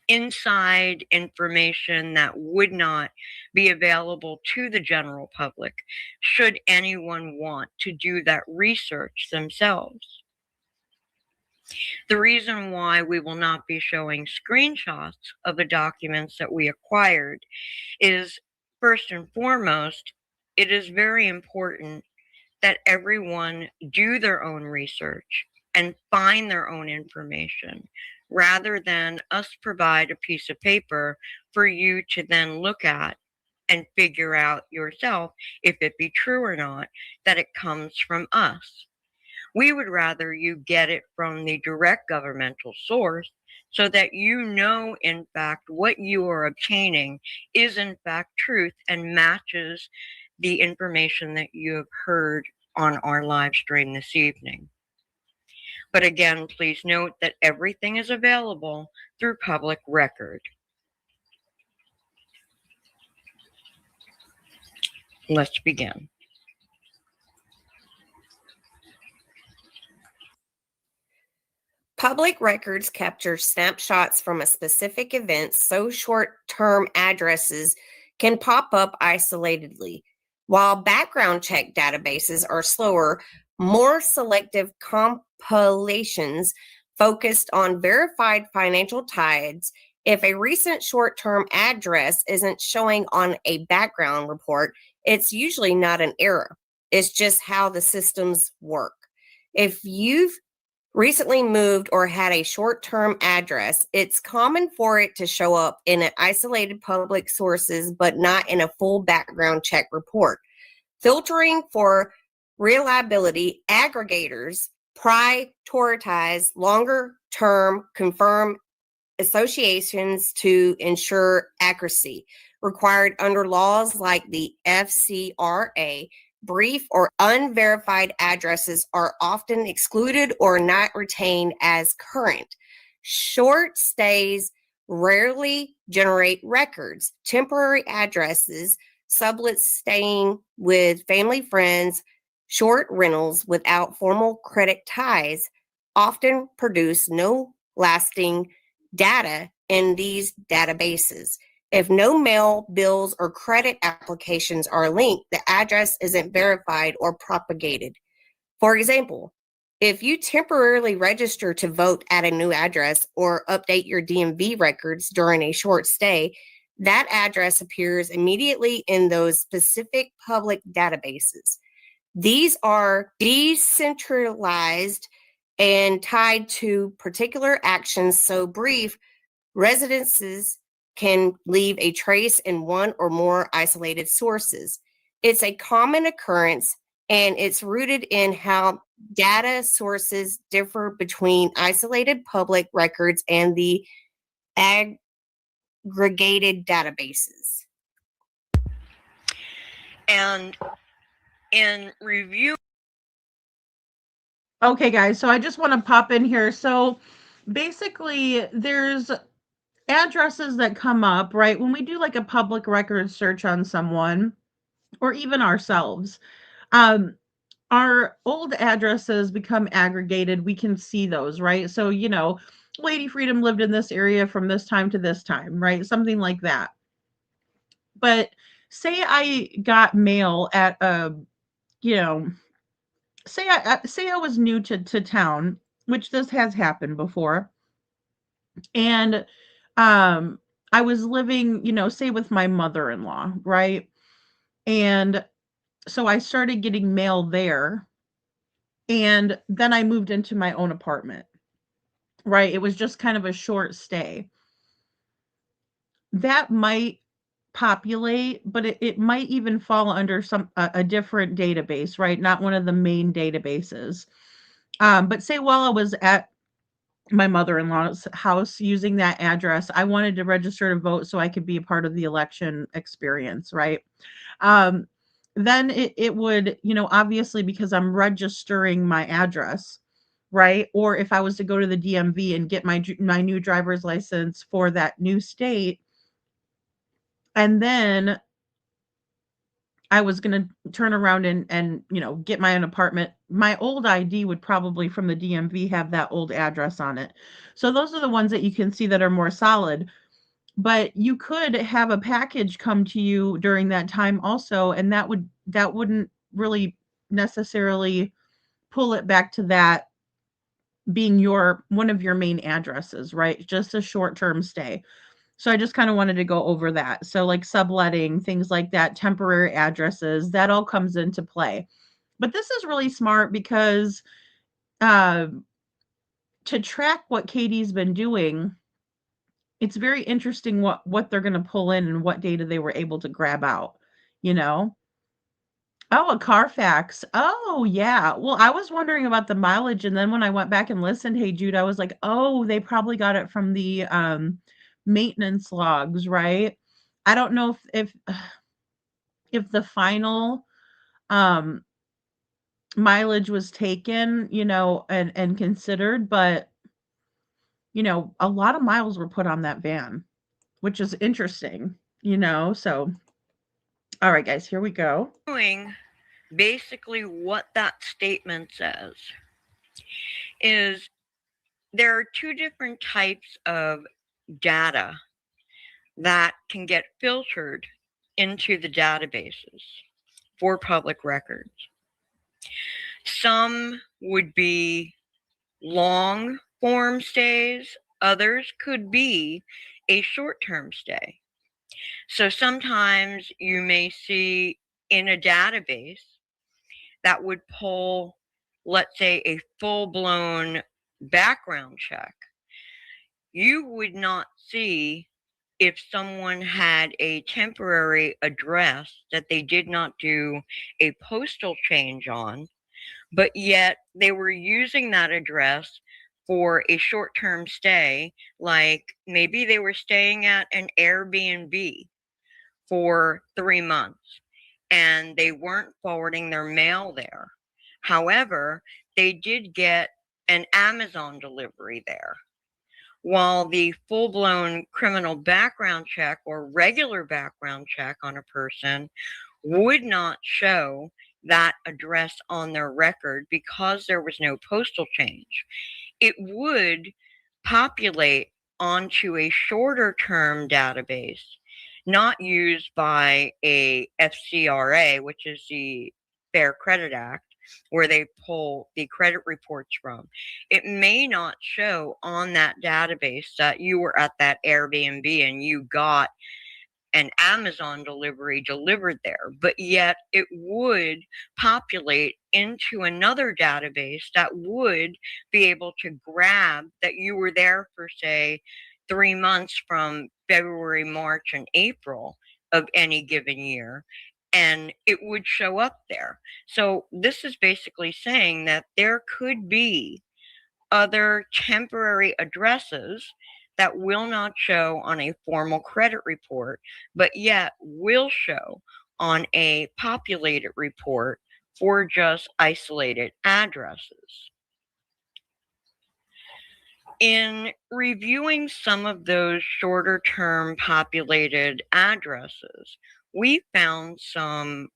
inside information that would not be available to the general public should anyone want to do that research themselves. The reason why we will not be showing screenshots of the documents that we acquired is, first and foremost, it is very important that everyone do their own research and find their own information, rather than us provide a piece of paper for you to then look at and figure out yourself if it be true or not that it comes from us. We would rather you get it from the direct governmental source so that you know, in fact, what you are obtaining is, in fact, truth and matches the information that you have heard on our live stream this evening. But again, please note that everything is available through public record. Let's begin. Public records capture snapshots from a specific event, so short-term addresses can pop up isolatedly. While background check databases are slower, more selective compilations focused on verified financial ties. If a recent short-term address isn't showing on a background report, it's usually not an error. It's just how the systems work. If you've recently moved or had a short-term address, it's common for it to show up in an isolated public sources, but not in a full background check report. Filtering for reliability, aggregators prioritize longer-term confirmed associations to ensure accuracy. Required under laws like the FCRA, brief or unverified addresses are often excluded or not retained as current. Short stays rarely generate records. Temporary addresses, sublets staying with family friends, short rentals without formal credit ties often produce no lasting data in these databases. If no mail, bills, or credit applications are linked, the address isn't verified or propagated. For example, if you temporarily register to vote at a new address or update your DMV records during a short stay, that address appears immediately in those specific public databases. These are decentralized and tied to particular actions so brief residences can leave a trace in one or more isolated sources. It's a common occurrence, and it's rooted in how data sources differ between isolated public records and the aggregated databases. And in review. Okay, guys, so I just want to pop in here. So basically, there's addresses that come up, right? When we do like a public record search on someone or even ourselves, our old addresses become aggregated. We can see those, right? So, you know, Lady Freedom lived in this area from this time to this time, right? Something like that. But say I got mail at a, you know, say I was new to town, which this has happened before. And I was living, you know, say with my mother-in-law, right? And so I started getting mail there. And then I moved into my own apartment, right? It was just kind of a short stay. That might populate, but it might even fall under a different database, right? Not one of the main databases. But say while I was at my mother-in-law's house using that address, I wanted to register to vote so I could be a part of the election experience, right? Then it would, you know, obviously because I'm registering my address, right? Or if I was to go to the DMV and get my new driver's license for that new state, and then I was going to turn around and, you know, get my own apartment. My old ID would probably from the DMV have that old address on it. So those are the ones that you can see that are more solid. But you could have a package come to you during that time also, and that wouldn't really necessarily pull it back to that being one of your main addresses, right? Just a short-term stay. So I just kind of wanted to go over that. So like subletting, things like that, temporary addresses, that all comes into play. But this is really smart because to track what Katie's been doing, it's very interesting what they're going to pull in and what data they were able to grab out, you know? Oh, a Carfax. Oh, yeah. Well, I was wondering about the mileage, and then when I went back and listened, Hey Jude, I was like, oh, they probably got it from the maintenance logs, right? I don't know if the final um mileage was taken, and considered, but a lot of miles were put on that van, which is interesting. So all right, guys, here we go. Doing basically what that statement says is there are two different types of data that can get filtered into the databases for public records. Some would be long form stays, others could be a short-term stay. So sometimes you may see in a database that would pull, let's say, a full-blown background check. You would not see if someone had a temporary address that they did not do a postal change on, but yet they were using that address for a short-term stay, like maybe they were staying at an Airbnb for 3 months and they weren't forwarding their mail there. However, they did get an Amazon delivery there. While the full-blown criminal background check or regular background check on a person would not show that address on their record because there was no postal change. It would populate onto a shorter term database, not used by a FCRA, which is the Fair Credit Act, where they pull the credit reports from. It may not show on that database that you were at that Airbnb and you got an Amazon delivery delivered there, but yet it would populate into another database that would be able to grab that you were there for, say, 3 months from February, March, and April of any given year, and it would show up there. So this is basically saying that there could be other temporary addresses that will not show on a formal credit report, but yet will show on a populated report for just isolated addresses. In reviewing some of those shorter term populated addresses, we found some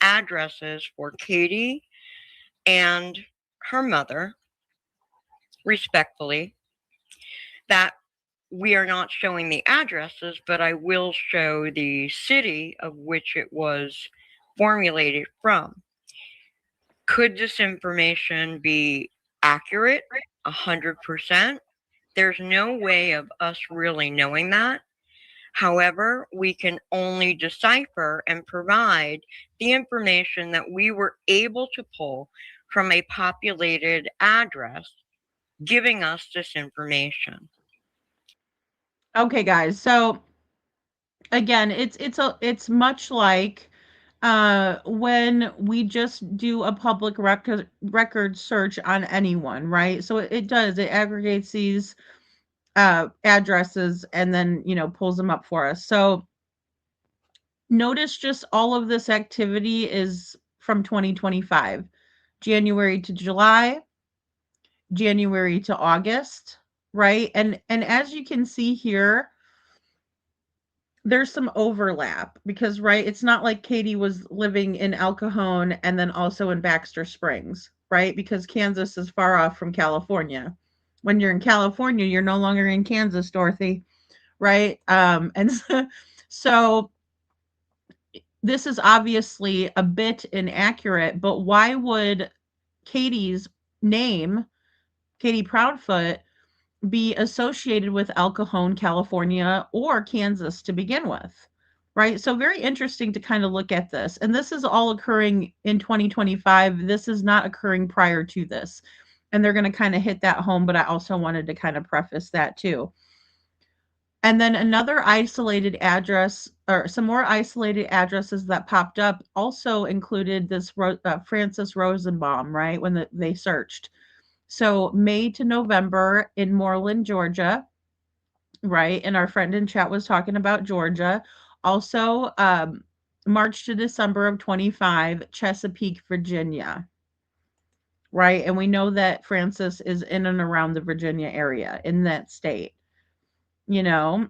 addresses for Katie and her mother, respectfully, that we are not showing the addresses, but I will show the city of which it was formulated from. Could this information be accurate 100%? There's no way of us really knowing that. However, we can only decipher and provide the information that we were able to pull from a populated address, giving us this information. Okay, guys. So again, it's much like when we just do a public record search on anyone, right? So it aggregates these addresses and then pulls them up for us. So notice just all of this activity is from 2025, January to July, January to August, right? And as you can see here, there's some overlap because, right, it's not like Katie was living in El Cajon and then also in Baxter Springs, right? Because Kansas is far off from California. When you're in California, you're no longer in Kansas, Dorothy, right? And so this is obviously a bit inaccurate, but why would Katie's name, Katie Proudfoot, be associated with El Cajon, California, or Kansas to begin with, right? So very interesting to kind of look at this. And this is all occurring in 2025. This is not occurring prior to this. And they're going to kind of hit that home, but I also wanted to kind of preface that too. And then another isolated address, or some more isolated addresses that popped up, also included this Francis Rosenbaum, right? When they searched. So May to November in Moreland, Georgia, right? And our friend in chat was talking about Georgia. Also, March to December of 25, Chesapeake, Virginia, right? And we know that Francis is in and around the Virginia area in that state. You know,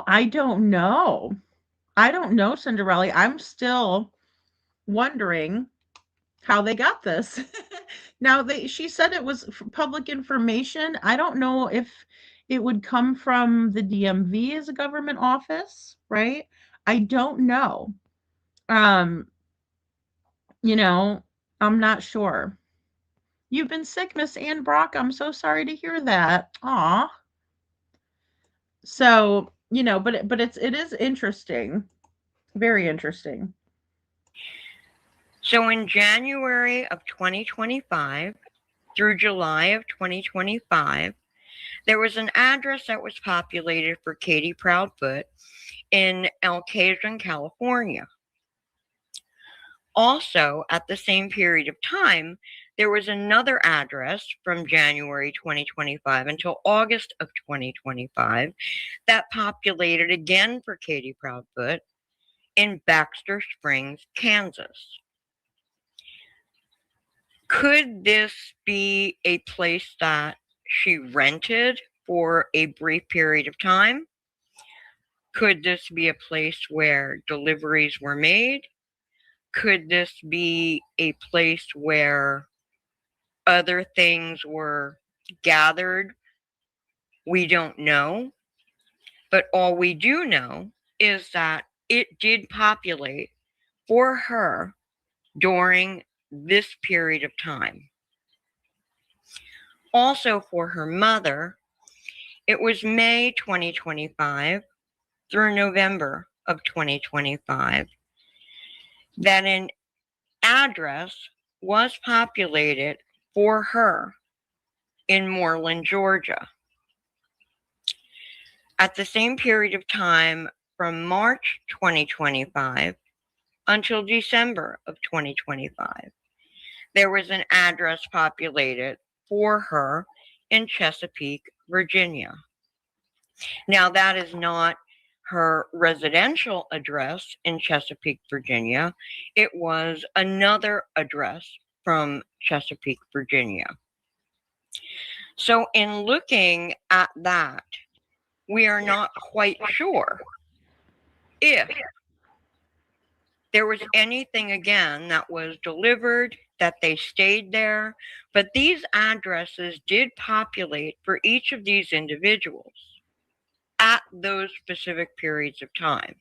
I don't know. I don't know, Cinderella. I'm still wondering how they got this. Now, she said it was public information. I don't know if it would come from the DMV as a government office, right? I don't know. I'm not sure. You've been sick, Miss Ann Brock. I'm so sorry to hear that. Aw. So, but it is interesting. Very interesting. So in January of 2025 through July of 2025, there was an address that was populated for Katie Proudfoot in El Cajon, California. Also, at the same period of time, there was another address from January 2025 until August of 2025 that populated again for Katie Proudfoot in Baxter Springs, Kansas. Could this be a place that she rented for a brief period of time? Could this be a place where deliveries were made? Could this be a place where other things were gathered? We don't know. But all we do know is that it did populate for her during this period of time. Also for her mother, it was May 2025 through November of 2025 that an address was populated for her in Moreland, Georgia. At the same period of time, from March 2025 until December of 2025, there was an address populated for her in Chesapeake, Virginia. Now, that is not her residential address in Chesapeake, Virginia. It was another address from Chesapeake, Virginia. So in looking at that, we are not quite sure if there was anything again that was delivered, that they stayed there, but these addresses did populate for each of these individuals at those specific periods of time.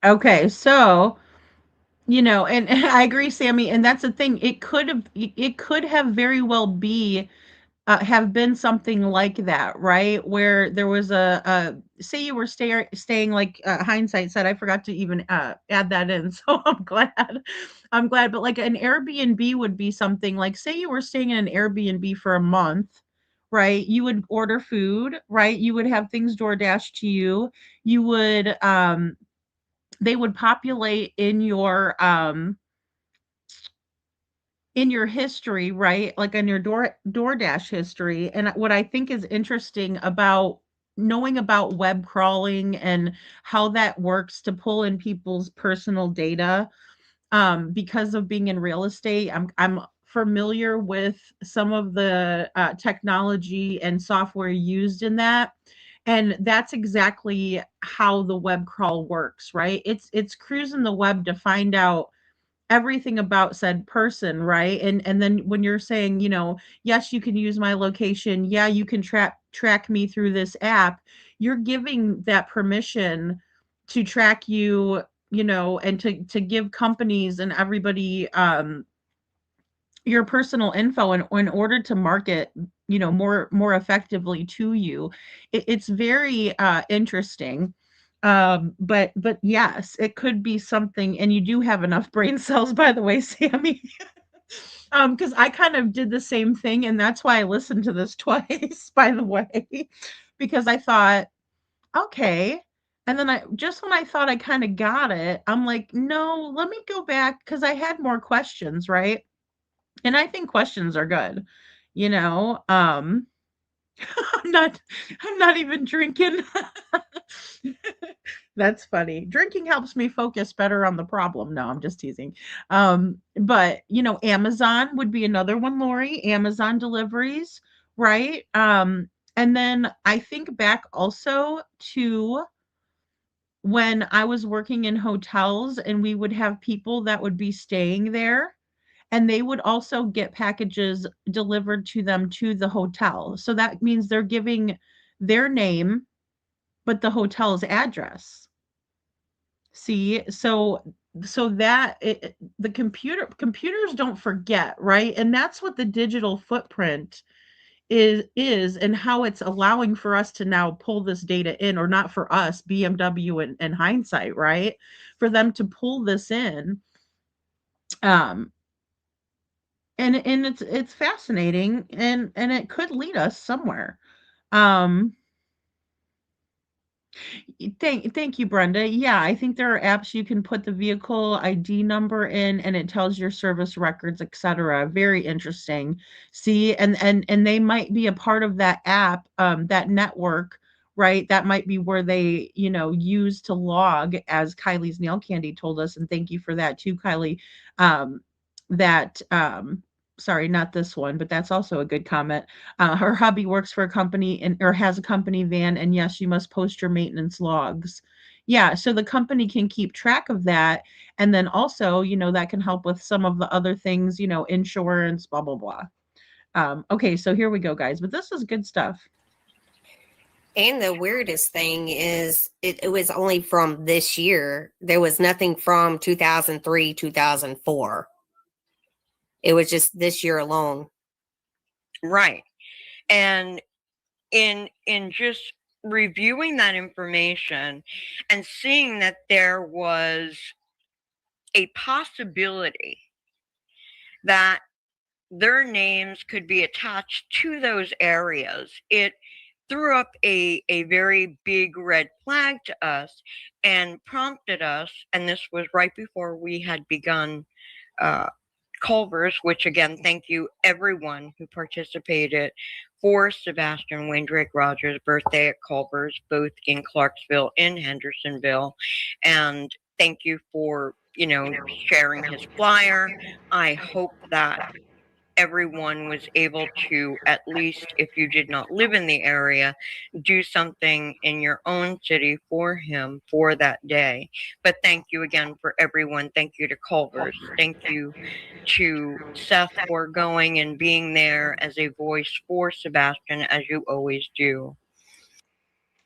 Okay, so, and I agree, Sammy, and that's the thing. It could have very well have been something like that, right? Where there was say you were staying like Hindsight said, I forgot to even add that in, so I'm glad. But like an Airbnb would be something like, say you were staying in an Airbnb for a month, right? You would order food, right? You would have things DoorDash to you. You would they would populate in your history, right? Like on your DoorDash history. And what I think is interesting about knowing about web crawling and how that works to pull in people's personal data, because of being in real estate, I'm familiar with some of the technology and software used in that. And that's exactly how the web crawl works, right? It's cruising the web to find out everything about said person, right? And then when you're saying, yes, you can use my location, yeah, you can track me through this app, you're giving that permission to track you, and to give companies and everybody your personal info in order to market, more effectively to you. It's very interesting. But yes, it could be something, and you do have enough brain cells, by the way, Sammy. Because I kind of did the same thing, and that's why I listened to this twice, by the way, because I thought, okay. And then just when I thought I kind of got it, I'm like, no, let me go back because I had more questions, right? And I think questions are good, you know. I'm not even drinking. That's funny. Drinking helps me focus better on the problem. No, I'm just teasing. But Amazon would be another one, Lori. Amazon deliveries, right? And then I think back also to when I was working in hotels and we would have people that would be staying there and they would also get packages delivered to them to the hotel. So that means they're giving their name, but the hotel's address. See, so that the computers don't forget, right? And that's what the digital footprint is and how it's allowing for us to now pull this data in, or not for us, BMW and Hindsight, right? For them to pull this in. And it's fascinating, and it could lead us somewhere. Thank you, Brenda. Yeah, I think there are apps you can put the vehicle ID number in and it tells your service records, etc. Very interesting. See, and they might be a part of that app, that network, right? That might be where they, use to log, as Kylie's Nail Candy told us, and thank you for that too, Kylie. That Sorry, not this one, but that's also a good comment. Her hubby works for a company or has a company van, and yes, you must post your maintenance logs. Yeah, so the company can keep track of that, and then also, that can help with some of the other things, insurance, blah blah blah. Okay, so here we go, guys. But this is good stuff. And the weirdest thing is it was only from this year. There was nothing from 2003, 2004. It was just this year alone. Right. And in just reviewing that information and seeing that there was a possibility that their names could be attached to those areas, it threw up a very big red flag to us and prompted us, and this was right before we had begun Culver's, which again, thank you everyone who participated for Sebastian Wayne Drake Rogers' birthday at Culver's, both in Clarksville and Hendersonville. And thank you for, sharing his flyer. I hope that everyone was able to, at least if you did not live in the area, do something in your own city for him for that day. But thank you again for everyone. Thank you to Culver's. Thank you to Seth for going and being there as a voice for Sebastian, as you always do.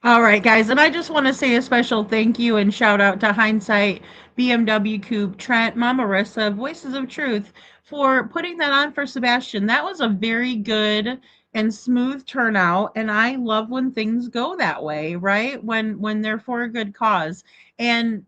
All right, guys, and I just want to say a special thank you and shout out to Hindsight, BMW Coupe, Trent, Mama Marissa, Voices of Truth, for putting that on for Sebastian. That was a very good and smooth turnout, and I love when things go that way, right? When they're for a good cause. And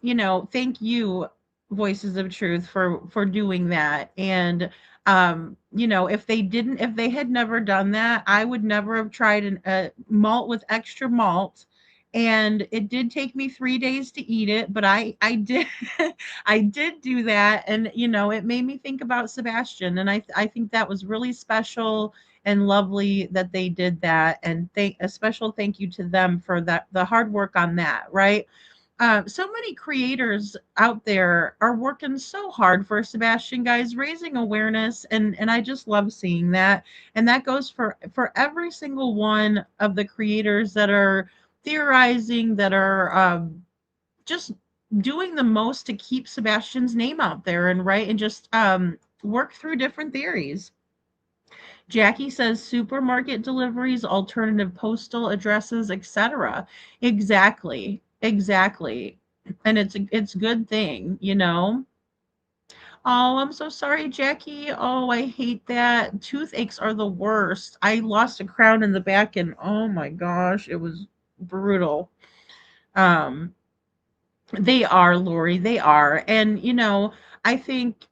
thank you, Voices of Truth, for doing that. And if they had never done that, I would never have tried a malt with extra malt. And it did take me 3 days to eat it, but I did I did do that, and it made me think about Sebastian, and I think that was really special and lovely that they did that, and a special thank you to them for that, the hard work on that, right? So many creators out there are working so hard for Sebastian, guys, raising awareness, and I just love seeing that. And that goes for every single one of the creators that are theorizing, that are just doing the most to keep Sebastian's name out there and just work through different theories. Jackie says supermarket deliveries, alternative postal addresses, etc. Exactly. And it's a good thing, Oh, I'm so sorry, Jackie. Oh, I hate that. Toothaches are the worst. I lost a crown in the back, and oh my gosh, it was brutal. They are, Lori, they are. And I think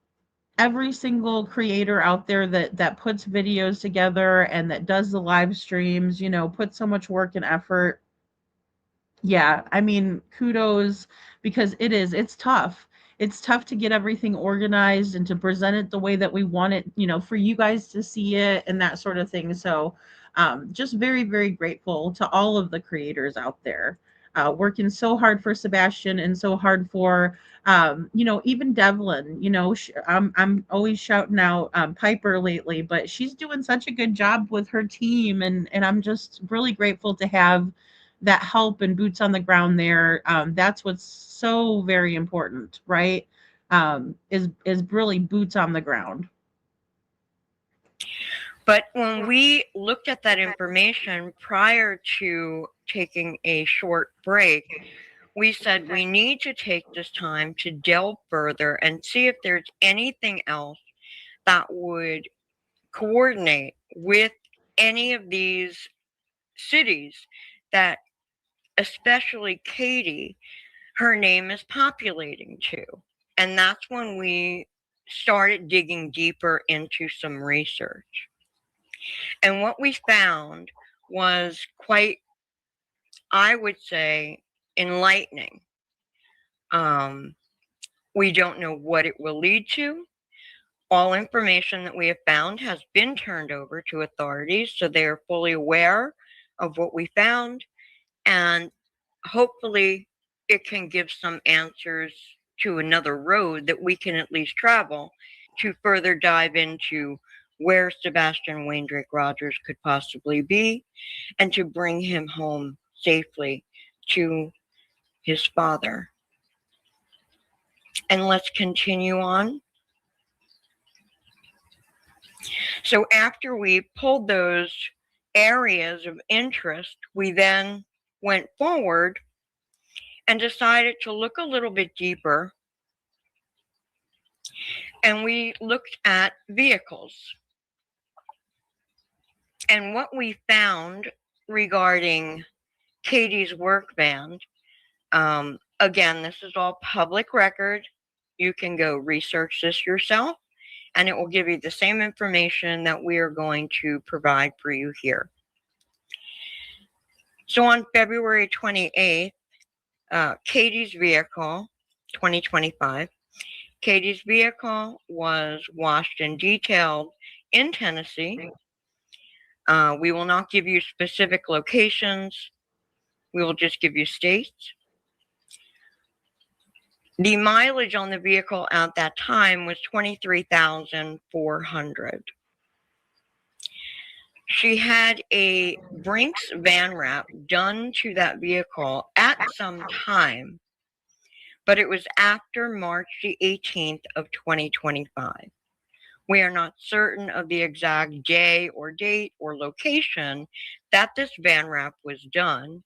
every single creator out there that puts videos together and that does the live streams, you know, put so much work and effort. Yeah, I mean, kudos, because it's tough. It's tough to get everything organized and to present it the way that we want it, you know, for you guys to see it and that sort of thing. So, just very, very grateful to all of the creators out there, working so hard for Sebastian and so hard for, you know, even Devlin. You know, I'm always shouting out Piper lately, but she's doing such a good job with her team, and I'm just really grateful to have that help and boots on the ground there. That's what's so very important, right? Is really boots on the ground. But when we looked at that information prior to taking a short break, we said we need to take this time to delve further and see if there's anything else that would coordinate with any of these cities that, especially Katie, her name is populating to. And that's when we started digging deeper into some research. And what we found was quite, I would say, enlightening. We don't know what it will lead to. All information that we have found has been turned over to authorities, so they are fully aware of what we found. And hopefully it can give some answers to another road that we can at least travel to further dive into where Sebastian Wayne Drake Rogers could possibly be and to bring him home safely to his father. And let's continue on. So after we pulled those areas of interest, we then went forward and decided to look a little bit deeper. And we looked at vehicles. And what we found regarding Katie's work van, again, this is all public record. You can go research this yourself, and it will give you the same information that we are going to provide for you here. So on February 28th, Katie's vehicle, 2025, Katie's vehicle was washed and detailed in Tennessee. We will not give you specific locations. We will just give you states. The mileage on the vehicle at that time was 23,400. She had a Brinks van wrap done to that vehicle at some time, but it was after March the 18th of 2025. We are not certain of the exact day or date or location that this van wrap was done.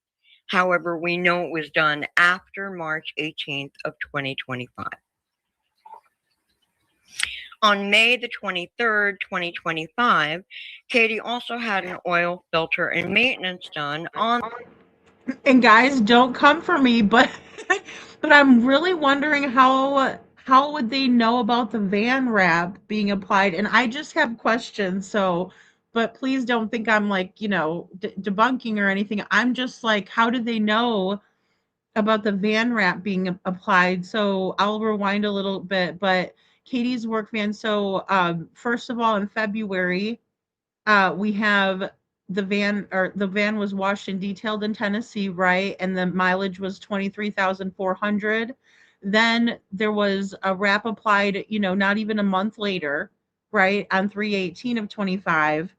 However, we know it was done after March 18th of 2025. On May the 23rd, 2025, Katie also had an oil filter and maintenance done on. And guys, don't come for me, but but I'm really wondering how would they know about the van wrap being applied? And I just have questions, so but please don't think I'm like, you know, debunking or anything. I'm just like, how did they know about the van wrap being applied? So I'll rewind a little bit, but Katie's work van. So first of all, in February, we have the van was washed and detailed in Tennessee, right? And the mileage was 23,400. Then there was a wrap applied, you know, not even a month later, right? On 3/18 of 25.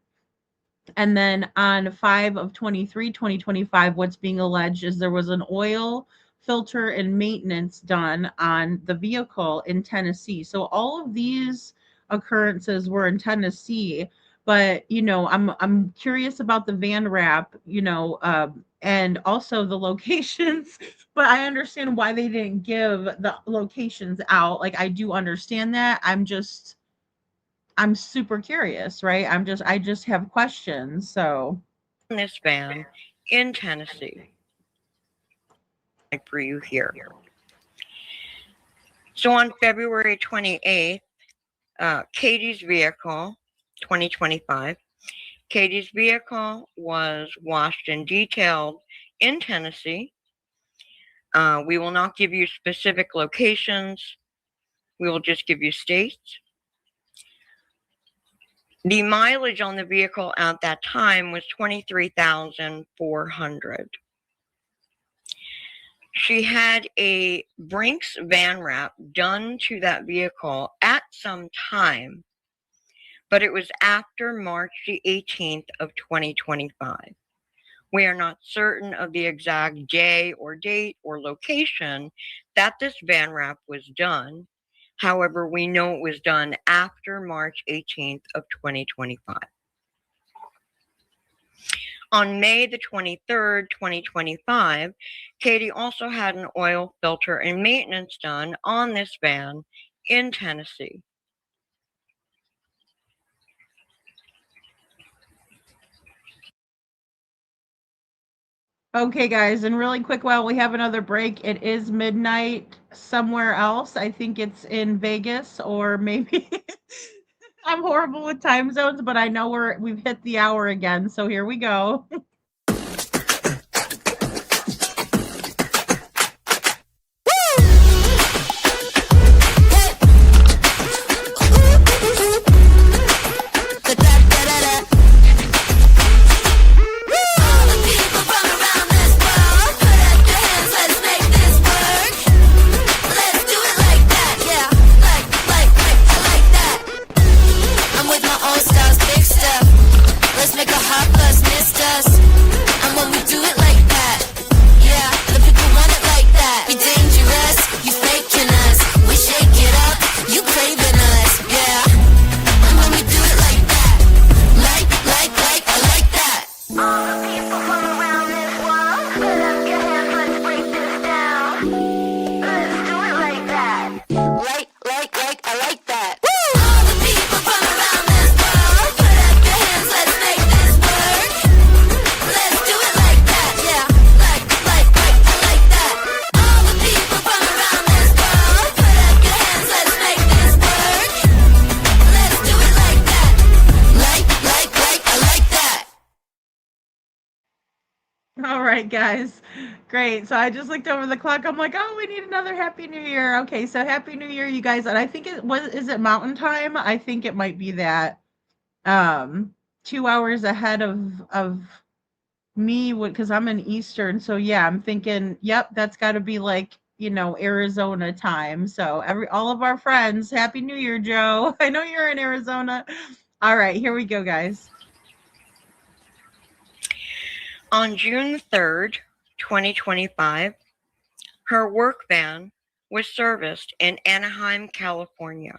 And then on 5 of 23, 2025, what's being alleged is there was an oil filter and maintenance done on the vehicle in Tennessee. So all of these occurrences were in Tennessee, but you know, I'm curious about the van wrap, you know, and also the locations, but I understand why they didn't give the locations out. Like, I do understand that. I'm super curious, right? I just have questions. So this van in Tennessee for you here. So on February 28th, Katie's vehicle, 2025. Katie's vehicle was washed and detailed in Tennessee. We will not give you specific locations. We will just give you states. The mileage on the vehicle at that time was 23,400. She had a Brinks van wrap done to that vehicle at some time, but it was after March the 18th of 2025. We are not certain of the exact day or date or location that this van wrap was done. However, we know it was done after March 18th of 2025. On May the 23rd, 2025, Katie also had an oil filter and maintenance done on this van in Tennessee. Okay, guys, and really quick while we have another break, it is midnight somewhere else. I think it's in Vegas, or maybe I'm horrible with time zones, but I know we've hit the hour again, so here we go. All right, guys. Great. So I just looked over the clock. I'm like, oh, we need another Happy New Year. Okay, so Happy New Year, you guys. And I think is it Mountain Time? I think it might be that 2 hours ahead of me, because I'm in Eastern. So yeah, I'm thinking, yep, that's got to be like, Arizona time. So all of our friends, Happy New Year, Joe. I know you're in Arizona. All right, here we go, guys. On June 3rd, 2025, her work van was serviced in Anaheim, California.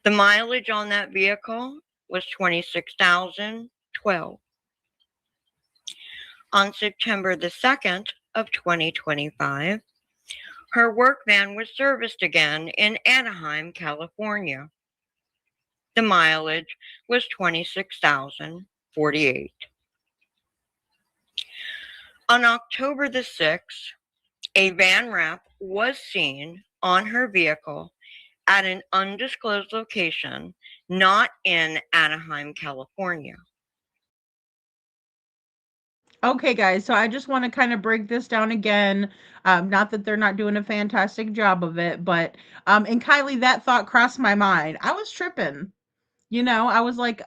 The mileage on that vehicle was 26,012. On September the 2nd of 2025, her work van was serviced again in Anaheim, California. The mileage was 26,048. On October the 6th, a van wrap was seen on her vehicle at an undisclosed location, not in Anaheim, California. Okay, guys, so I just want to kind of break this down again. Not that they're not doing a fantastic job of it, but, and Kylie, that thought crossed my mind. I was tripping. I was like,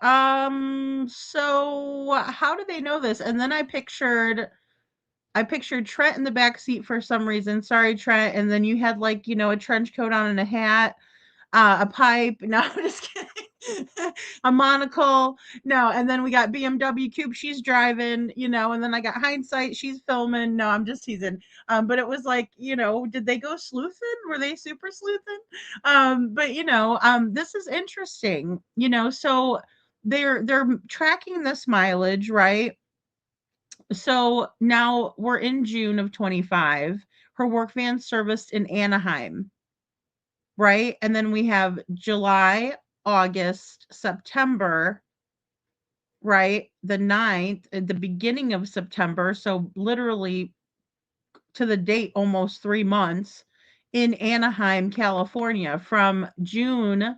so how do they know this? And then I pictured Trent in the back seat for some reason. Sorry, Trent. And then you had like, a trench coat on and a hat, a pipe. No, I'm just kidding. A monocle. No. And then we got BMW Coupe. She's driving, and then I got Hindsight. She's filming. No, I'm just teasing. But it was like, did they go sleuthing? Were they super sleuthing? But this is interesting, so they're tracking this mileage, right? So now we're in June of 25. Her work van serviced in Anaheim, right? And then we have July, August, September, right? The 9th, at the beginning of September. So literally to the date, almost 3 months in Anaheim, California from June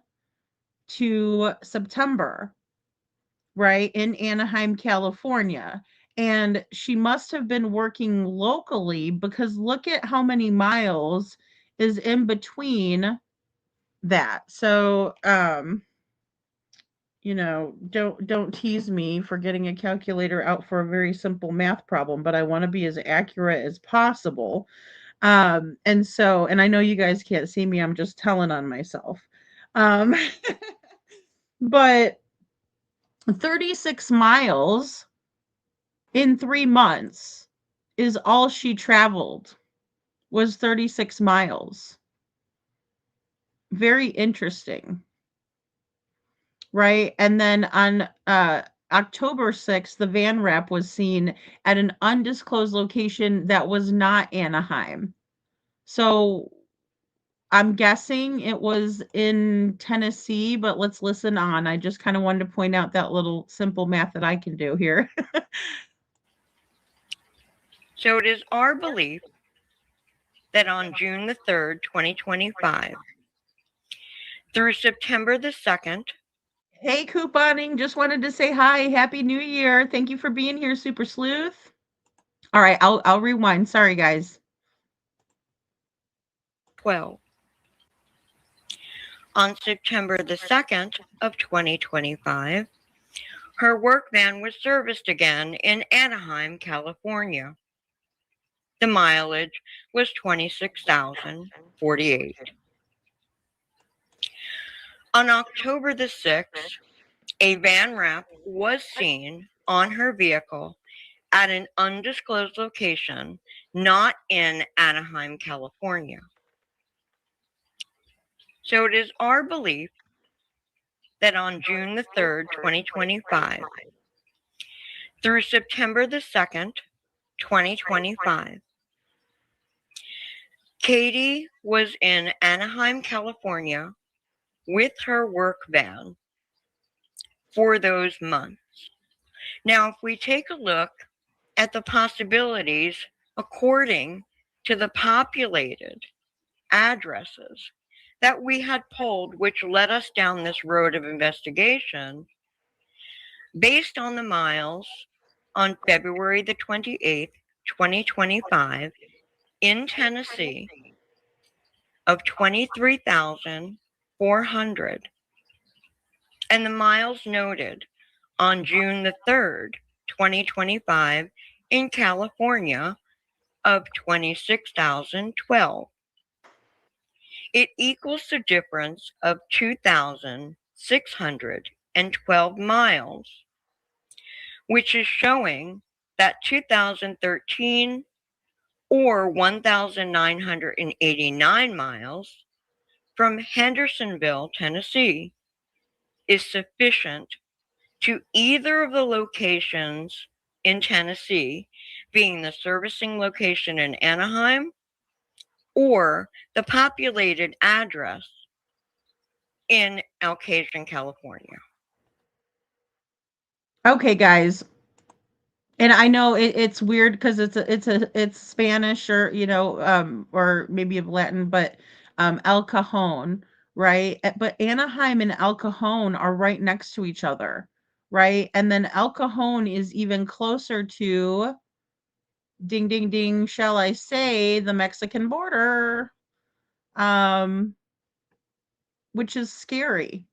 to September, right? In Anaheim, California. And she must have been working locally because look at how many miles is in between that. So, you know, don't tease me for getting a calculator out for a very simple math problem, but I want to be as accurate as possible. And so, and I know you guys can't see me, I'm just telling on myself. Um, but 36 miles in 3 months is all she traveled, was 36 miles. Very interesting. Right? And then on October 6th, the van wrap was seen at an undisclosed location that was not Anaheim. So I'm guessing it was in Tennessee, but let's listen on. I just kind of wanted to point out that little simple math that I can do here. So it is our belief that on June the 3rd, 2025, through September the 2nd, Hey, couponing, just wanted to say hi. Happy New Year. Thank you for being here, Super Sleuth. All right, I'll rewind. Sorry, guys. 12. On September the 2nd of 2025, her work van was serviced again in Anaheim, California. The mileage was 26,048. On October the 6th, a van wrap was seen on her vehicle at an undisclosed location, not in Anaheim, California. So it is our belief that on June the 3rd, 2025, through September the 2nd, 2025, Katie was in Anaheim, California with her work van for those months. Now, if we take a look at the possibilities according to the populated addresses that we had pulled, which led us down this road of investigation, based on the miles on February the 28th, 2025, in Tennessee of 23,400, and the miles noted on June the 3rd, 2025, in California of 26,012. It equals the difference of 2,612 miles, which is showing that 2013 or 1,989 miles from Hendersonville, Tennessee, is sufficient to either of the locations in Tennessee, being the servicing location in Anaheim or the populated address in Alcasian, California. Okay, guys. And I know it's weird because it's Spanish or or maybe of Latin, but El Cajon, right? But Anaheim and El Cajon are right next to each other, right? And then El Cajon is even closer to, ding ding ding, shall I say, the Mexican border, which is scary.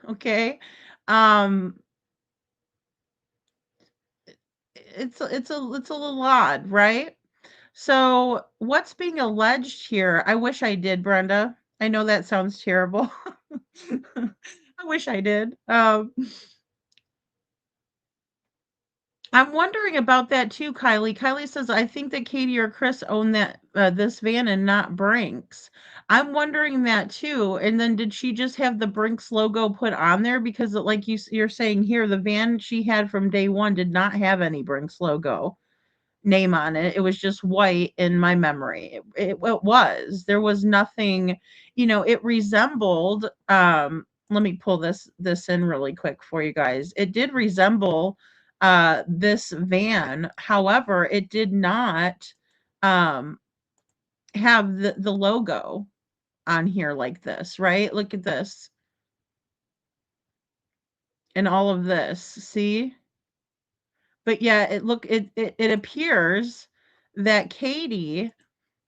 Okay. It's a little odd, right? So what's being alleged here? I wish I did, Brenda. I know that sounds terrible. I wish I did. I'm wondering about that too, Kylie. Kylie says, I think that Katie or Chris own that this van and not Brinks. I'm wondering that too. And then did she just have the Brinks logo put on there? Because like you're saying here, the van she had from day one did not have any Brinks logo name on it. It was just white in my memory. It was. There was nothing, it resembled, let me pull this in really quick for you guys. It did resemble this van. However, it did not have the logo on here like this, right? Look at this. And all of this, see? But yeah, it appears that Katie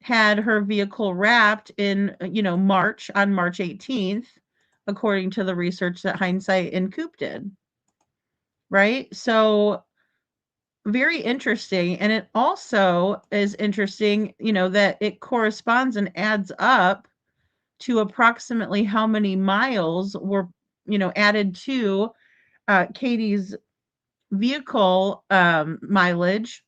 had her vehicle wrapped in, March, on March 18th, according to the research that Hindsight and Coop did. Right? So very interesting. And it also is interesting, that it corresponds and adds up to approximately how many miles were, added to Katie's vehicle mileage,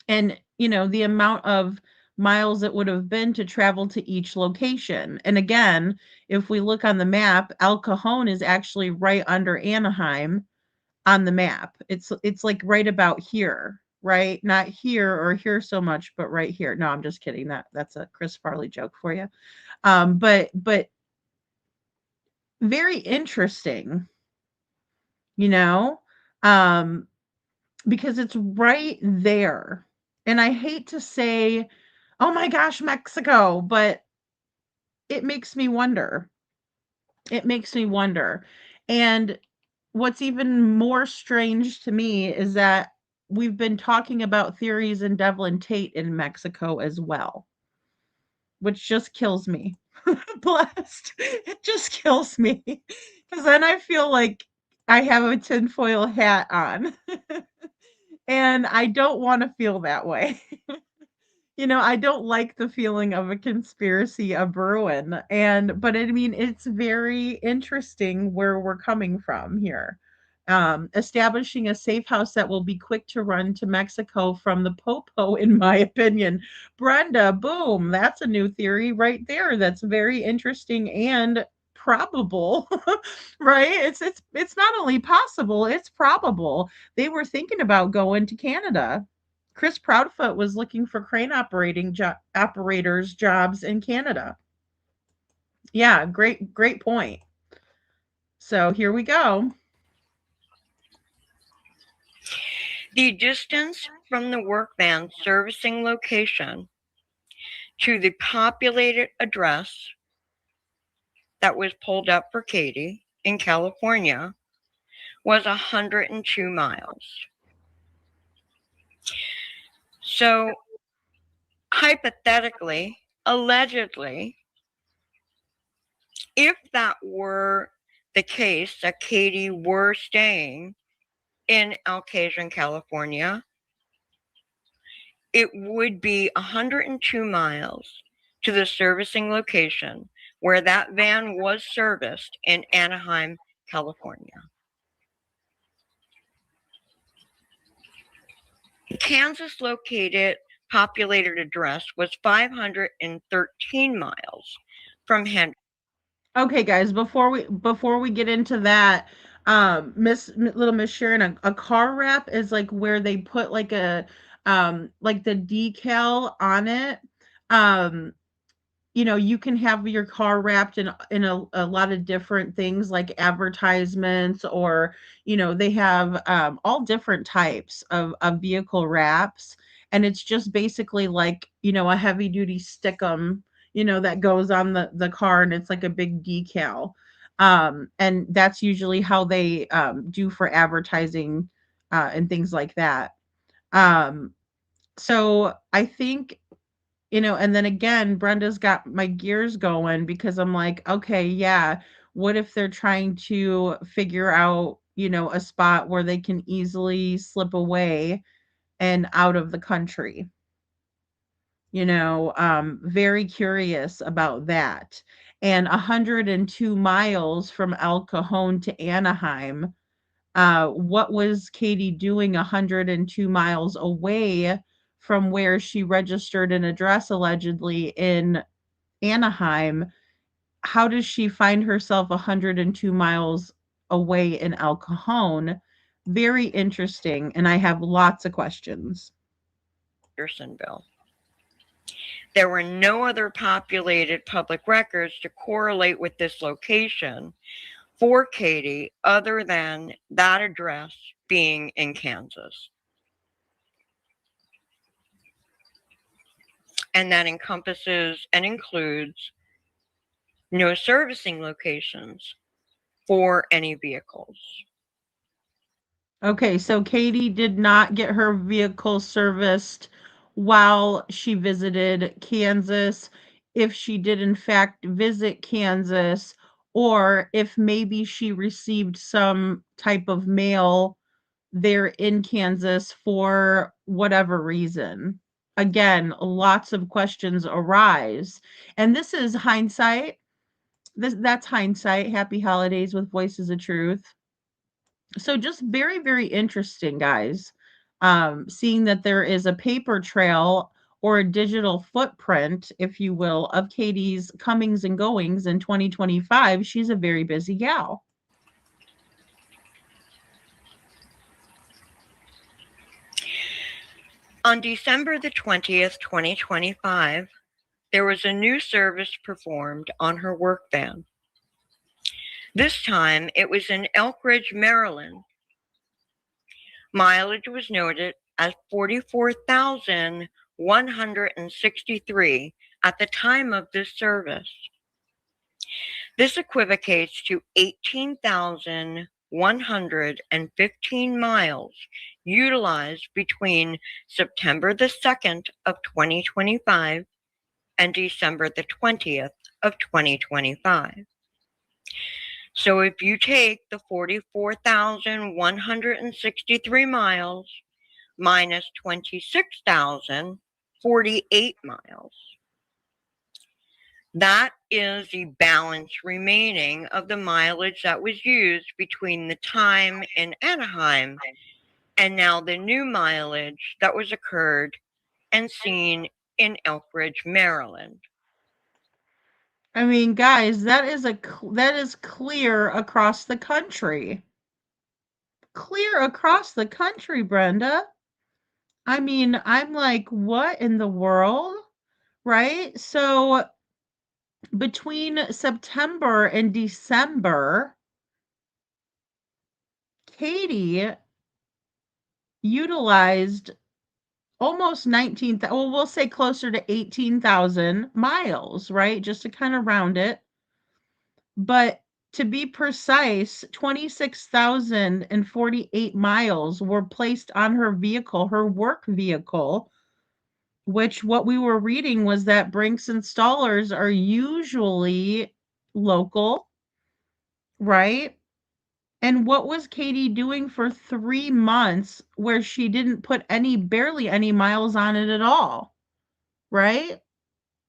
and the amount of miles it would have been to travel to each location. And again, if we look on the map, El Cajon is actually right under Anaheim on the map. It's like right about here, right? Not here or here so much, but right here. No, I'm just kidding. That's a Chris Farley joke for you. But very interesting, because it's right there. And I hate to say, oh my gosh, Mexico, but it makes me wonder. It makes me wonder. And what's even more strange to me is that we've been talking about theories in Devlin Tate in Mexico as well, which just kills me. Blessed. It just kills me. Because then I feel like I have a tinfoil hat on. And I don't want to feel that way. I don't like the feeling of a conspiracy a brewing. But I mean, it's very interesting where we're coming from here. Establishing a safe house that will be quick to run to Mexico from the Popo, in my opinion. Brenda, boom, that's a new theory right there. That's very interesting and probable, right? It's not only possible, it's probable. They were thinking about going to Canada. Chris Proudfoot was looking for crane operators jobs in Canada. Yeah, great point. So here we go. The distance from the work van servicing location to the populated address that was pulled up for Katie in California was 102 miles. So hypothetically, allegedly, if that were the case, that Katie were staying in El Cajon, California, it would be 102 miles to the servicing location where that van was serviced in Anaheim, California. Kansas located populated address was 513 miles from Henderson. Okay, guys, before we get into that, little Miss Sharon, a car wrap is like where they put like a like the decal on it. You can have your car wrapped in a lot of different things like advertisements, or they have all different types of vehicle wraps, and it's just basically like a heavy duty stickum that goes on the car, and it's like a big decal. And that's usually how they do for advertising and things like that. So I think, and then again, Brenda's got my gears going, because I'm like, okay, yeah, what if they're trying to figure out, a spot where they can easily slip away and out of the country? Very curious about that. And 102 miles from El Cajon to Anaheim. What was Katie doing 102 miles away from where she registered an address allegedly in Anaheim? How does she find herself 102 miles away in El Cajon? Very interesting, and I have lots of questions. Hendersonville. There were no other populated public records to correlate with this location for Katie other than that address being in Kansas. and that encompasses and includes no servicing locations for any vehicles. Okay, so Katie did not get her vehicle serviced while she visited Kansas. If she did, in fact, visit Kansas, or if maybe she received some type of mail there in Kansas for whatever reason. Again, lots of questions arise. And this is hindsight. That's hindsight. Happy holidays with Voices of Truth. So just very, very interesting, guys. Seeing that there is a paper trail or a digital footprint, if you will, of Katie's comings and goings in 2025. She's a very busy gal. On December the 20th, 2025, there was a new service performed on her work van. This time, it was in Elkridge, Maryland. Mileage was noted as 44,163 at the time of this service. This equivocates to 18,115 miles utilized between September the 2nd of 2025 and December the 20th of 2025. So if you take the 44,163 miles minus 26,048 miles, that is the balance remaining of the mileage that was used between the time in Anaheim and now the new mileage that was occurred and seen in Elkridge, Maryland. I mean, guys, that is clear across the country. Clear across the country, Brenda. I mean, I'm like, what in the world? Right? So between September and December, Katie utilized almost 19,000, well, we'll say closer to 18,000 miles, right? Just to kind of round it. But to be precise, 26,048 miles were placed on her vehicle, her work vehicle, which what we were reading was that Brinks installers are usually local, right? And what was Katie doing for 3 months where she didn't put barely any miles on it at all, right?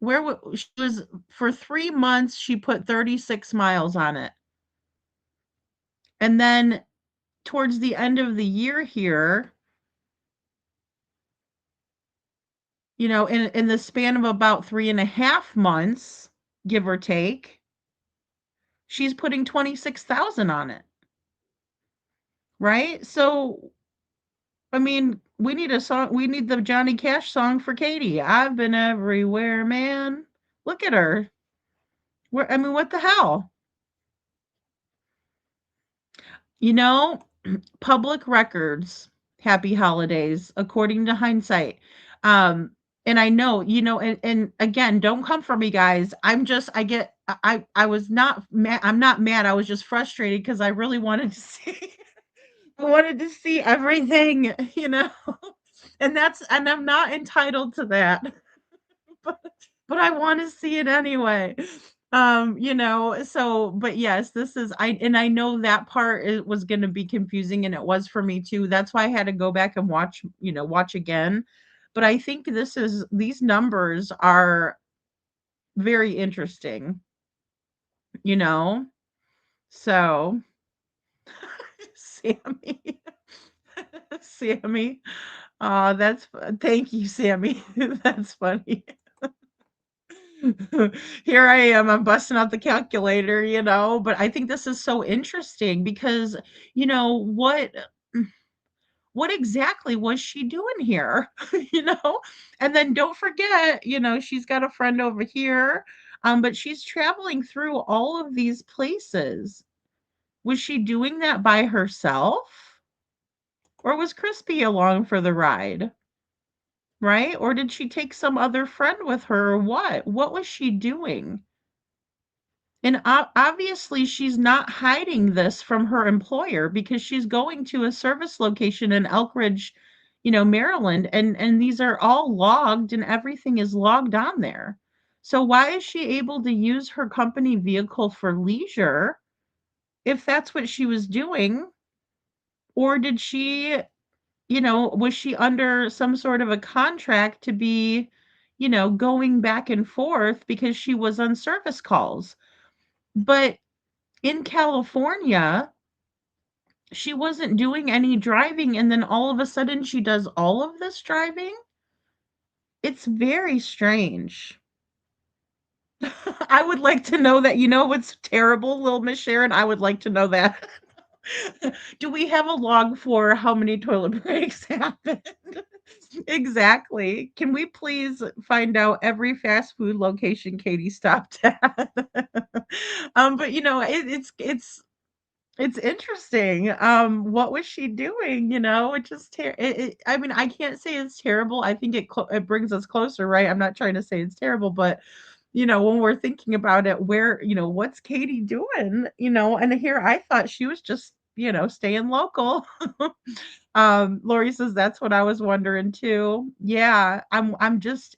She was for 3 months, she put 36 miles on it. And then towards the end of the year here, you know, in the span of about 3.5 months, give or take, she's putting 26,000 on it. Right? So, I mean, we need a song. We need the Johnny Cash song for Katie. I've been everywhere, man. Look at her. I mean, what the hell? You know, public records, happy holidays, according to hindsight. And I know, you know, and again, don't come for me, guys. I was not mad. I'm not mad. I was just frustrated because I really wanted to see. I wanted to see everything, you know, and I'm not entitled to that, but I want to see it anyway. You know, so, but yes, I know that part was going to be confusing, and it was for me too. That's why I had to go back and watch again. But I think these numbers are very interesting, you know, so. Sammy. Oh, thank you, Sammy. That's funny. Here I am, I'm busting out the calculator, you know, but I think this is so interesting because, you know, what exactly was she doing here? You know? And then don't forget, you know, she's got a friend over here, but she's traveling through all of these places. Was she doing that by herself? Or was Crispy along for the ride? right? Or did she take some other friend with her or what? What was she doing? And obviously, she's not hiding this from her employer because she's going to a service location in Elkridge, Maryland, and these are all logged and everything is logged on there. So why is she able to use her company vehicle for leisure if that's what she was doing? Or did she, was she under some sort of a contract to be, going back and forth because she was on service calls? But in California, she wasn't doing any driving, and then all of a sudden she does all of this driving. It's very strange. I would like to know that. What's terrible, little Miss Sharon? I would like to know that. Do we have a log for how many toilet breaks happened? Exactly. Can we please find out every fast food location Katie stopped at? But it's interesting. What was she doing? It just I mean, I can't say it's terrible. I think it brings us closer, right? I'm not trying to say it's terrible, but when we're thinking about it, where, what's Katie doing? And here I thought she was just, staying local. Lori says that's what I was wondering too. Yeah, I'm just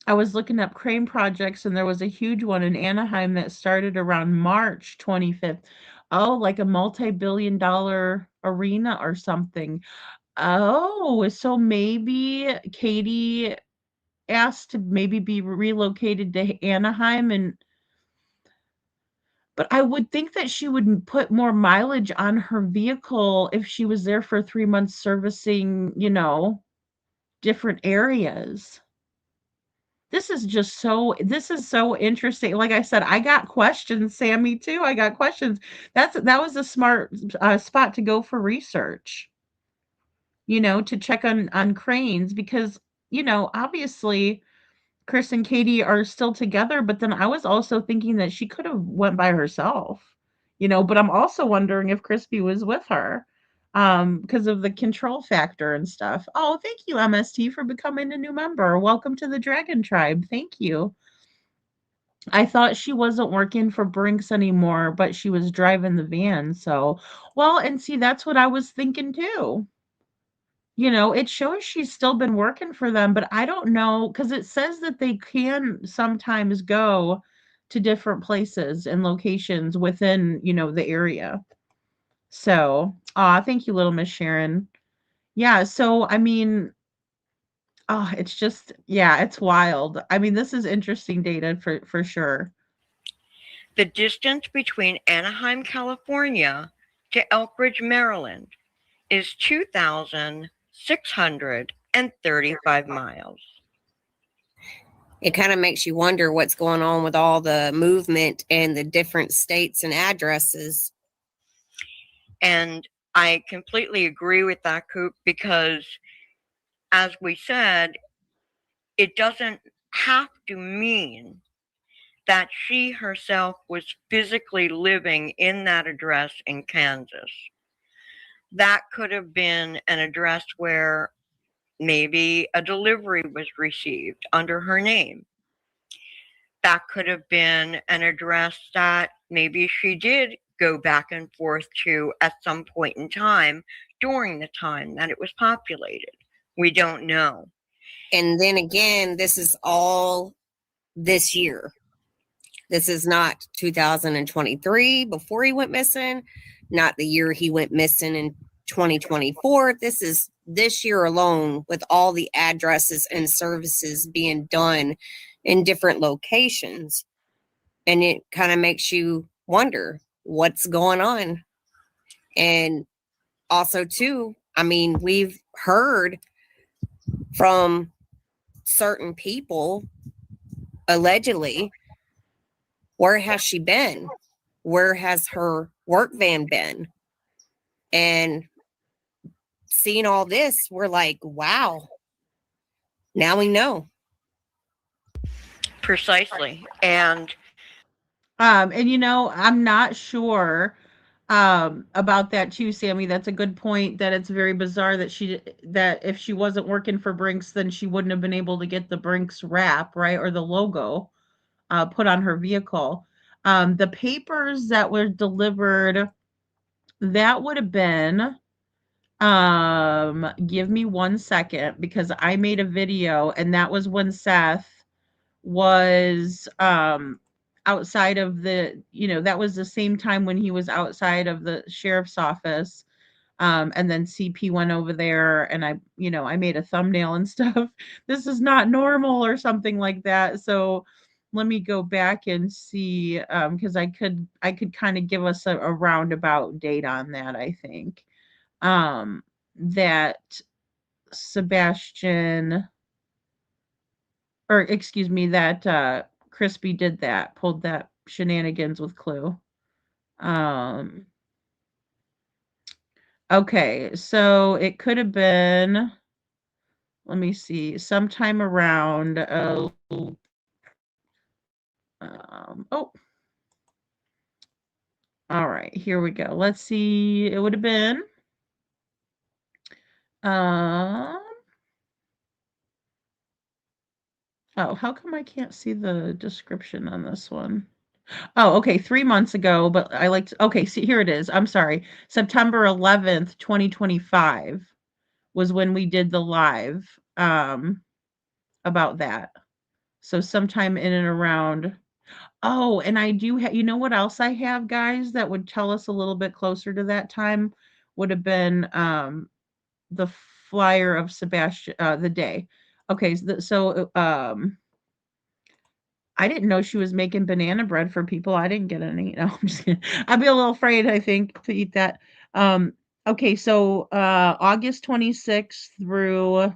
I was looking up crane projects and there was a huge one in Anaheim that started around March 25th. Oh, like a multi-billion dollar arena or something. Oh, so maybe Katie asked to maybe be relocated to Anaheim, but I would think that she would put more mileage on her vehicle if she was there for 3 months servicing, different areas. This is so interesting. Like I said, I got questions, Sammy, too. I got questions. That was a smart spot to go for research, to check on cranes because, obviously Chris and Katie are still together, but then I was also thinking that she could have went by herself, but I'm also wondering if Crispy was with her because of the control factor and stuff. Oh, thank you, MST, for becoming a new member. Welcome to the Dragon Tribe. Thank you. I thought she wasn't working for Brinks anymore, but she was driving the van. So, well, and see, that's what I was thinking too. It shows she's still been working for them, but I don't know because it says that they can sometimes go to different places and locations within, the area. So, thank you, little Miss Sharon. Yeah, so I mean, it's just, yeah, it's wild. I mean, this is interesting data for sure. The distance between Anaheim, California to Elkridge, Maryland is 2,635 miles. It kind of makes you wonder what's going on with all the movement and the different states and addresses. And I completely agree with that, Coop, because as we said, it doesn't have to mean that she herself was physically living in that address in Kansas. That could have been an address where maybe a delivery was received under her name. That could have been an address that maybe she did go back and forth to at some point in time during the time that it was populated. We don't know. And then again, this is all this year. This is not 2023 before he went missing, not the year he went missing in 2024. This is this year alone with all the addresses and services being done in different locations. And it kind of makes you wonder what's going on. And also, too, I mean, we've heard from certain people, allegedly, where has she been? Where has her work van been? And seeing all this, we're like, wow, now we know. Precisely. And I'm not sure about that too, Sammy. That's a good point, that it's very bizarre that if she wasn't working for Brinks, then she wouldn't have been able to get the Brinks wrap, right? Or the logo put on her vehicle. The papers that were delivered, that would have been, give me 1 second, because I made a video, and that was when Seth was outside of the, that was the same time when he was outside of the sheriff's office. And then CP went over there, and I made a thumbnail and stuff. This is not normal or something like that. So let me go back and see, because I could kind of give us a roundabout date on that, I think. That Sebastian, or excuse me, that Crispy did that, pulled that shenanigans with Clue. Okay, so it could have been, let me see, sometime around, all right, here we go. Let's see, it would have been, oh, how come I can't see the description on this one? Oh, okay, 3 months ago, but okay, see, here it is. I'm sorry. September 11th, 2025 was when we did the live about that. So sometime in and around. Oh, and I do have, you know what else I have, guys, that would tell us a little bit closer to that time would have been the flyer of Sebastian, the day. Okay, so I didn't know she was making banana bread for people. I didn't get any. No, I'm just kidding. I'd be a little afraid, I think, to eat that. Okay, so August 26th through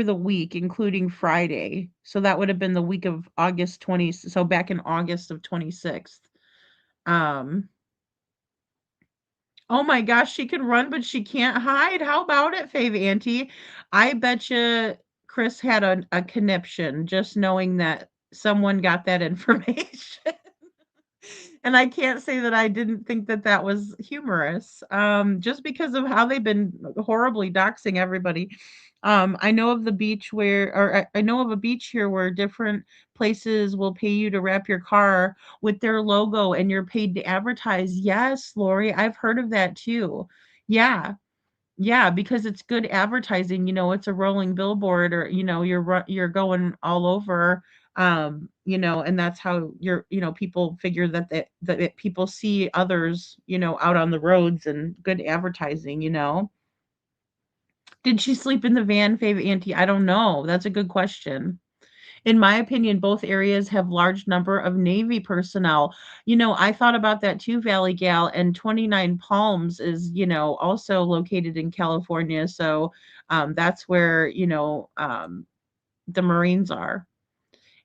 the week, including Friday. So that would have been the week of August 20th. So back in August of 26th. Oh my gosh, she can run, but she can't hide. How about it, Fave Auntie? I bet you Chris had a conniption just knowing that someone got that information. And I can't say that I didn't think that that was humorous, just because of how they've been horribly doxing everybody. I know of the beach I know of a beach here where different places will pay you to wrap your car with their logo and you're paid to advertise. Yes, Lori, I've heard of that too. Yeah. Yeah, because it's good advertising, it's a rolling billboard, or you're going all over, and that's how people figure that people see others, out on the roads, and good advertising. Did she sleep in the van, Fave Auntie? I don't know. That's a good question. In my opinion, both areas have large number of Navy personnel. I thought about that too, Valley Gal, and 29 Palms is, also located in California. So that's where, the Marines are.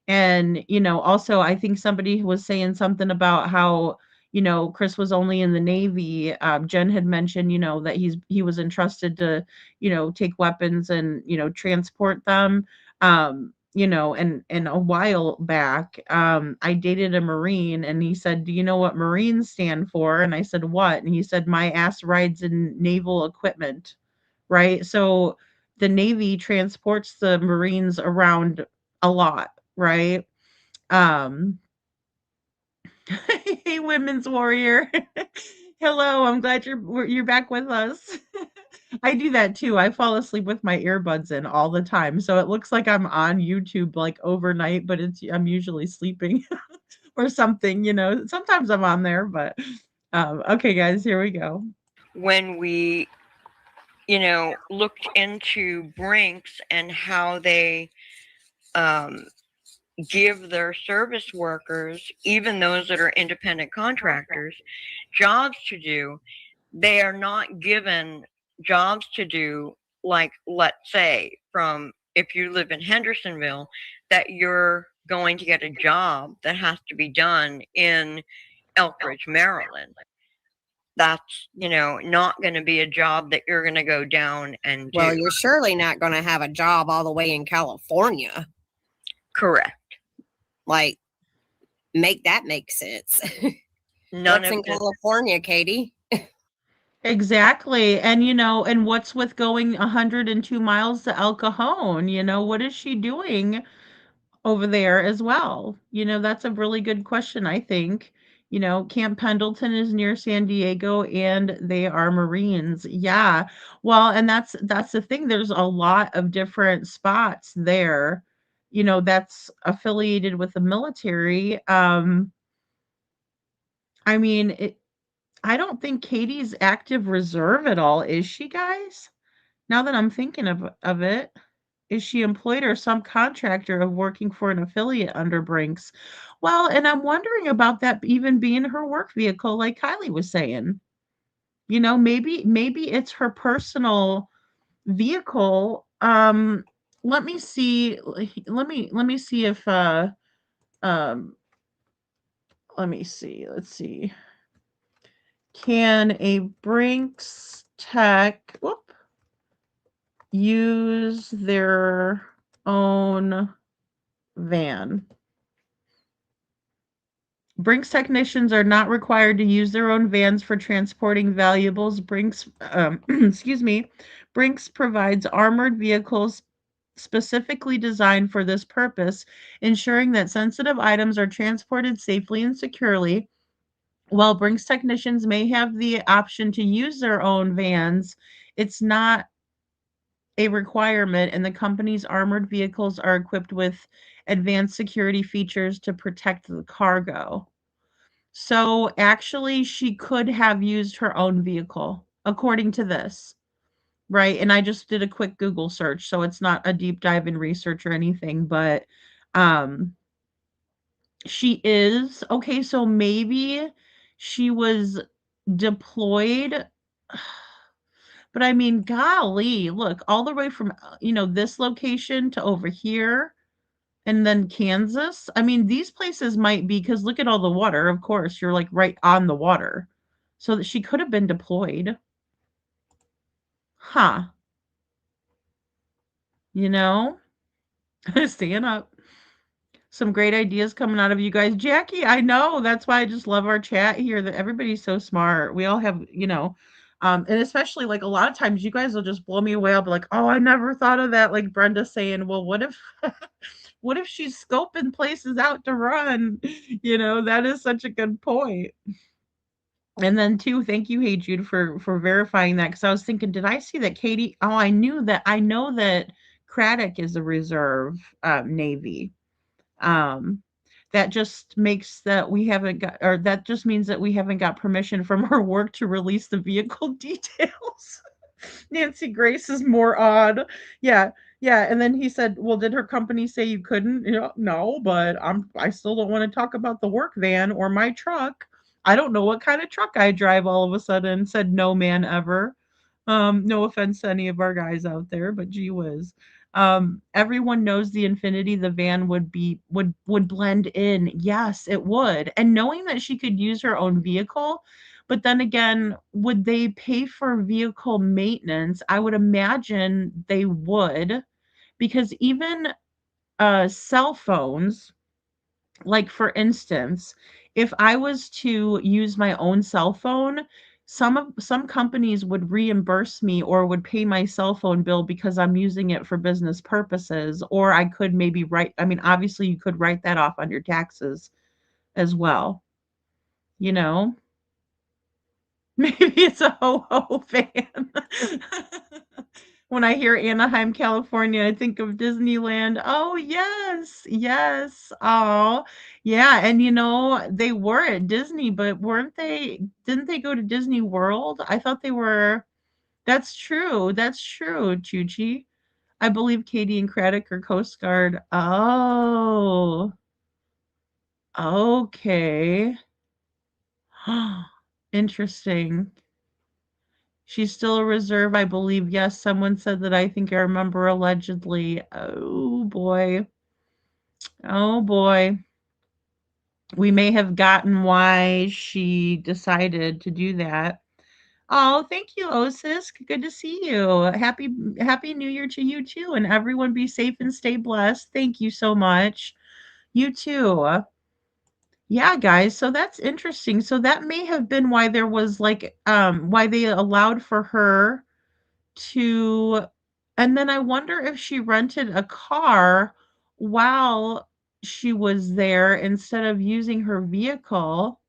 And, also I think somebody was saying something about how, Chris was only in the Navy. Jen had mentioned, that he was entrusted to, take weapons and, transport them. And a while back, I dated a Marine, and he said, "Do you know what Marines stand for?" And I said, "What?" And he said, "My ass rides in naval equipment." Right? So the Navy transports the Marines around a lot, right? Hey, women's warrior. Hello, I'm glad you're back with us. I do that too. I fall asleep with my earbuds in all the time. So it looks like I'm on YouTube like overnight, but I'm usually sleeping or something, Sometimes I'm on there, but okay, guys, here we go. When we, looked into Brinks and how they give their service workers, even those that are independent contractors, jobs to do, they are not given jobs to do, like, let's say, from if you live in Hendersonville, that you're going to get a job that has to be done in Elkridge, Maryland. That's, not going to be a job that you're going to go down and do. Well, you're surely not going to have a job all the way in California. Correct. Like, make that make sense. None That's of in this. California, Katie. Exactly. And, and what's with going 102 miles to El Cajon? What is she doing over there as well? That's a really good question, I think. Camp Pendleton is near San Diego and they are Marines. Yeah. Well, and that's the thing. There's a lot of different spots there, that's affiliated with the military. I mean, I don't think Katie's active reserve at all, is she, guys? Now that I'm thinking of it, is she employed or some contractor of working for an affiliate under Brinks? Well, and I'm wondering about that even being her work vehicle, like Kylie was saying. Maybe it's her personal vehicle. Let me see. Let me see if um let me see. Let's see. Can a Brinks tech use their own van? Brinks technicians are not required to use their own vans for transporting valuables. Brinks, excuse me, Brinks provides armored vehicles specifically designed for this purpose, ensuring that sensitive items are transported safely and securely. While Brinks technicians may have the option to use their own vans, it's not a requirement, and the company's armored vehicles are equipped with advanced security features to protect the cargo. So actually, she could have used her own vehicle, according to this, right? And I just did a quick Google search, so it's not a deep dive in research or anything, but she is okay. So maybe she was deployed. But I mean, golly, look, all the way from, this location to over here and then Kansas. I mean, these places might be, because look at all the water. Of course, you're like right on the water. So that she could have been deployed. Huh. Staying up. Some great ideas coming out of you guys. Jackie, I know. That's why I just love our chat here, that everybody's so smart. We all have, and especially like a lot of times you guys will just blow me away. I'll be like, oh, I never thought of that. Like Brenda saying, well, what if what if she's scoping places out to run? That is such a good point. And then too, thank you, Hey Jude, for verifying that, because I was thinking, did I see that Katie? Oh, I know that Craddock is a reserve Navy. That just makes that we haven't got, or that just means that we haven't got permission from her work to release the vehicle details. Nancy Grace is more odd. Yeah. And then he said, well, did her company say you couldn't? No, but I still don't want to talk about the work van or my truck. I don't know what kind of truck I drive all of a sudden. Said no man ever. No offense to any of our guys out there, but gee whiz. Everyone knows the Infiniti, the van would blend in. Yes, it would. And knowing that she could use her own vehicle, but then again, would they pay for vehicle maintenance? I would imagine they would, because even cell phones, like for instance, if I was to use my own cell phone, some companies would reimburse me or would pay my cell phone bill because I'm using it for business purposes, or I could maybe obviously you could write that off on your taxes as well. Maybe it's a ho-ho fan. When I hear Anaheim, California, I think of Disneyland. Oh, yes. Yes. Oh, yeah. And they were at Disney, but didn't they go to Disney World? I thought they were. That's true. That's true, Chuchi. I believe Katie and Craddock are Coast Guard. Oh. Okay. Interesting. She's still a reserve, I believe. Yes, someone said that. I think I remember allegedly. Oh, boy. Oh, boy. We may have gotten why she decided to do that. Oh, thank you, Osis. Good to see you. Happy New Year to you, too. And everyone be safe and stay blessed. Thank you so much. You, too. Yeah, guys, so that's interesting. So that may have been why there was like why they allowed for her to, and then I wonder if she rented a car while she was there instead of using her vehicle.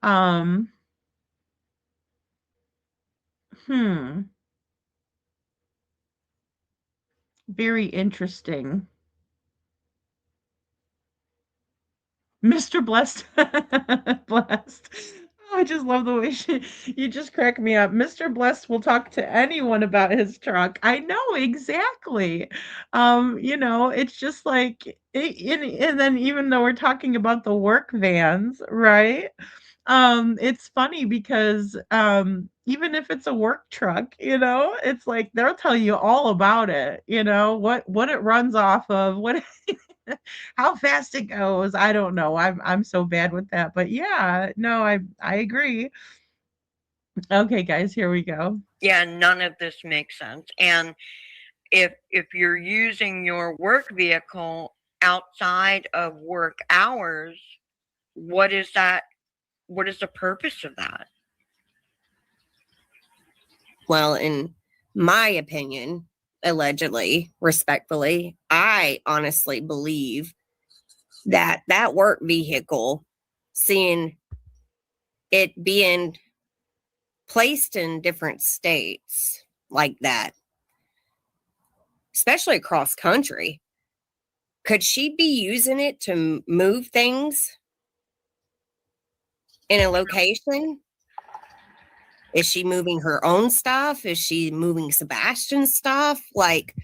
Um, hmm, very interesting. Mr. Blessed. Blessed. Oh, I just love the way you just crack me up. Mr. Blessed will talk to anyone about his truck. I know exactly. It's just like, and then even though we're talking about the work vans, right? It's funny because even if it's a work truck, it's like they'll tell you all about it, what it runs off of, what how fast it goes. I don't know. I'm so bad with that. But yeah, no, I agree. Okay, guys, here we go. Yeah, none of this makes sense. And if you're using your work vehicle outside of work hours, what is that? What is the purpose of that? Well, in my opinion, allegedly, respectfully, I honestly believe that that work vehicle, seeing it being placed in different states like that, especially across country, could she be using it to move things in a location? Is she moving her own stuff? Is she moving Sebastian's stuff? Like,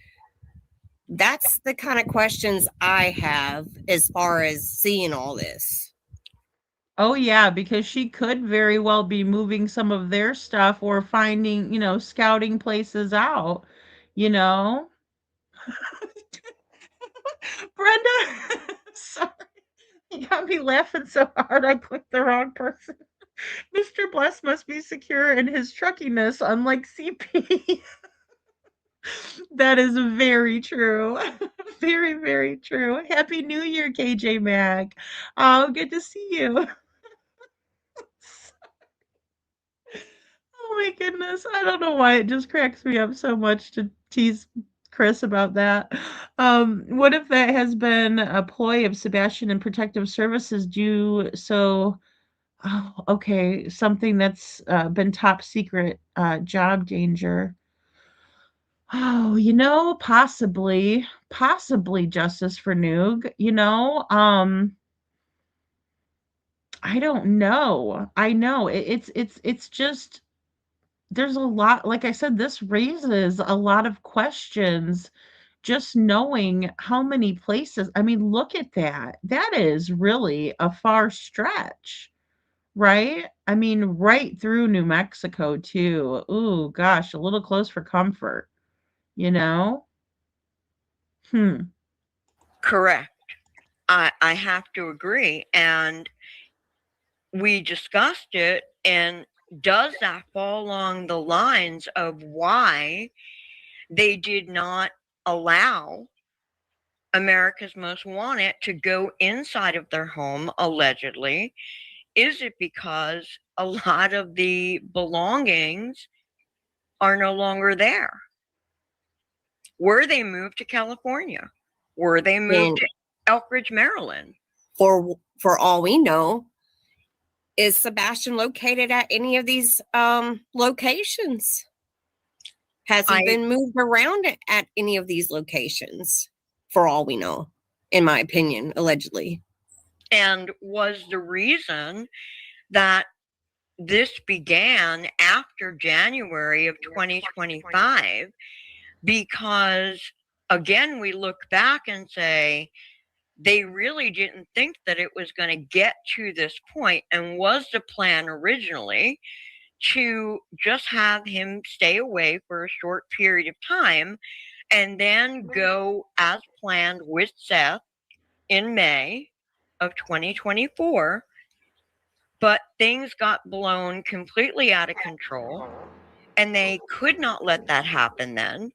that's the kind of questions I have as far as seeing all this. Oh yeah, because she could very well be moving some of their stuff or finding, scouting places out, you know. Brenda, sorry. You got me laughing so hard I clicked the wrong person. Mr. Bless must be secure in his truckiness, unlike CP. That is very true. Very, very true. Happy New Year, KJ Mac. Oh, good to see you. Oh my goodness. I don't know why it just cracks me up so much to tease Chris about that. What if that has been a ploy of Sebastian and Protective Services due so oh, okay, something that's been top secret job danger. Oh, possibly justice for Noog, I don't know. I know it's just there's a lot, like I said, this raises a lot of questions just knowing how many places. I mean, look at that. That is really a far stretch, right? I mean, right through New Mexico too. Ooh, gosh, a little close for comfort, you know? Hmm. Correct. I have to agree. And we discussed it. And does that fall along the lines of why they did not allow America's Most Wanted to go inside of their home, allegedly? Is it because a lot of the belongings are no longer there? Were they moved to California? Were they moved to Elkridge, Maryland? For all we know, is Sebastian located at any of these locations? Has he been moved around at any of these locations? For all we know, in my opinion, allegedly. And was the reason that this began after January of 2025 because, again, we look back and say they really didn't think that it was going to get to this point, and was the plan originally to just have him stay away for a short period of time and then go as planned with Seth in May of 2024. But things got blown completely out of control, and they could not let that happen then,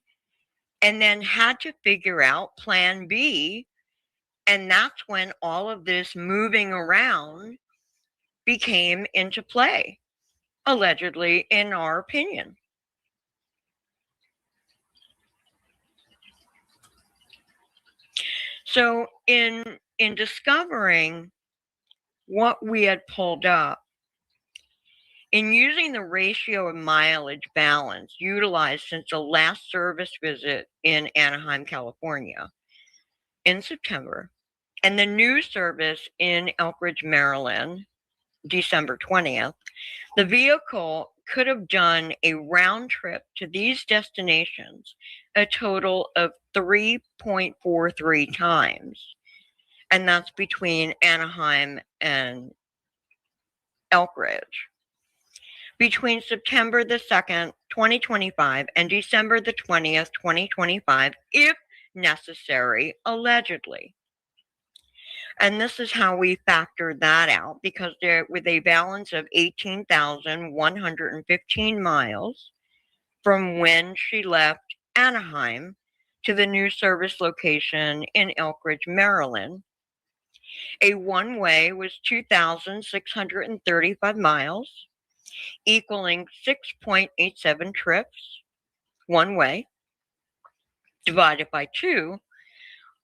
and then had to figure out plan B And that's when all of this moving around became into play, allegedly, in our opinion. So in discovering what we had pulled up, in using the ratio of mileage balance utilized since the last service visit in Anaheim, California in September, and the new service in Elkridge, Maryland, December 20th, the vehicle could have done a round trip to these destinations a total of 3.43 times. And that's between Anaheim and Elkridge. Between September the 2nd, 2025 and December the 20th, 2025, if necessary, allegedly. And this is how we factored that out, because there, with a balance of 18,115 miles from when she left Anaheim to the new service location in Elkridge, Maryland, a one-way was 2,635 miles, equaling 6.87 trips one way, divided by 2,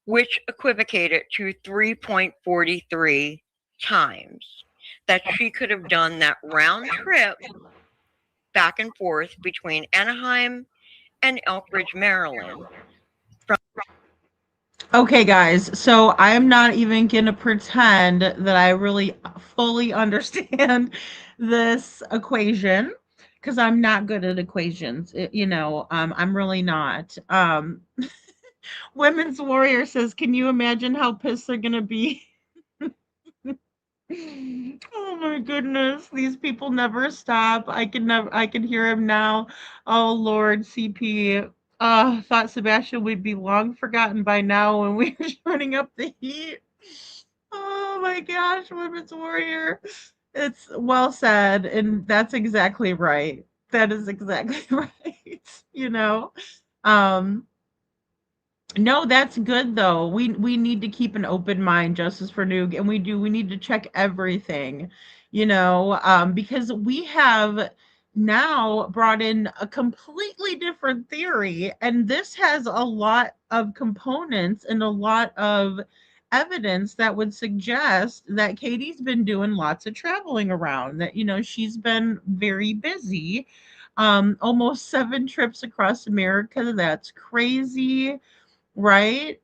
which equivocated to 3.43 times that she could have done that round trip back and forth between Anaheim and Elkridge, Maryland. Okay, guys, so I'm not even going to pretend that I really fully understand this equation, because I'm not good at equations. I'm really not. Women's Warrior says, can you imagine how pissed they're going to be? Oh my goodness, these people never stop. I can hear him now. Oh Lord, CP. Thought Sebastian would be long forgotten by now when we were turning up the heat. Oh my gosh, Women's Warrior. It's well said, and that's exactly right. That is exactly right. No, that's good though. We need to keep an open mind, Justice for Noog, and we need to check everything, because we have now brought in a completely different theory, and this has a lot of components and a lot of evidence that would suggest that Katie's been doing lots of traveling around, that she's been very busy. Almost 7 trips across America. That's crazy. Right.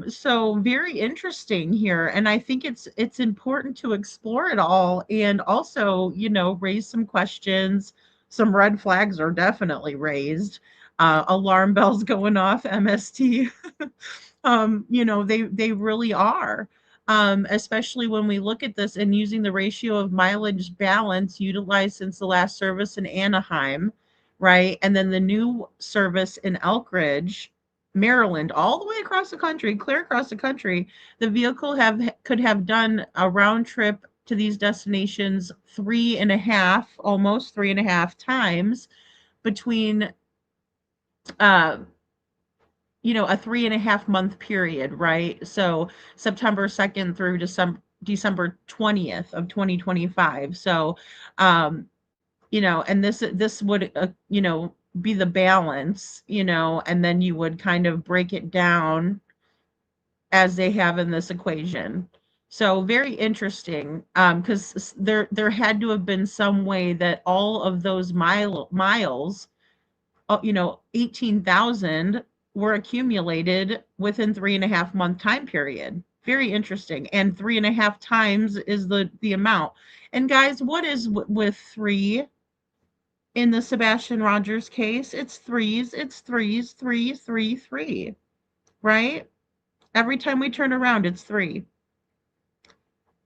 So very interesting here. And I think it's important to explore it all and also, raise some questions. Some red flags are definitely raised. Alarm bells going off, MST. They really are. Especially when we look at this and using the ratio of mileage balance utilized since the last service in Anaheim, right? And then the new service in Elkridge, Maryland, all the way across the country, clear across the country, the vehicle could have done a round trip to these destinations almost 3.5 times between, a 3.5 month period, right? So September 2nd through December 20th of 2025. So, and this would, be the balance, and then you would kind of break it down as they have in this equation. So very interesting, because there had to have been some way that all of those miles, 18,000 were accumulated within 3.5 month time period. Very interesting. And 3.5 times is the amount. And guys, what is with 3? In the Sebastian Rogers case, it's 3s, 3, 3, 3, right? Every time we turn around, it's 3.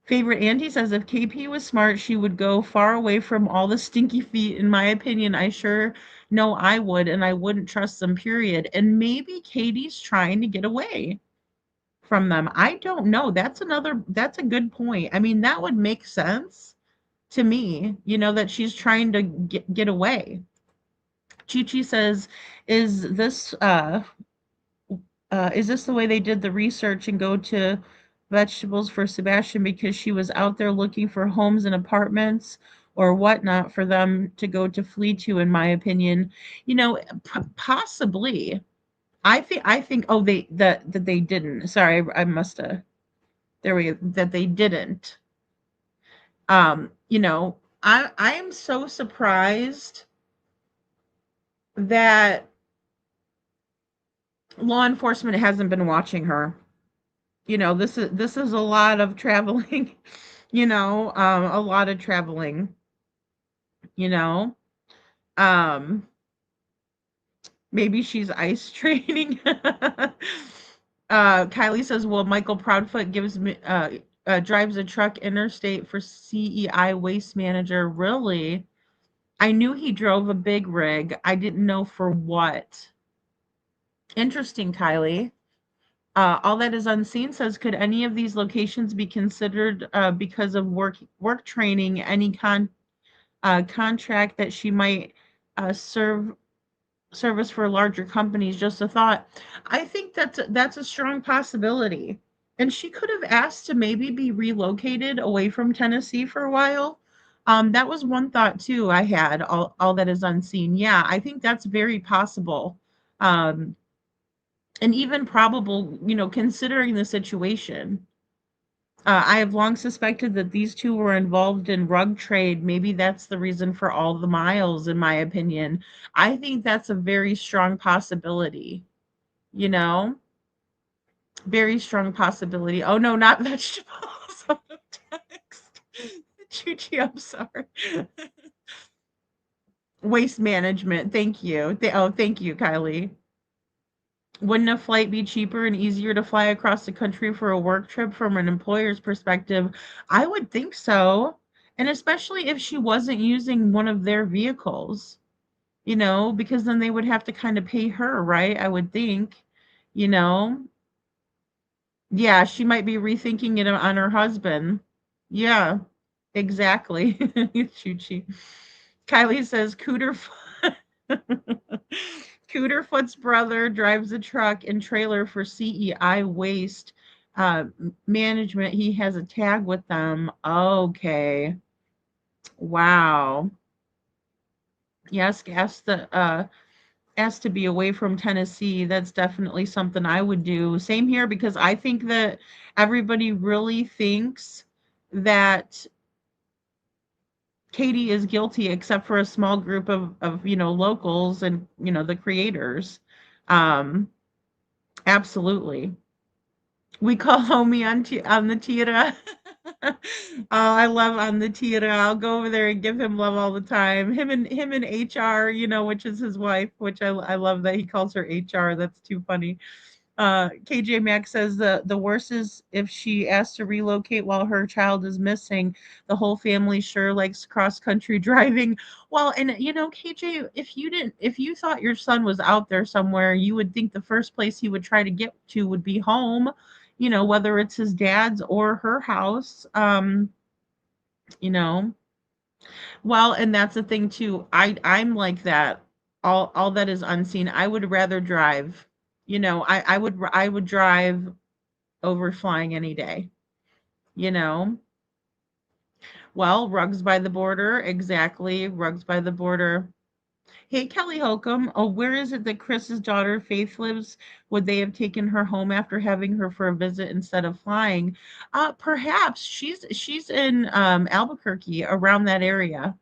Favorite Auntie says, if KP was smart, she would go far away from all the stinky feet. In my opinion, I sure know I would, and I wouldn't trust them, period. And maybe Katie's trying to get away from them. I don't know. That's a good point. I mean, that would make sense to me, that she's trying to get away. Chi says, is this the way they did the research and go to vegetables for Sebastian because she was out there looking for homes and apartments or whatnot for them to go to flee to, in my opinion. You know, possibly. I think oh that they didn't. Sorry, I must have there we go. That they didn't. You know, I am so surprised that law enforcement hasn't been watching her. You know, this is a lot of traveling, you know, a lot of traveling, you know. Maybe she's ice training. Kylie says, well, Michael Proudfoot gives me drives a truck interstate for CEI waste manager. Really? I knew he drove a big rig. I didn't know for what. Interesting, Kylie. All that is unseen says, could any of these locations be considered because of work training, any contract that she might service for larger companies? Just a thought. I think that's a strong possibility. And she could have asked to maybe be relocated away from Tennessee for a while. That was one thought too I had, all that is unseen. Yeah, I think that's very possible. And even probable, you know, considering the situation. I have long suspected that these two were involved in rug trade. Maybe that's the reason for all the miles, in my opinion. I think that's a very strong possibility, you know? Very strong possibility. Oh, no, not vegetables. Text. Chuchi, I'm sorry. Waste management. Thank you. Thank you, Kylie. Wouldn't a flight be cheaper and easier to fly across the country for a work trip from an employer's perspective? I would think so. And especially if she wasn't using one of their vehicles, you know, because then they would have to kind of pay her, right? I would think, you know. Yeah, she might be rethinking it on her husband. Yeah, exactly. Chuchi. Kylie says, Cooterfoot's brother drives a truck and trailer for CEI Waste Management. He has a tag with them. Okay. Wow. Yes, asked to be away from Tennessee. That's definitely something I would do. Same here, because I think that everybody really thinks that Katie is guilty, except for a small group of you know, locals and, you know, the creators. Absolutely. We call homie on the tira. Oh, I love on the tira. I'll go over there and give him love all the time. Him and HR, you know, which is his wife, which I love that he calls her HR. That's too funny. KJ Max says the worst is if she asks to relocate while her child is missing. The whole family sure likes cross country driving. Well, and you know, KJ, if you thought your son was out there somewhere, you would think the first place he would try to get to would be home, you know, whether it's his dad's or her house. You know. Well, and that's the thing too. I'm like that. All that is unseen. I would rather drive. You know, I would drive over flying any day, you know. Well, rugs by the border, exactly, rugs by the border. Hey, Kelly Holcomb, oh, where is it that Chris's daughter Faith lives? Would they have taken her home after having her for a visit instead of flying? Perhaps she's in Albuquerque, around that area,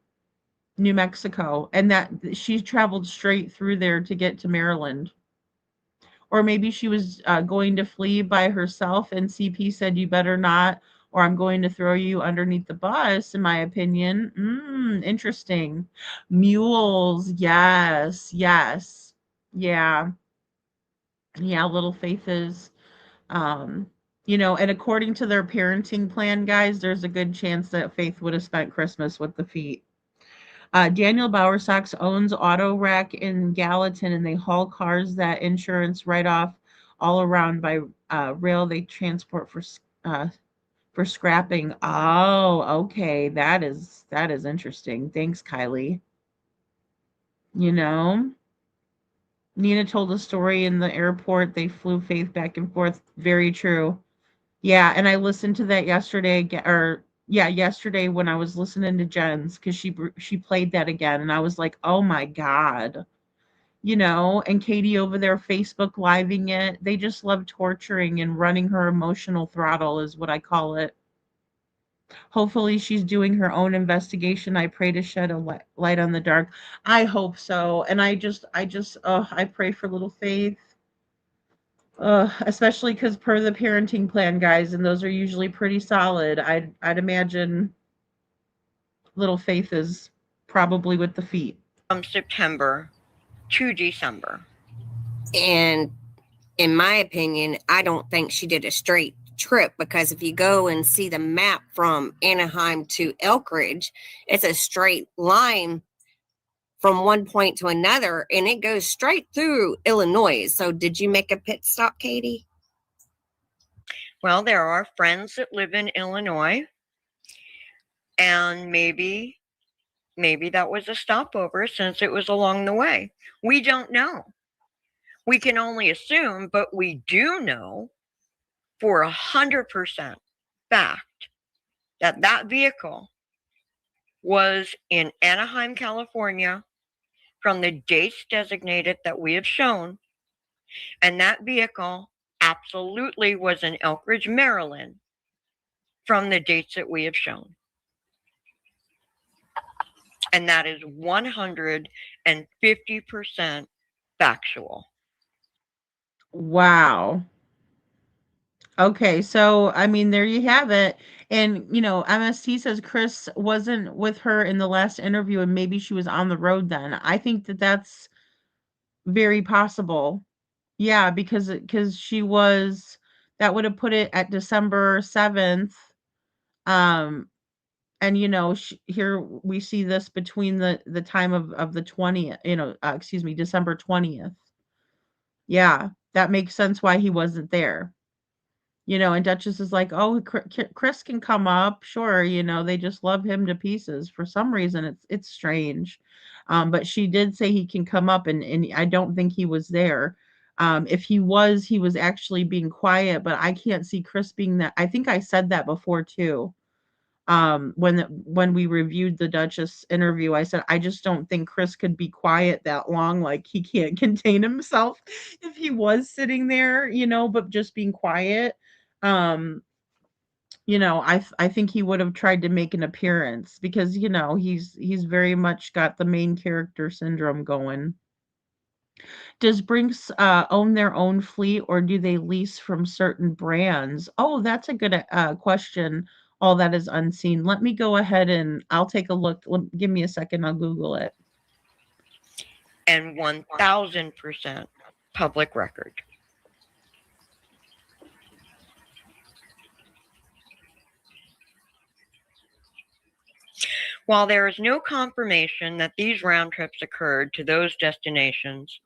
New Mexico, and that she's traveled straight through there to get to Maryland. Or maybe she was going to flee by herself and CP said, you better not, or I'm going to throw you underneath the bus, in my opinion. Interesting. Mules. Yes. Yes. Yeah. Yeah. Little Faith is, you know, and according to their parenting plan, guys, there's a good chance that Faith would have spent Christmas with the feet. Daniel Bowersox owns Auto Wreck in Gallatin, and they haul cars that insurance write-off all around by rail. They transport for scrapping. Oh, okay, that is interesting. Thanks, Kylie. You know, Nina told a story in the airport. They flew Faith back and forth. Very true. Yeah, and I listened to that yesterday, yesterday when I was listening to Jen's because she played that again, and I was like, oh my god, and Katie over there Facebook living it. They just love torturing and running her emotional throttle, is what I call it. Hopefully, she's doing her own investigation. I pray to shed a light on the dark. I hope so, and I pray for little Faith. Especially because per the parenting plan, guys, and those are usually pretty solid. I'd imagine little Faith is probably with the feet. From September to December. And in my opinion, I don't think she did a straight trip, because if you go and see the map from Anaheim to Elkridge, it's a straight line from one point to another, and it goes straight through Illinois. So did you make a pit stop, Katie? Well, there are friends that live in Illinois, and maybe that was a stopover since it was along the way. We don't know. We can only assume, but we do know for 100% fact that that vehicle was in Anaheim, California, from the dates designated that we have shown, and that vehicle absolutely was in Elkridge, Maryland, from the dates that we have shown. And that is 150% factual. Wow. Okay, so I mean, there you have it. And MST says Chris wasn't with her in the last interview, and maybe she was on the road then. I think that that's very possible. Yeah, because she was, that would have put it at December 7th. And here we see this between the time of the 20th, December 20th. Yeah, that makes sense why he wasn't there. And Duchess is like, oh, Chris can come up, sure. They just love him to pieces. For some reason, it's strange. But she did say he can come up, and I don't think he was there. If he was actually being quiet, but I can't see Chris being that. I think I said that before too. When we reviewed the Duchess interview, I said, I just don't think Chris could be quiet that long. Like, he can't contain himself if he was sitting there, but just being quiet. I think he would have tried to make an appearance because, he's very much got the main character syndrome going. Does Brinks own their own fleet, or do they lease from certain brands? Oh, that's a good question. All that is unseen. Let me go ahead and I'll take a look. Give me a second. I'll Google it. And 1000% public record. While there is no confirmation that these round trips occurred to those destinations,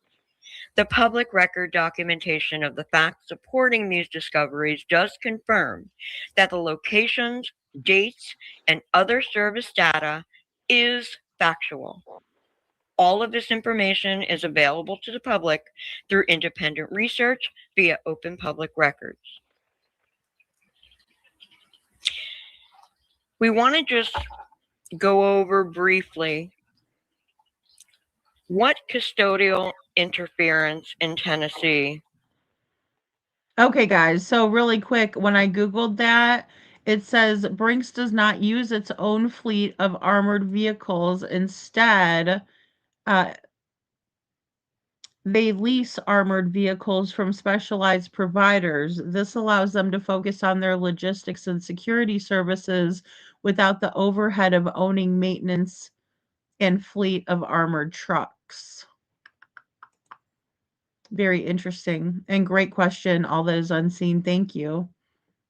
the public record documentation of the facts supporting these discoveries does confirm that the locations, dates, and other service data is factual. All of this information is available to the public through independent research via open public records. We want to just go over briefly what custodial interference in Tennessee. Okay, guys. So really quick, when I Googled that, it says Brinks does not use its own fleet of armored vehicles. Instead, they lease armored vehicles from specialized providers. This allows them to focus on their logistics and security services without the overhead of owning maintenance and fleet of armored trucks. Very interesting and great question. All that is unseen. Thank you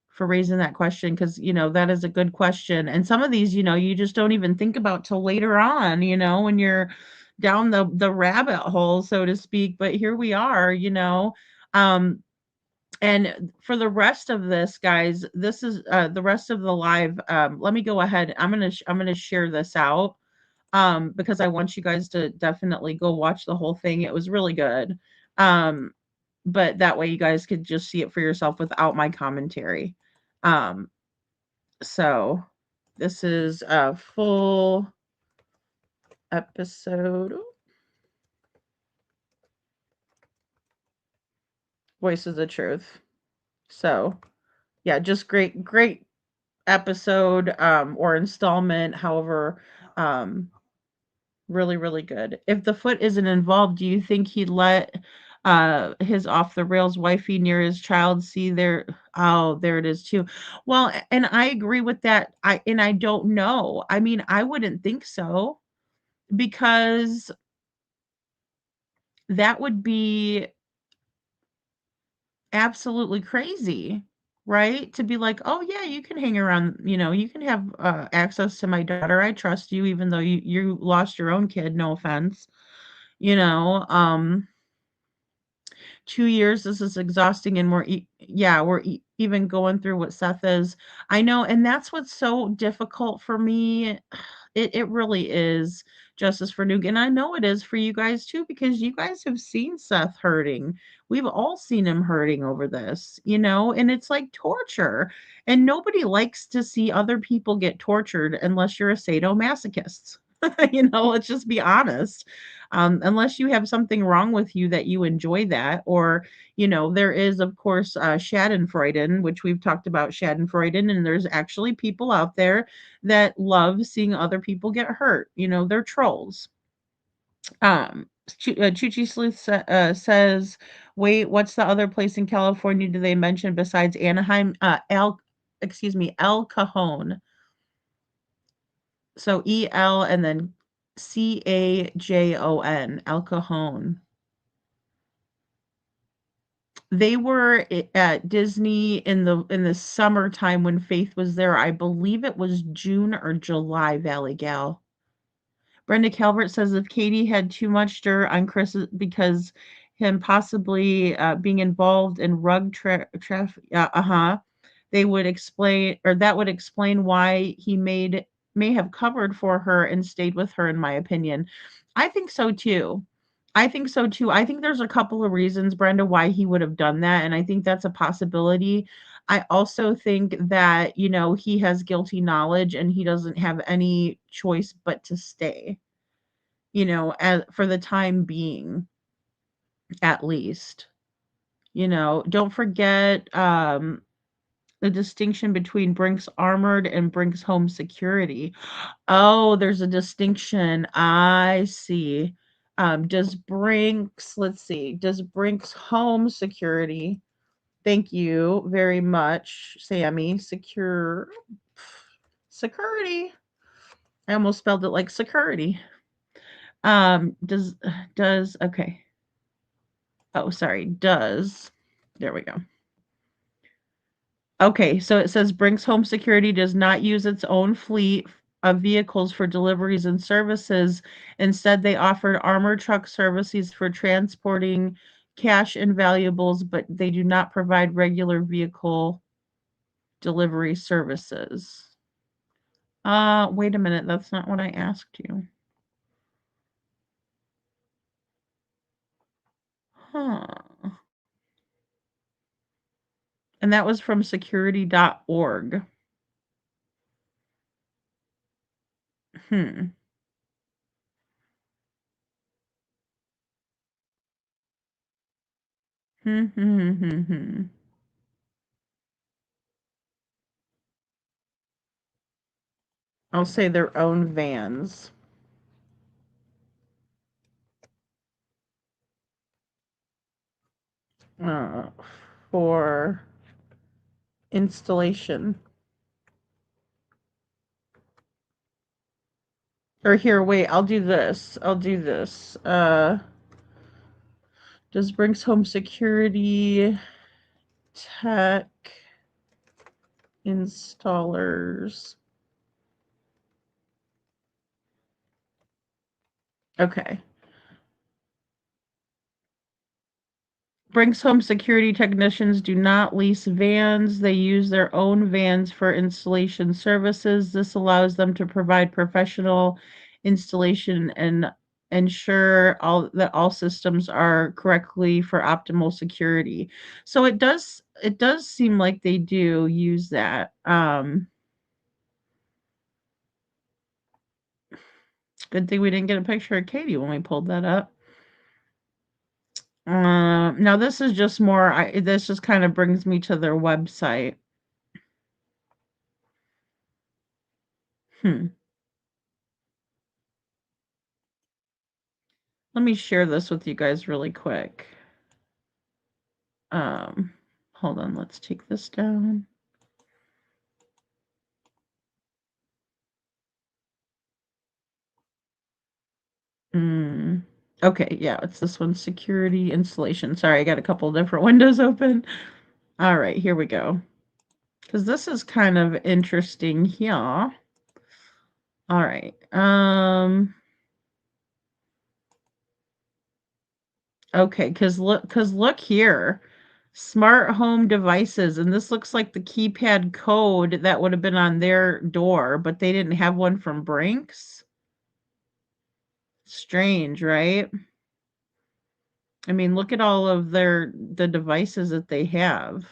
for raising that question, because that is a good question. And some of these, you just don't even think about till later on, when you're down the rabbit hole, so to speak. But here we are, and for the rest of this, guys, this is the rest of the live. Let me go ahead. I'm gonna share this out because I want you guys to definitely go watch the whole thing. It was really good. But that way you guys could just see it for yourself without my commentary. So this is a full episode. Voice of the Truth. So yeah, just great episode or installment, however, really good. If the foot isn't involved, do you think he'd let his off the rails wifey near his child see their oh, there it is too. Well, and I agree with that. I don't know. I mean, I wouldn't think so because that would be absolutely crazy, right? To be like, "Oh yeah, you can hang around, you can have access to my daughter. I trust you even though you lost your own kid, no offense." You know, 2 years, this is exhausting and we're even going through what Seth is. I know, and that's what's so difficult for me. It really is, Justice for Nuke, and I know it is for you guys too because you guys have seen Seth hurting. We've all seen him hurting over this, and it's like torture. And nobody likes to see other people get tortured unless you're a sadomasochist. Let's just be honest. Unless you have something wrong with you that you enjoy that, or there is, of course, Schadenfreude, which we've talked about Schadenfreude, and there's actually people out there that love seeing other people get hurt. They're trolls. Chuchi Sleuth says, "Wait, what's the other place in California do they mention besides Anaheim? El Cajon. So EL and then CAJON, El Cajon. They were at Disney in the summertime when Faith was there. I believe it was June or July, Valley Gal." Brenda Calvert says if Katie had too much dirt on Chris because him possibly being involved in rug traffic, they would explain, or that would explain why he may have covered for her and stayed with her, in my opinion. I think so too. I think there's a couple of reasons, Brenda, why he would have done that, and I think that's a possibility. I also think that, he has guilty knowledge and he doesn't have any choice but to stay, for the time being, at least. Don't forget the distinction between Brinks Armored and Brinks Home Security. Oh, there's a distinction. I see. Does Brinks Home Security, thank you very much, Sammy, security. I almost spelled it like security. Okay. Oh, sorry. There we go. Okay, so it says Brinks Home Security does not use its own fleet of vehicles for deliveries and services. Instead, they offer armored truck services for transporting cash and valuables, but they do not provide regular vehicle delivery services. Wait a minute, that's not what I asked you. Huh. And that was from security.org. I'll say their own vans. For installation. Or here, wait, I'll do this. Does Brinks Home Security Tech installers? Okay. Brinks Home Security technicians do not lease vans. They use their own vans for installation services. This allows them to provide professional installation and ensure that all systems are correctly for optimal security. So it does seem like they do use that. Good thing we didn't get a picture of Katie when we pulled that up. Now this is just more, this just kind of brings me to their website. Let me share this with you guys really quick. Hold on, let's take this down. Okay, yeah, it's this one, security installation. Sorry, I got a couple different windows open. All right, here we go. Because this is kind of interesting here. All right. Okay, because look here. Smart home devices, and this looks like the keypad code that would have been on their door, but they didn't have one from Brinks. Strange, right? I mean, look at all of the devices that they have.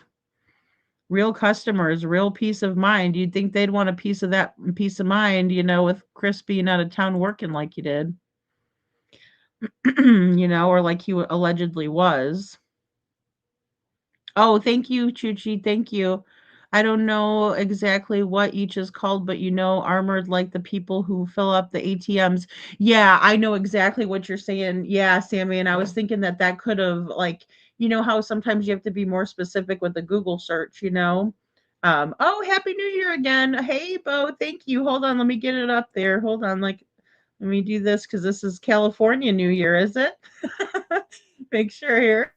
Real customers, real peace of mind. You'd think they'd want a piece of that peace of mind, with Chris being out of town working like he did. Or like he allegedly was. Oh, thank you, Chuchi. Thank you. I don't know exactly what each is called, but armored like the people who fill up the ATMs. Yeah, I know exactly what you're saying. Yeah, Sammy, and I was thinking that could have, like, how sometimes you have to be more specific with the Google search, Oh, Happy New Year again. Hey, Bo, thank you. Hold on, let me get it up there. Hold on, let me do this because this is California New Year, is it? Make sure here.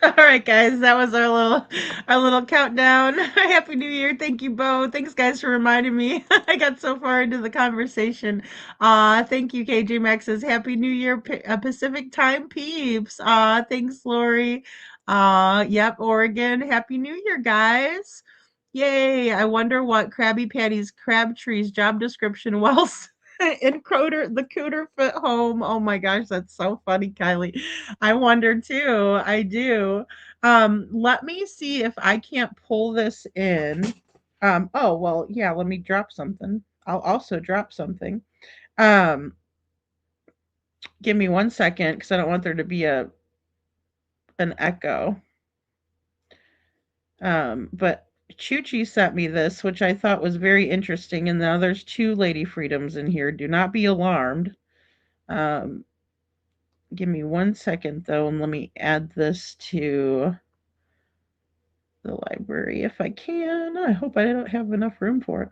All right, guys, that was our little countdown. Happy New Year. Thank you, Bo. Thanks, guys, for reminding me. I got so far into the conversation. Thank you, KJ Max says Happy New Year, Pacific Time peeps. Thanks, Lori. Yep, Oregon. Happy New Year, guys. Yay. I wonder what Krabby Patty's Crabtree's job description was. In the Cooter Fit home. Oh my gosh, that's so funny, Kylie. I wonder too. I do. Let me see if I can't pull this in. Oh well, yeah, let me drop something. I'll also drop something. Give me 1 second because I don't want there to be an echo. But Chuchi sent me this, which I thought was very interesting. And now there's 2 Lady Freedoms in here. Do not be alarmed. Give me 1 second, though, and let me add this to the library if I can. I hope I don't have enough room for it.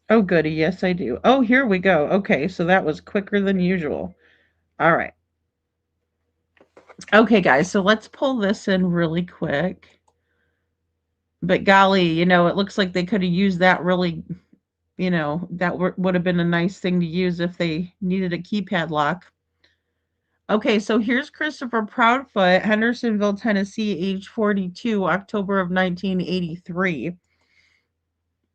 Oh, goody. Yes, I do. Oh, here we go. Okay, so that was quicker than usual. All right. Okay, guys, so let's pull this in really quick. But golly, it looks like they could have used that really, that would have been a nice thing to use if they needed a keypad lock. Okay, so here's Christopher Proudfoot, Hendersonville, Tennessee, age 42, October of 1983.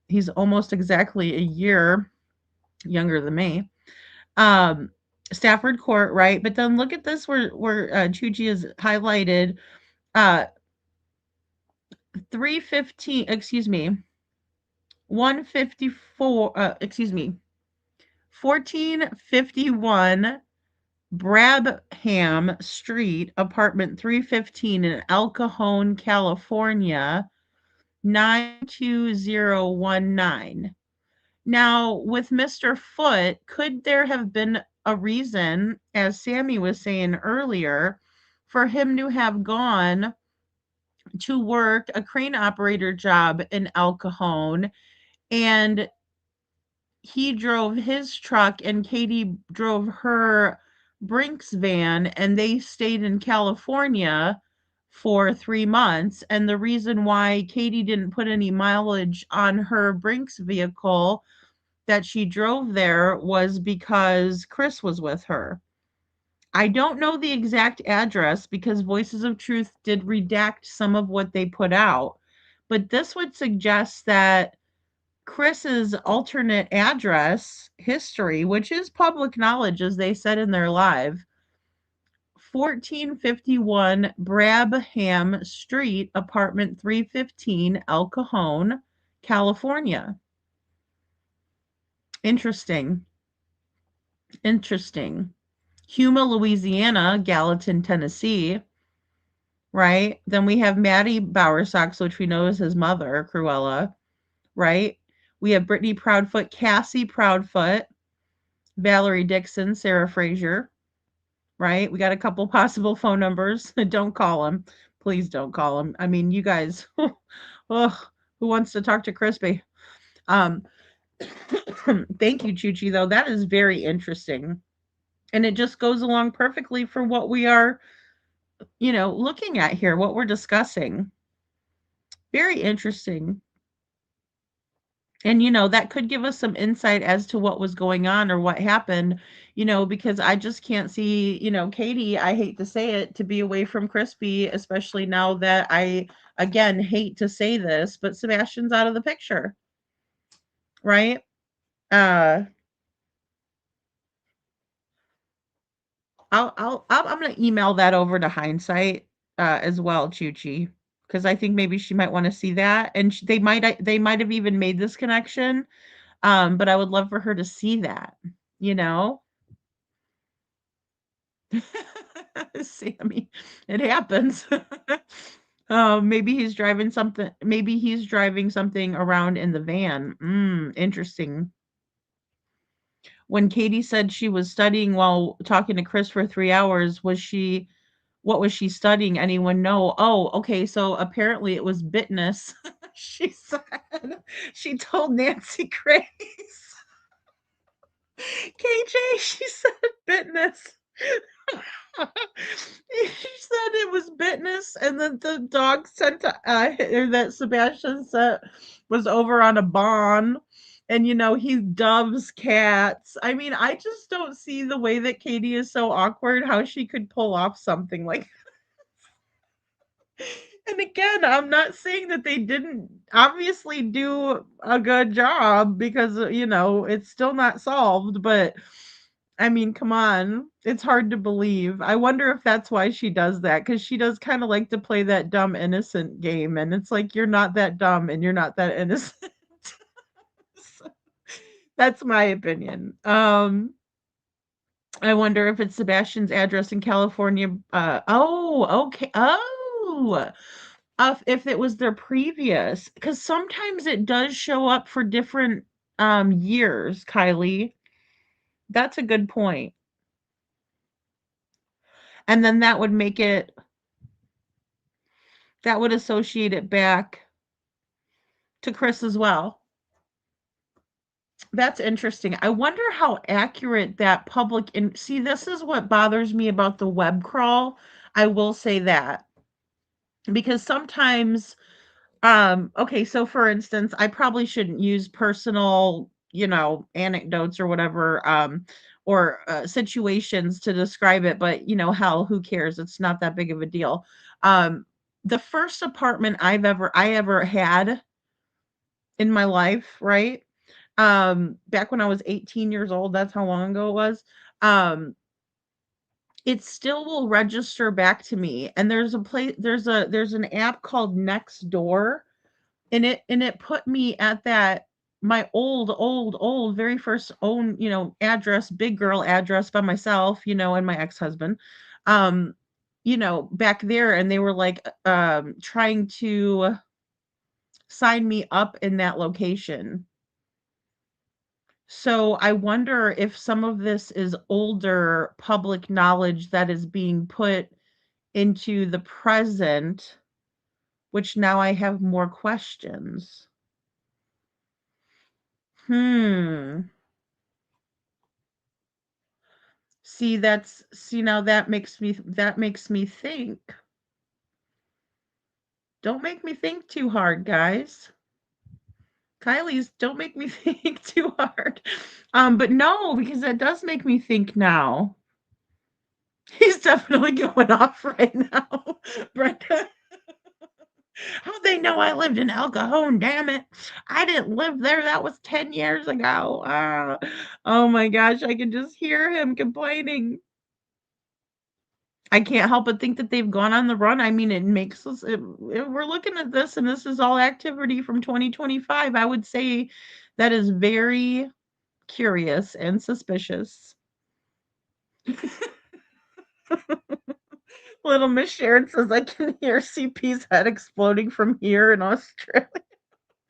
He's almost exactly a year younger than me. Stafford Court, right? But then look at this where Chuchi is highlighted 315, excuse me, 154, excuse me, 1451 Brabham Street, apartment 315 in El Cajon, California, 92019. Now, with Mr. Foote, could there have been a reason, as Sammy was saying earlier, for him to have gone to work a crane operator job in El Cajon, and he drove his truck and Katie drove her Brinks van, and they stayed in California for 3 months? And the reason why Katie didn't put any mileage on her Brinks vehicle that she drove there was because Chris was with her. I don't know the exact address because Voices of Truth did redact some of what they put out, but this would suggest that Chris's alternate address history, which is public knowledge, as they said in their live, 1451 Brabham Street, apartment 315, El Cajon, California. Interesting. Huma, Louisiana, Gallatin, Tennessee, right? Then we have Maddie Bowersox, which we know is his mother, Cruella, right? We have Brittany Proudfoot, Cassie Proudfoot, Valerie Dixon, Sarah Frazier, right? We got a couple possible phone numbers. Don't call them. Please don't call them. I mean, you guys, who wants to talk to Crispy? Thank you, Chuchi, though. That is very interesting. And it just goes along perfectly for what we are, looking at here, what we're discussing. Very interesting. And, that could give us some insight as to what was going on or what happened, because I just can't see, Katie, I hate to say it, to be away from Crispy, especially now that I, again, hate to say this, but Sebastian's out of the picture. Right? I'm going to email that over to Hindsight as well, Chuchi, because I think maybe she might want to see that, and they might have even made this connection, but I would love for her to see that, Sammy, it happens. Maybe he's driving something. Maybe he's driving something around in the van. Interesting. When Katie said she was studying while talking to Chris for 3 hours, what was she studying? Anyone know? Oh, okay. So apparently it was Bitness. She said, she told Nancy Grace. KJ, she said Bitness. She said it was Bitness, and then the dog sent that Sebastian said was over on a bond, and he doves cats. I mean, I just don't see the way that Katie is so awkward, how she could pull off something like that. And again, I'm not saying that they didn't obviously do a good job, because it's still not solved, but I mean, come on. It's hard to believe. I wonder if that's why she does that, because she does kind of like to play that dumb, innocent game. And it's like, you're not that dumb and you're not that innocent. So, that's my opinion. I wonder if it's Sebastian's address in California. Okay. If it was their previous, because sometimes it does show up for different years, Kylie. That's a good point. And then that would associate it back to Chris as well. That's interesting. I wonder how accurate that see, this is what bothers me about the web crawl. I will say that. Because sometimes, okay, so for instance, I probably shouldn't use personal anecdotes or whatever, or situations to describe it, but hell, who cares? It's not that big of a deal. The first apartment I ever had in my life, right? Back when I was 18 years old, that's how long ago it was. it still will register back to me. And there's an app called Nextdoor, and it put me at that my old very first own, address, big girl address by myself, and my ex-husband. Back there, and they were like trying to sign me up in that location. So I wonder if some of this is older public knowledge that is being put into the present, which now I have more questions. See, now that makes me think. Don't make me think too hard, guys. Kylie's, don't make me think too hard. But no, because that does make me think now. He's definitely going off right now, Brenda. How'd they know I lived in El Cajon? Damn it. I didn't live there. That was 10 years ago. Oh my gosh, I can just hear him complaining. I can't help but think that they've gone on the run. I mean, it makes us, we're looking at this, and this is all activity from 2025. I would say that is very curious and suspicious. Little Miss Sharon says, I can hear CP's head exploding from here in Australia.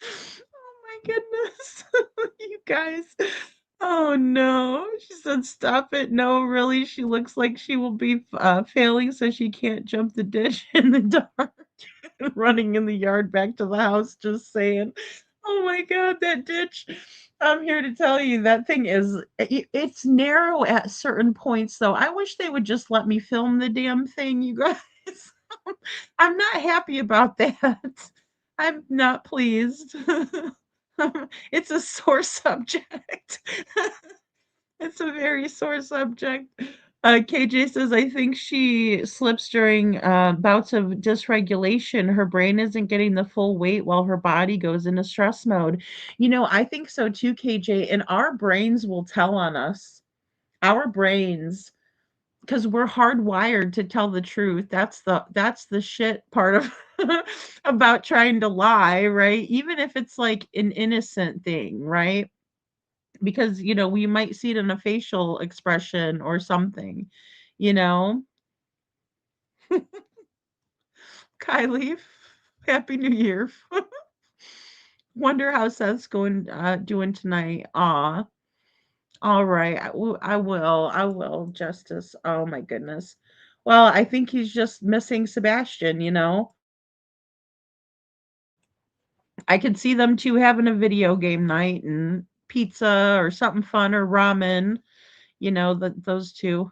Oh my goodness. You guys. Oh no. She said, stop it. No, really. She looks like she will be failing, so she can't jump the ditch in the dark. Running in the yard back to the house, just saying. Oh my God, that ditch. I'm here to tell you that thing it's narrow at certain points, though. I wish they would just let me film the damn thing, you guys. I'm not happy about that. I'm not pleased. It's a sore subject. It's a very sore subject. KJ says, I think she slips during bouts of dysregulation. Her brain isn't getting the full weight while her body goes into stress mode. I think so too, KJ. And our brains will tell on us. Our brains, because we're hardwired to tell the truth. That's the shit part of about trying to lie, right? Even if it's like an innocent thing, right? Because we might see it in a facial expression or something. Kylie, Happy New Year. Wonder how Seth's doing tonight. All right. I will, Justice. Oh my goodness. Well, I think he's just missing Sebastian. I could see them two having a video game night and pizza or something fun, or ramen, those two.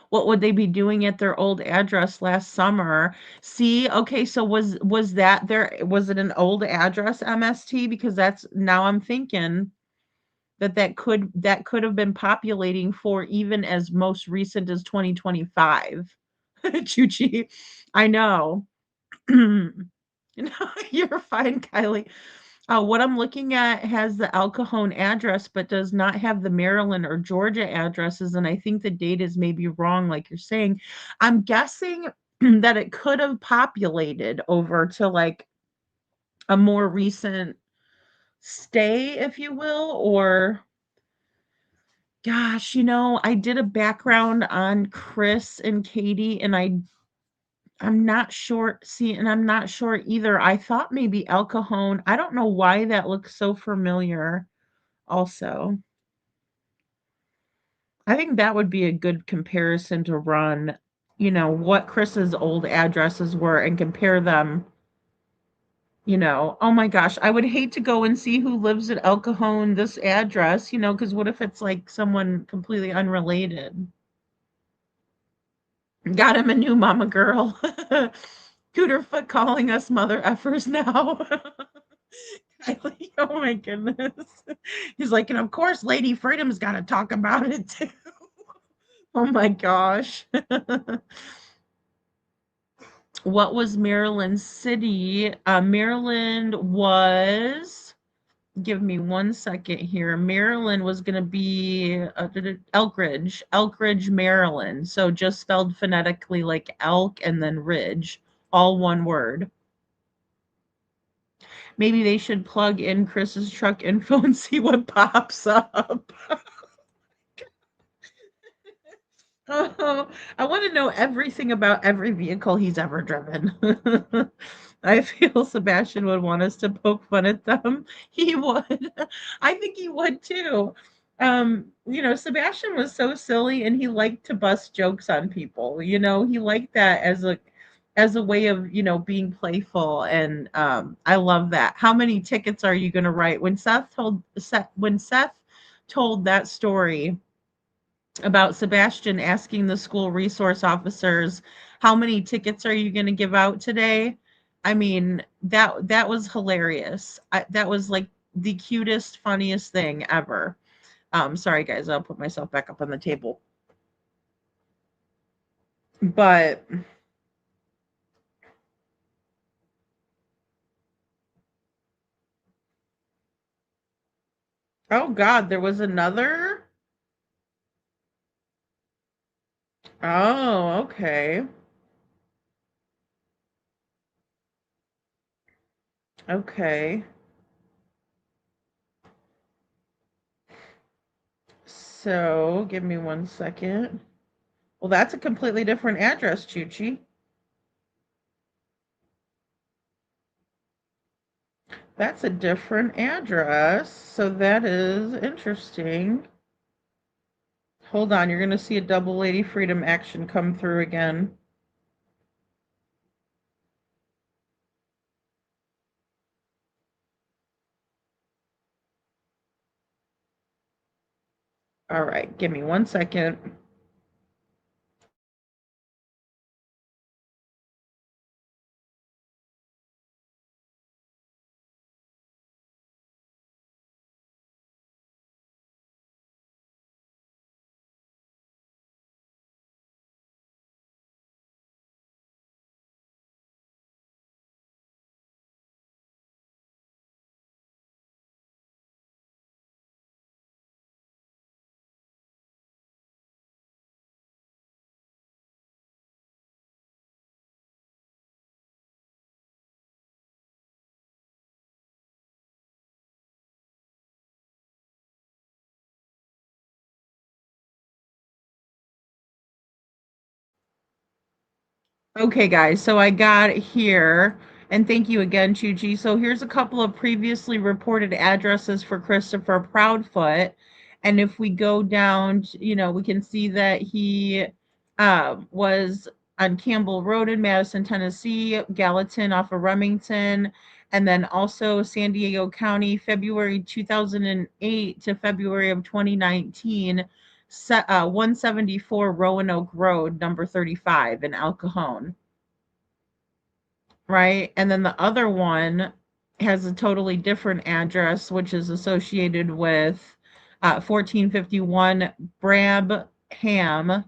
What would they be doing at their old address last summer? See, okay, so was it an old address, MST? Because now I'm thinking that could have been populating for even as most recent as 2025. Chuchi, I know. You're fine, Kylie. What I'm looking at has the El Cajon address, but does not have the Maryland or Georgia addresses. And I think the date is maybe wrong, like you're saying. I'm guessing that it could have populated over to like a more recent stay, if you will, or gosh, I did a background on Chris and Katie, and I'm not sure. See, and I'm not sure either. I thought maybe El Cajon. I don't know why that looks so familiar also. I think that would be a good comparison to run, what Chris's old addresses were and compare them. Oh my gosh, I would hate to go and see who lives at El Cajon, this address, because what if it's like someone completely unrelated? Got him a new mama girl. Cooterfoot calling us mother effers now. Kylie, oh my goodness. He's like, and of course, Lady Freedom's got to talk about it too. Oh my gosh. What was Maryland City? Maryland was give me 1 second here. Maryland was going to be Elkridge, Maryland. So just spelled phonetically like elk and then ridge, all one word. Maybe they should plug in Chris's truck info and see what pops up. Oh, I want to know everything about every vehicle he's ever driven. I feel Sebastian would want us to poke fun at them. He would. I think he would too. Sebastian was so silly and he liked to bust jokes on people. He liked that as a way of, being playful, and I love that. How many tickets are you going to write? When Seth told that story about Sebastian asking the school resource officers, how many tickets are you going to give out today? I mean, that was hilarious. That was like the cutest, funniest thing ever. Sorry guys, I'll put myself back up on the table. But oh God, there was another? Oh, okay. Okay. So, give me 1 second. Well, that's a completely different address, Chuchi. That's a different address. So that is interesting. Hold on, you're going to see a double Lady Freedom action come through again. All right, give me 1 second. Okay, guys, so I got it here, and thank you again, Chuchi. So here's a couple of previously reported addresses for Christopher Proudfoot, and if we go down, we can see that he was on Campbell Road in Madison, Tennessee, Gallatin off of Remington, and then also San Diego County, February 2008 to February of 2019. 174 Roanoke Road, number 35 in El Cajon. Right? And then the other one has a totally different address, which is associated with 1451 Brabham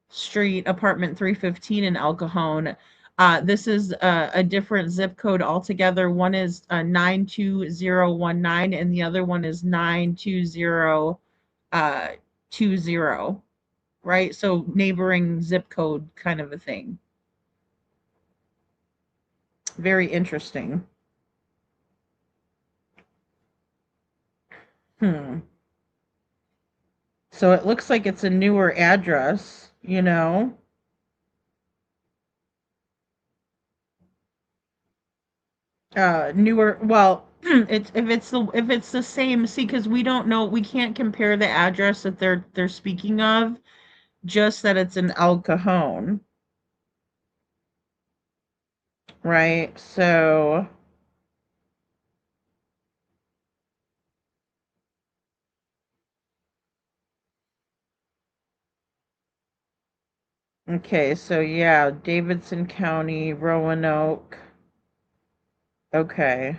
Street, apartment 315 in El Cajon. This is a different zip code altogether. One is 92019 and the other one is 92020. Right? So neighboring zip code kind of a thing. Very interesting. So it looks like it's a newer address, newer, well, if it's the same, see, because we don't know, we can't compare the address that they're speaking of, just that it's in El Cajon. Right? So okay, so yeah, Davidson County, Roanoke. Okay.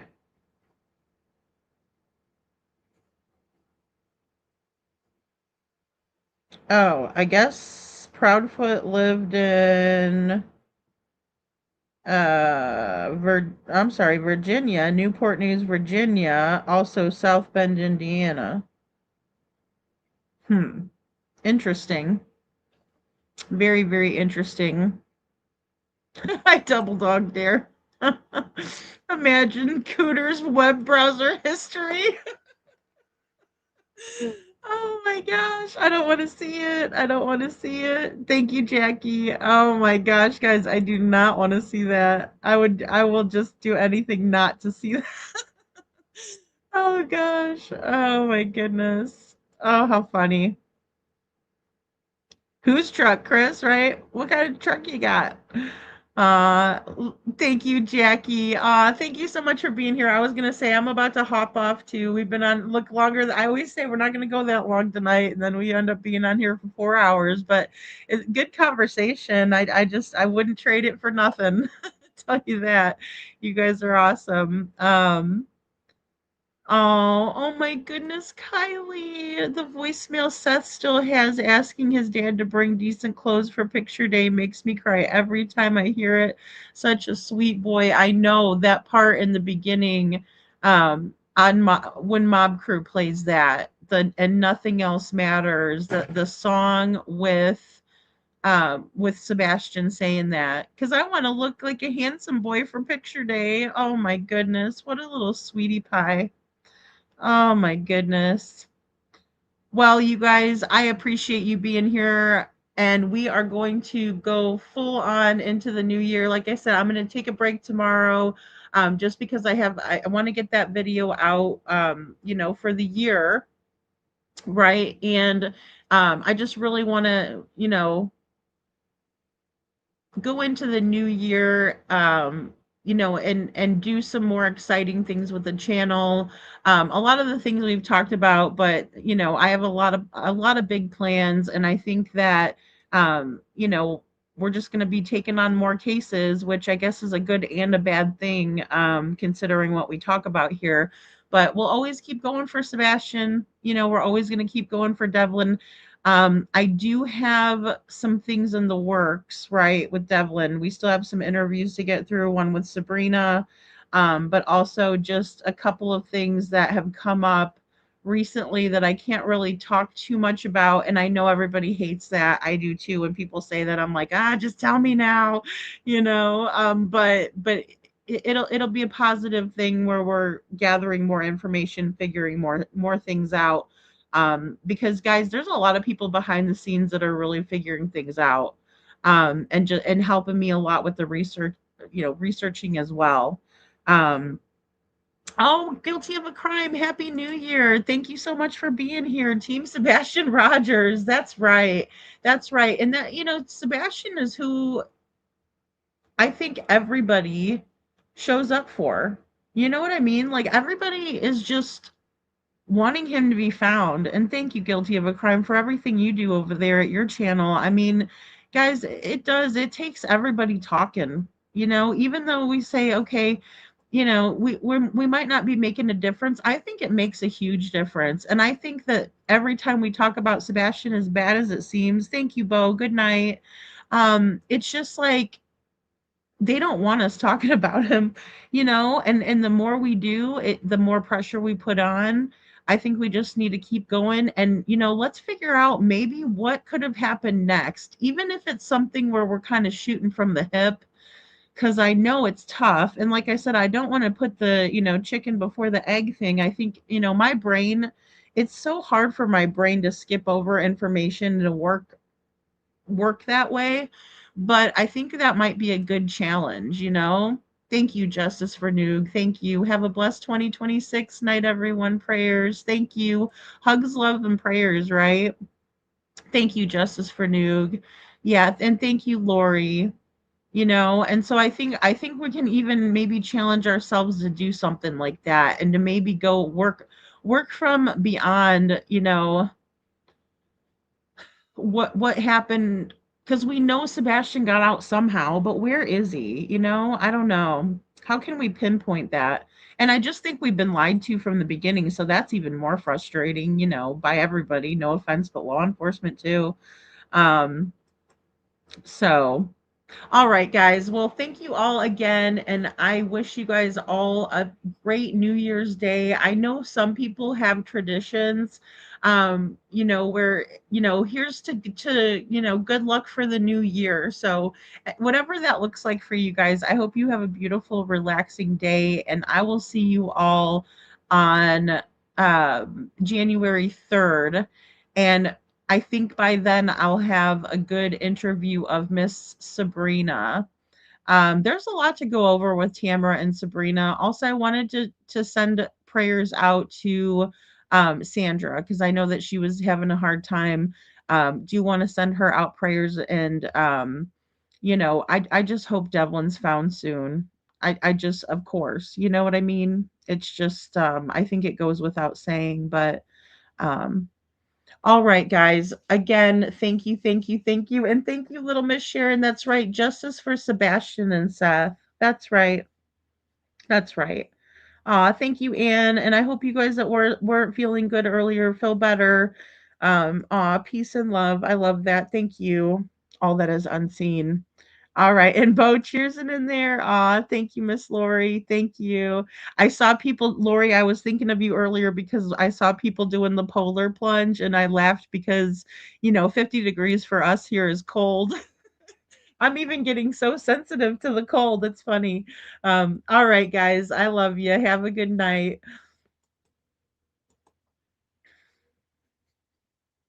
Oh, I guess Proudfoot lived in Virginia, Newport News, Virginia, also South Bend, Indiana. Interesting. Very, very interesting. I double dog dare. Imagine Cooter's web browser history. Oh my gosh, I don't want to see it. I don't want to see it. Thank you, Jackie. Oh my gosh, guys, I do not want to see that. I will just do anything not to see that. Oh gosh. Oh my goodness. Oh, how funny. Whose truck, Chris, right? What kind of truck you got? Thank you, Jackie. Thank you so much for being here. I was gonna say I'm about to hop off too. We've been on longer. I always say we're not gonna go that long tonight, and then we end up being on here for 4 hours. But it's good conversation. I wouldn't trade it for nothing. Tell you that. You guys are awesome. Oh my goodness, Kylie. The voicemail Seth still has asking his dad to bring decent clothes for picture day makes me cry every time I hear it. Such a sweet boy. I know that part in the beginning, when Mob Crew plays that, and Nothing Else Matters, the song with Sebastian saying that, because I want to look like a handsome boy for picture day. Oh my goodness, what a little sweetie pie. Oh my goodness. Well, you guys, I appreciate you being here, and we are going to go full on into the new year. Like I said, I'm going to take a break tomorrow, just because I want to get that video out, for the year, right? And I just really want to, go into the new year, and do some more exciting things with the channel. A lot of the things we've talked about, but I have a lot of big plans, and I think that we're just going to be taking on more cases, which I guess is a good and a bad thing, considering what we talk about here. But we'll always keep going for Sebastian. We're always going to keep going for Devlin. I do have some things in the works, right, with Devlin. We still have some interviews to get through, one with Sabrina, but also just a couple of things that have come up recently that I can't really talk too much about. And I know everybody hates that. I do too. When people say that, I'm like, just tell me now, but it'll be a positive thing where we're gathering more information, figuring more things out. Because guys, there's a lot of people behind the scenes that are really figuring things out, and helping me a lot with the research, researching as well. Oh, guilty of a crime. Happy New Year. Thank you so much for being here. Team Sebastian Rogers. That's right. That's right. And that, Sebastian is who I think everybody shows up for. You know what I mean? Like, everybody is just wanting him to be found. And thank you, Guilty of a Crime, for everything you do over there at your channel. I mean, guys, it takes everybody talking, even though we say, okay, we might not be making a difference. I think it makes a huge difference. And I think that every time we talk about Sebastian, as bad as it seems, thank you, Bo, good night. It's just like, they don't want us talking about him, and the more we do, the more pressure we put on. I think we just need to keep going, and let's figure out maybe what could have happened next, even if it's something where we're kind of shooting from the hip, because I know it's tough. And like I said, I don't want to put the chicken before the egg thing. I think my brain, it's so hard for my brain to skip over information to work that way, but I think that might be a good challenge. Thank you, Justice for Noog. Thank you. Have a blessed 2026 night, everyone. Prayers. Thank you. Hugs, love, and prayers, right? Thank you, Justice for Noog. Yeah, and thank you, Lori. And so I think we can even maybe challenge ourselves to do something like that, and to maybe go work from beyond, what happened. Because we know Sebastian got out somehow, but where is he? I don't know. How can we pinpoint that? And I just think we've been lied to from the beginning, so that's even more frustrating, by everybody. No offense, but law enforcement too. So All right, guys. Well, thank you all again. And I wish you guys all a great New Year's Day. I know some people have traditions, where, here's to, good luck for the new year. So, whatever that looks like for you guys, I hope you have a beautiful, relaxing day. And I will see you all on January 3rd. And I think by then I'll have a good interview of Miss Sabrina. There's a lot to go over with Tamara and Sabrina. Also, I wanted to send prayers out to Sandra because I know that she was having a hard time. Do you want to send her out prayers? And I just hope Devlin's found soon. I just, of course, you know what I mean. It's just I think it goes without saying, but um, all right, guys. Again, thank you, thank you, thank you. And thank you, little Miss Sharon. That's right. Justice for Sebastian and Seth. That's right. That's right. Thank you, Anne. And I hope you guys that weren't feeling good earlier feel better. Peace and love. I love that. Thank you. All that is unseen. All right. And Bo cheersing in there. Thank you, Miss Lori. Thank you. I saw people, Lori, I was thinking of you earlier because I saw people doing the polar plunge and I laughed because, 50 degrees for us here is cold. I'm even getting so sensitive to the cold. It's funny. All right, guys. I love you. Have a good night.